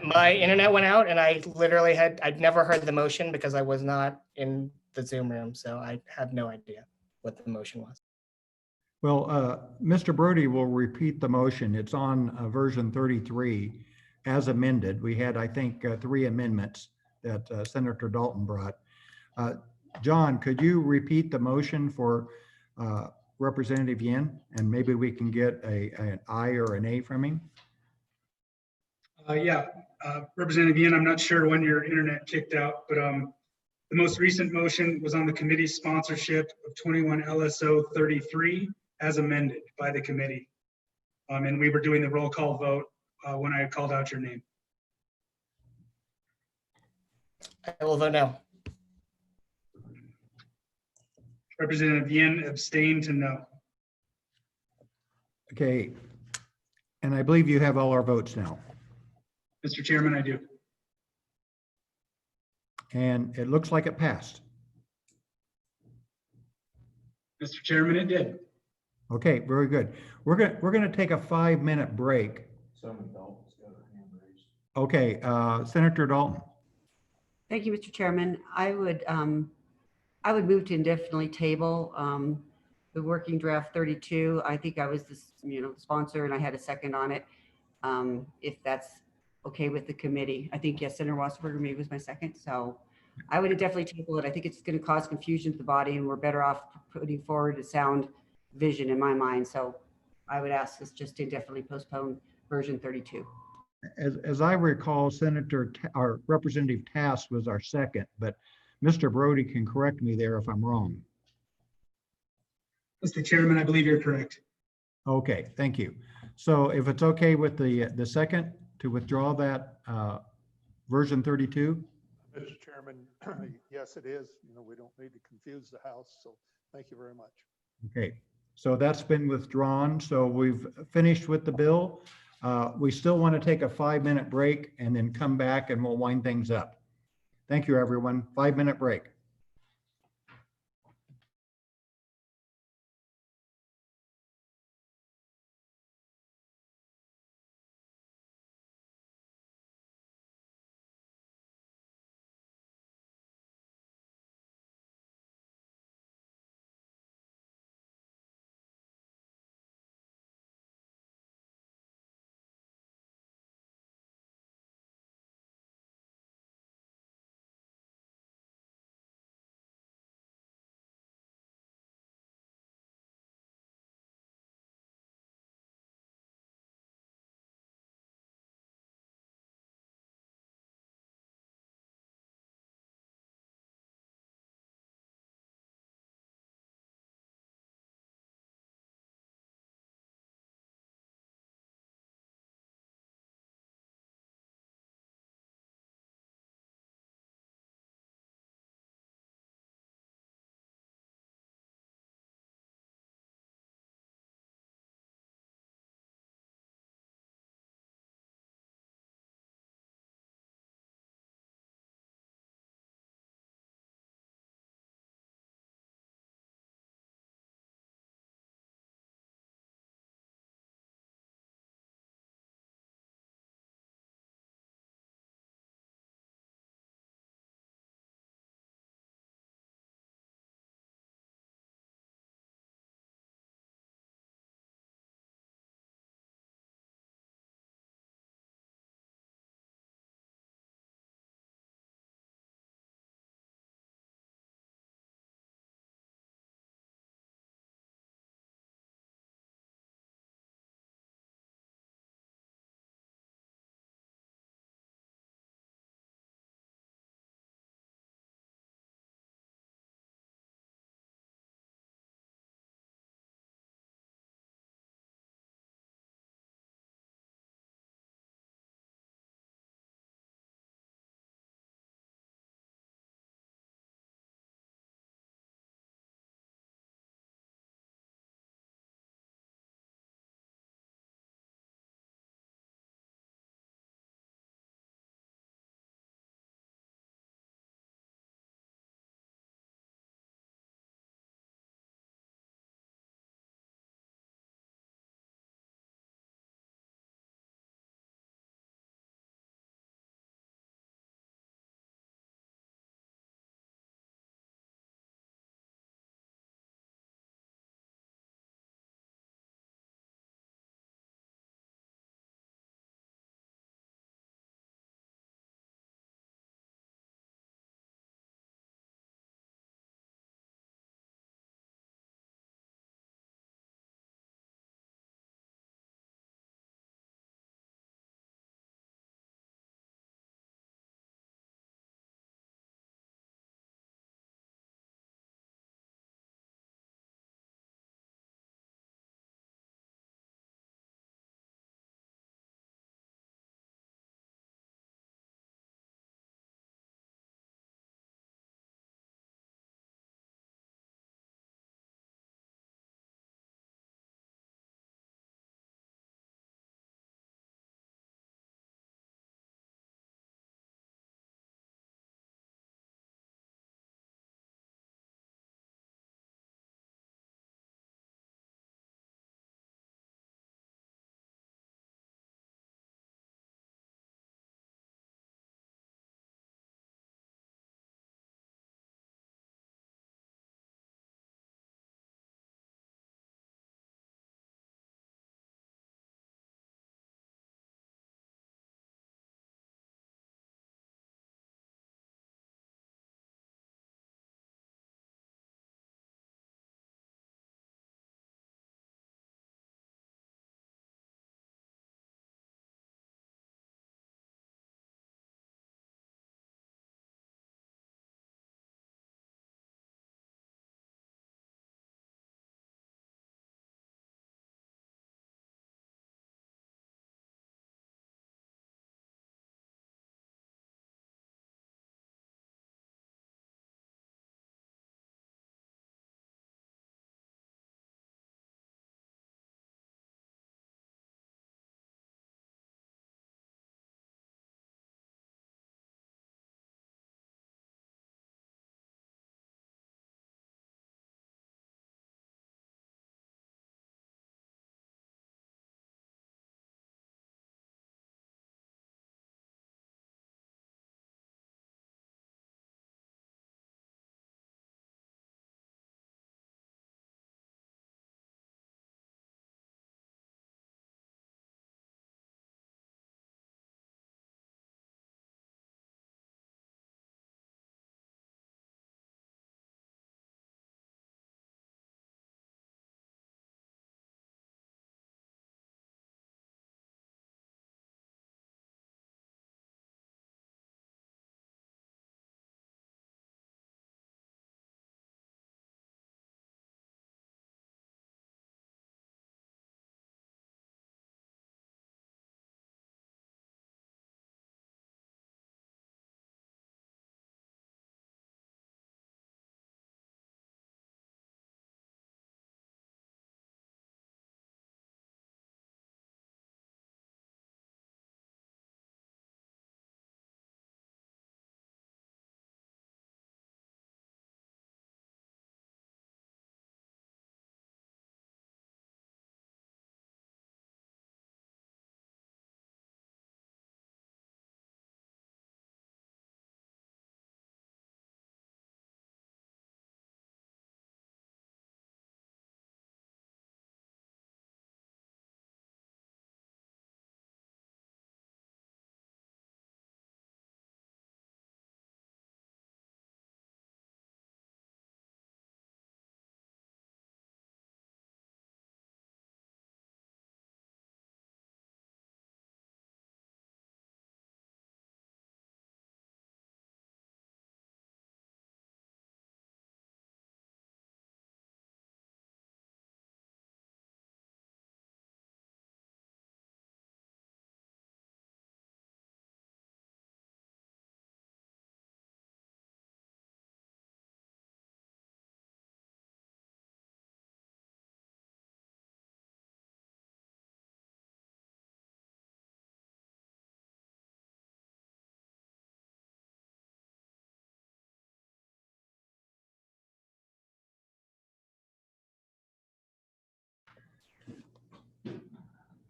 My internet went out and I literally I'd never heard the motion because I was not in the Zoom room. So I have no idea what the motion was. Well, Mr. Brody will repeat the motion. It's on version 33 as amended. We had, I think, 3 amendments that Senator Dalton brought. John, could you repeat the motion for Representative Yin? And maybe we can get an aye or an A from him? Yeah, Representative Yin, I'm not sure when your internet kicked out, but the most recent motion was on the committee's sponsorship of 21 LSO 33 as amended by the committee. And we were doing the roll call vote when I had called out your name. I will vote no. Representative Yin abstained to no. Okay. And I believe you have all our votes now. Mr. Chairman, I do. And it looks like it passed. Mr. Chairman, it did. Okay, very good. We're gonna take a 5-minute break. Okay, Senator Dalton. Thank you, Mr. Chairman. I would move to indefinitely table the working draft 32. I think I was the sponsor and I had a second on it. If that's okay with the committee. I think, yes, Senator Wasserberger maybe was my second. So I would definitely table it. I think it's going to cause confusion to the body and we're better off putting forward a sound vision in my mind. So I would ask us just to indefinitely postpone version 32. As I recall, our Representative Tass was our second, but Mr. Brody can correct me there if I'm wrong. Mr. Chairman, I believe you're correct. Okay, thank you. So if it's okay with the second to withdraw that version 32? Mr. Chairman, yes, it is. We don't need to confuse the House, so thank you very much. Okay, so that's been withdrawn. So we've finished with the bill. We still want to take a 5-minute break and then come back and we'll wind things up. Thank you, everyone. 5-minute break.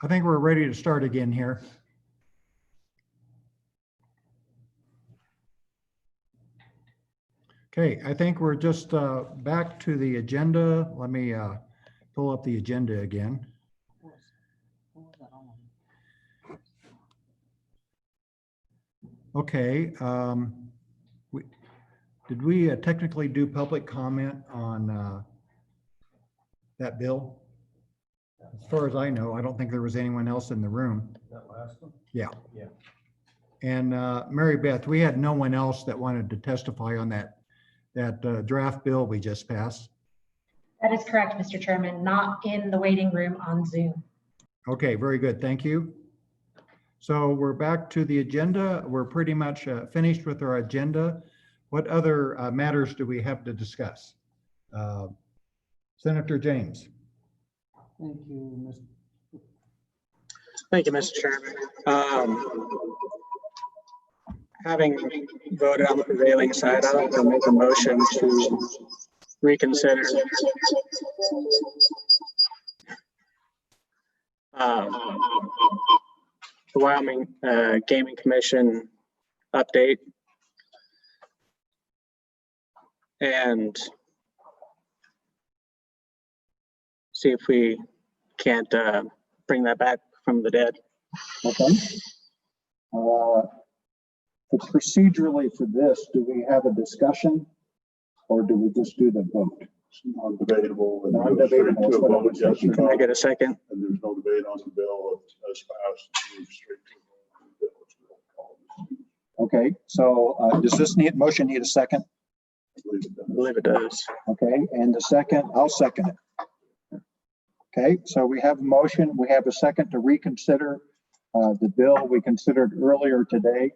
I think we're ready to start again here. Okay, I think we're just back to the agenda. Let me pull up the agenda again. Okay, did we technically do public comment on that bill? As far as I know, I don't think there was anyone else in the room. That last one? Yeah. Yeah. And Mary Beth, we had no one else that wanted to testify on that draft bill we just passed. That is correct, Mr. Chairman, not in the waiting room on Zoom. Okay, very good. Thank you. So we're back to the agenda. We're pretty much finished with our agenda. What other matters do we have to discuss? Senator James. Thank you, Mr. Thank you, Mr. Chairman. Having voted on the prevailing side, I'd like to make a motion to reconsider the Wyoming Gaming Commission update and see if we can't bring that back from the dead. Okay. Procedurally for this, do we have a discussion or do we just do the vote? Non-debatable. Non-debatable. To a vote, yes or Can no. I get a second? And there's no debate on the bill as passed. Move straight to the bill. Okay, so does this motion need a second? I believe it does. Okay, and the second, I'll second it. Okay, so we have a motion, we have a second to reconsider the bill we considered earlier today.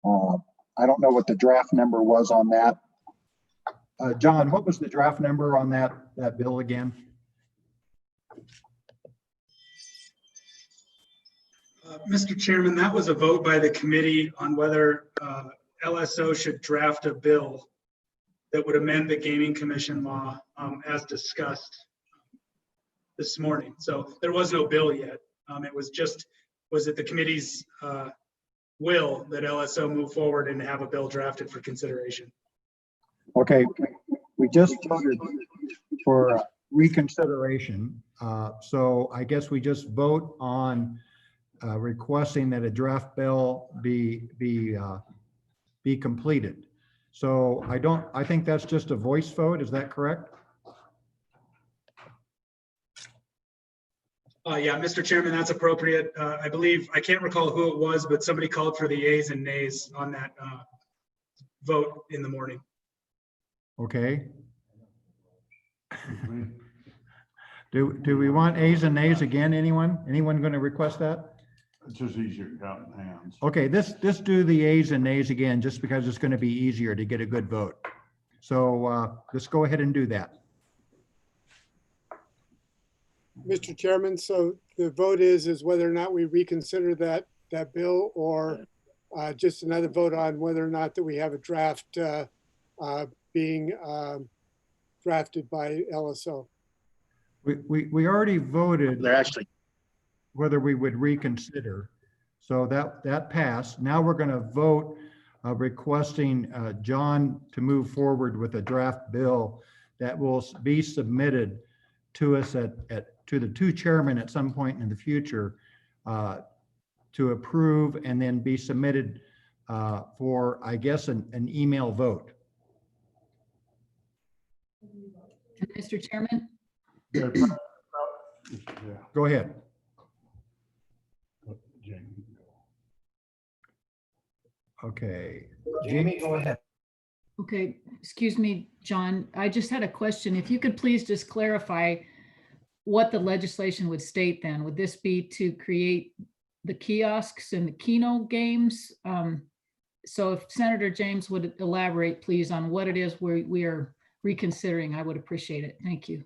I don't know what the draft number was on that. John, what was the draft number on that bill again? Mr. Chairman, that was a vote by the committee on whether LSO should draft a bill that would amend the Gaming Commission law as discussed this morning. So there was no bill yet. It was just, was it the committee's will that LSO move forward and have a bill drafted for consideration? Okay, we just voted For reconsideration. So I guess we just vote on requesting that a draft bill be completed. So I think that's just a voice vote. Is that correct? Yeah, Mr. Chairman, that's appropriate. I believe, I can't recall who it was, but somebody called for the yeas and nays on that vote in the morning. Okay. Do we want A's and nays again? Anyone going to request that? It's just easier counting hands. Okay, this do the A's and nays again, just because it's going to be easier to get a good vote. So let's go ahead and do that. Mr. Chairman, so the vote is whether or not we reconsider that bill or just another vote on whether or not that we have a draft being drafted by LSO. We already voted. They're actually whether we would reconsider. So that passed. Now we're going to vote requesting John to move forward with a draft bill that will be submitted to us to the two chairmen at some point in the future to approve and then be submitted for, I guess, an email vote. Mr. Chairman? Go ahead. Okay. Jamie, go ahead. Okay, excuse me, John. I just had a question. If you could please just clarify what the legislation would state then. Would this be to create the kiosks and the Keno games? So if Senator James would elaborate, please, on what it is we are reconsidering, I would appreciate it. Thank you.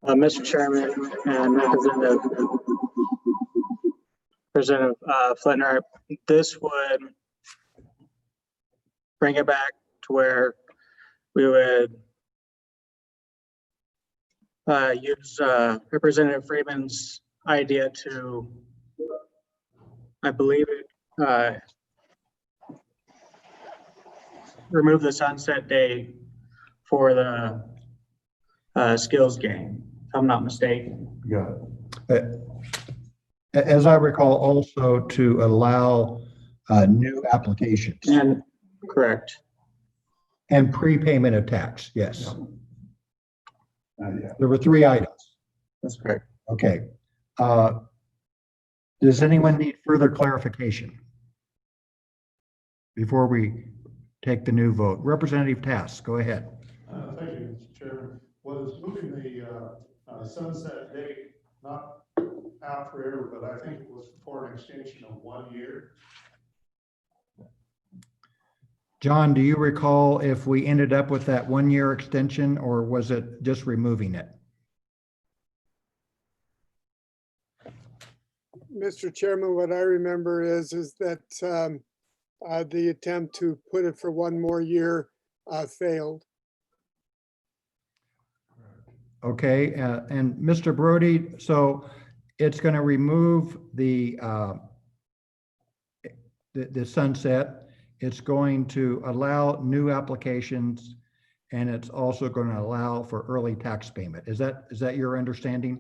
Mr. Chairman and Representative Flintner, this would bring it back to where we would use Representative Freeman's idea to, I believe it, remove the sunset date for the skills game, if I'm not mistaken. Got it. As I recall, also to allow new applications And correct. and prepayment of tax, yes. There were 3 items. That's correct. Okay. Does anyone need further clarification before we take the new vote? Representative Tass, go ahead. Thank you, Mr. Chairman. Was moving the sunset date not out forever, but I think it was for an extension of 1 year. John, do you recall if we ended up with that 1-year extension or was it just removing it? Mr. Chairman, what I remember is that the attempt to put it for 1 more year failed. Okay, and Mr. Brody, so it's going to remove the sunset. It's going to allow new applications, and it's also going to allow for early tax payment. Is that your understanding?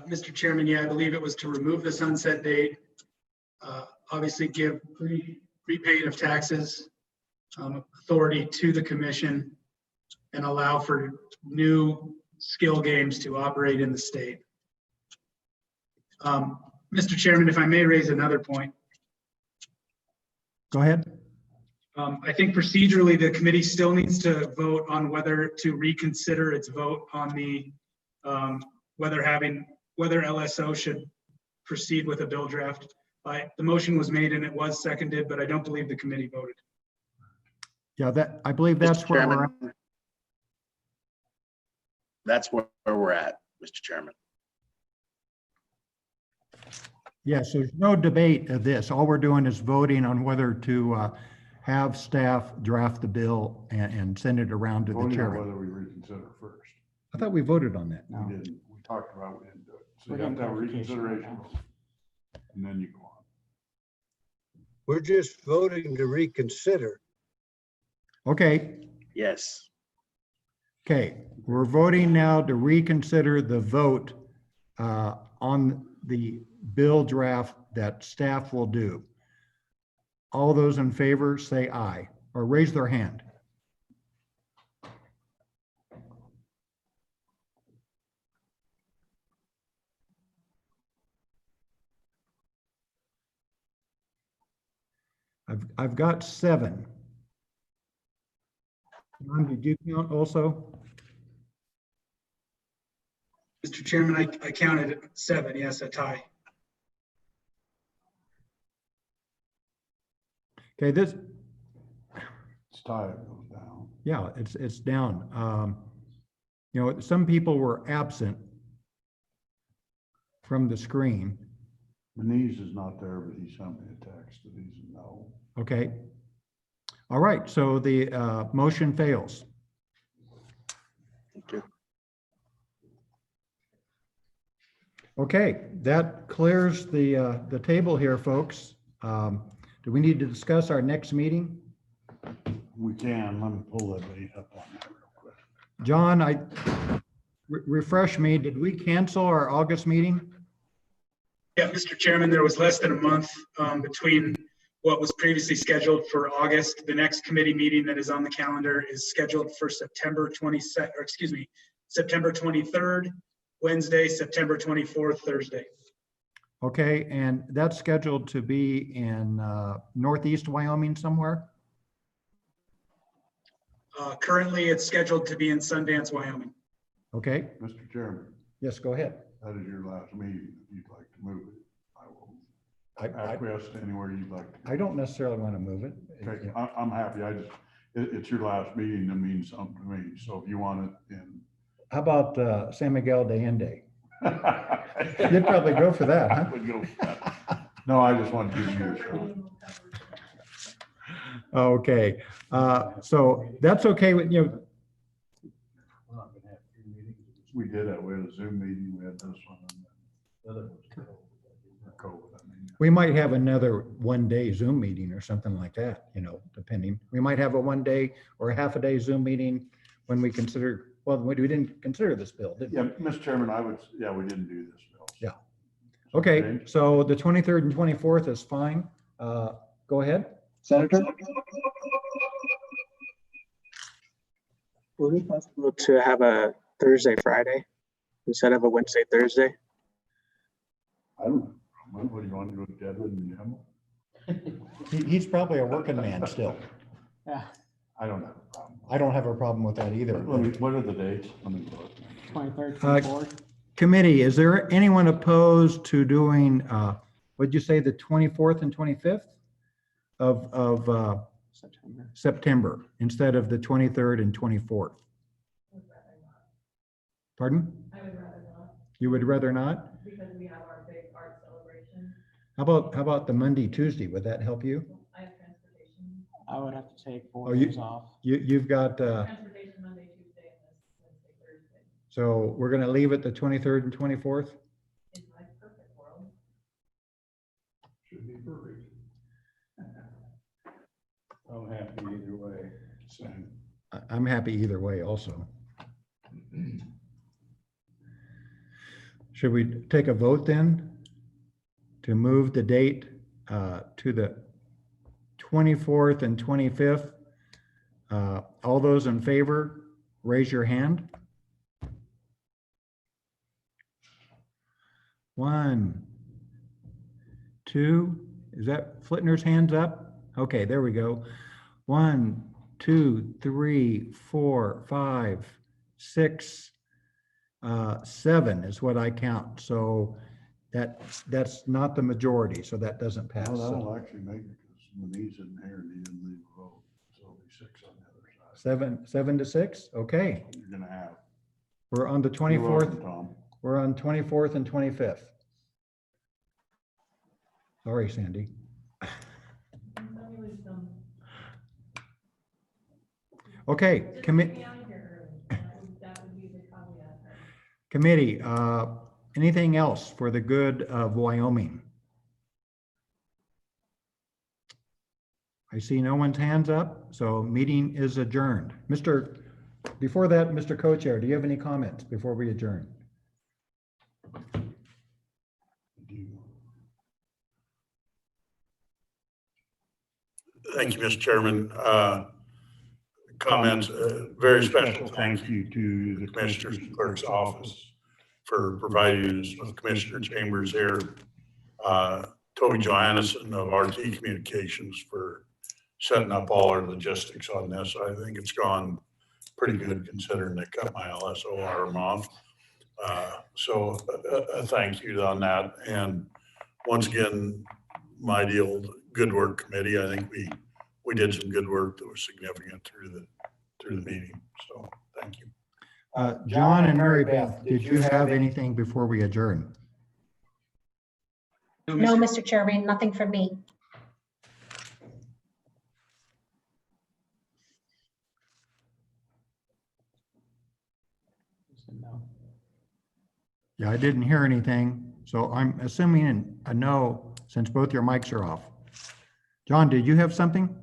Mr. Chairman, yeah, I believe it was to remove the sunset date, obviously give prepaid of taxes authority to the commission, and allow for new skill games to operate in the state. Mr. Chairman, if I may raise another point. Go ahead. I think procedurally, the committee still needs to vote on whether to reconsider its vote on the whether LSO should proceed with a bill draft. The motion was made and it was seconded, but I don't believe the committee voted. Yeah, I believe that's where we're at. That's where we're at, Mr. Chairman. Yes, there's no debate of this. All we're doing is voting on whether to have staff draft the bill and send it around to the Voting on chairman. whether we reconsider first. I thought we voted on that. We didn't. We talked about we didn't do it. So you have to have reconsideration, and then you go on. We're just voting to reconsider. Okay, Yes. okay. We're voting now to reconsider the vote on the bill draft that staff will do. All those in favor say aye or raise their hand. I've got 7. John, did you count also? Mr. Chairman, I counted 7, yes, a tie. Okay, this, It's tied, it goes down. yeah, it's down. You know, some people were absent from the screen. Manise is not there, but he sent me a text that he's a no. Okay. All right, so the motion fails. Thank you. Okay, that clears the table here, folks. Do we need to discuss our next meeting? We can, let me pull that date up on that real quick. John, refresh me, did we cancel our August meeting? Yeah, Mr. Chairman, there was less than a month between what was previously scheduled for August. The next committee meeting that is on the calendar is scheduled for September 23rd, Wednesday, September 24th, Thursday. Okay, and that's scheduled to be in Northeast Wyoming somewhere? Currently, it's scheduled to be in Sundance, Wyoming. Okay, Mr. Chairman, yes, go ahead. that is your last meeting. If you'd like to move it, I will I acquiesce to anywhere you'd like to. don't necessarily want to move it. Okay, I'm happy. It's your last meeting. That means something to me. So if you want it in. How about San Miguel de Allende? You'd probably go for that, huh? I would go for that. No, I just want to give you a shot. Okay, so that's okay with, you know, We did that. We had a Zoom meeting. We had this one. And the other was COVID. I mean, we might have another one-day Zoom meeting or something like that, you know, depending. We might have a one-day or a half-a-day Zoom meeting when we consider, well, we didn't consider this bill, did we? yeah, Mr. Chairman, we didn't do this bill. Yeah. Okay, so the 23rd and 24th is fine. Go ahead. Senator? Would it be possible to have a Thursday, Friday instead of a Wednesday, Thursday? I don't know. What do you want to go to Devin and Hemel? He's probably a working man still. Yeah. I don't have a problem. I don't have a problem with that either. What are the dates? Let me look. 23rd, 24th. Committee, is there anyone opposed to doing, what'd you say, the 24th and 25th of September instead of the 23rd and 24th? Pardon? I would rather not. You would rather not? Because we have our big art celebration. How about the Monday, Tuesday? Would that help you? I have transportation. I would have to take Oh, 4 days off. You've got, Transportation Monday, Tuesday, and this Wednesday, Thursday. so we're going to leave it the 23rd and 24th? In my perfect world. Should be perfect. I'm happy either way. Same. I'm happy either way also. Should we take a vote then to move the date to the 24th and 25th? All those in favor, raise your hand. 1, 2, is that Flitner's hands up? Okay, there we go. 1, 2, 3, 4, 5, 6, 7 is what I count. So that's not the majority, so that doesn't pass. Well, So that'll actually make it because when he's in here and he didn't leave a vote, so it'll be 6 on the other side. 7 to 6, okay. You're gonna have. We're on the You're welcome, 24th. Tom. We're on 24th and 25th. Sorry, Sandy. Okay, committee, anything else for the good of Wyoming? I see no one's hands up, so meeting is adjourned. Before that, Mr. Co-Chair, do you have any comments before we adjourn? Thank you, Mr. Chairman. Comments, very special thank you to the Commissioner's Clerk's Office for providing us with Commissioner Chambers here. Toby Johannesson of RT Communications for setting up all our logistics on this. I think it's gone pretty good considering they cut my LSO arm off. So a thank you on that. And once again, my deal, Good Work Committee, I think we did some good work that was significant through the meeting. So thank you. John and Mary Beth, did you have anything before we adjourn? No, Mr. Chairman, nothing from me. Yeah, I didn't hear anything, so I'm assuming a no since both your mics are off. John, did you have something?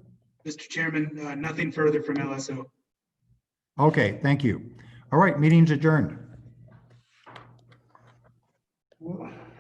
Mr. Chairman, nothing further from LSO. Okay, thank you. All right, meeting's adjourned.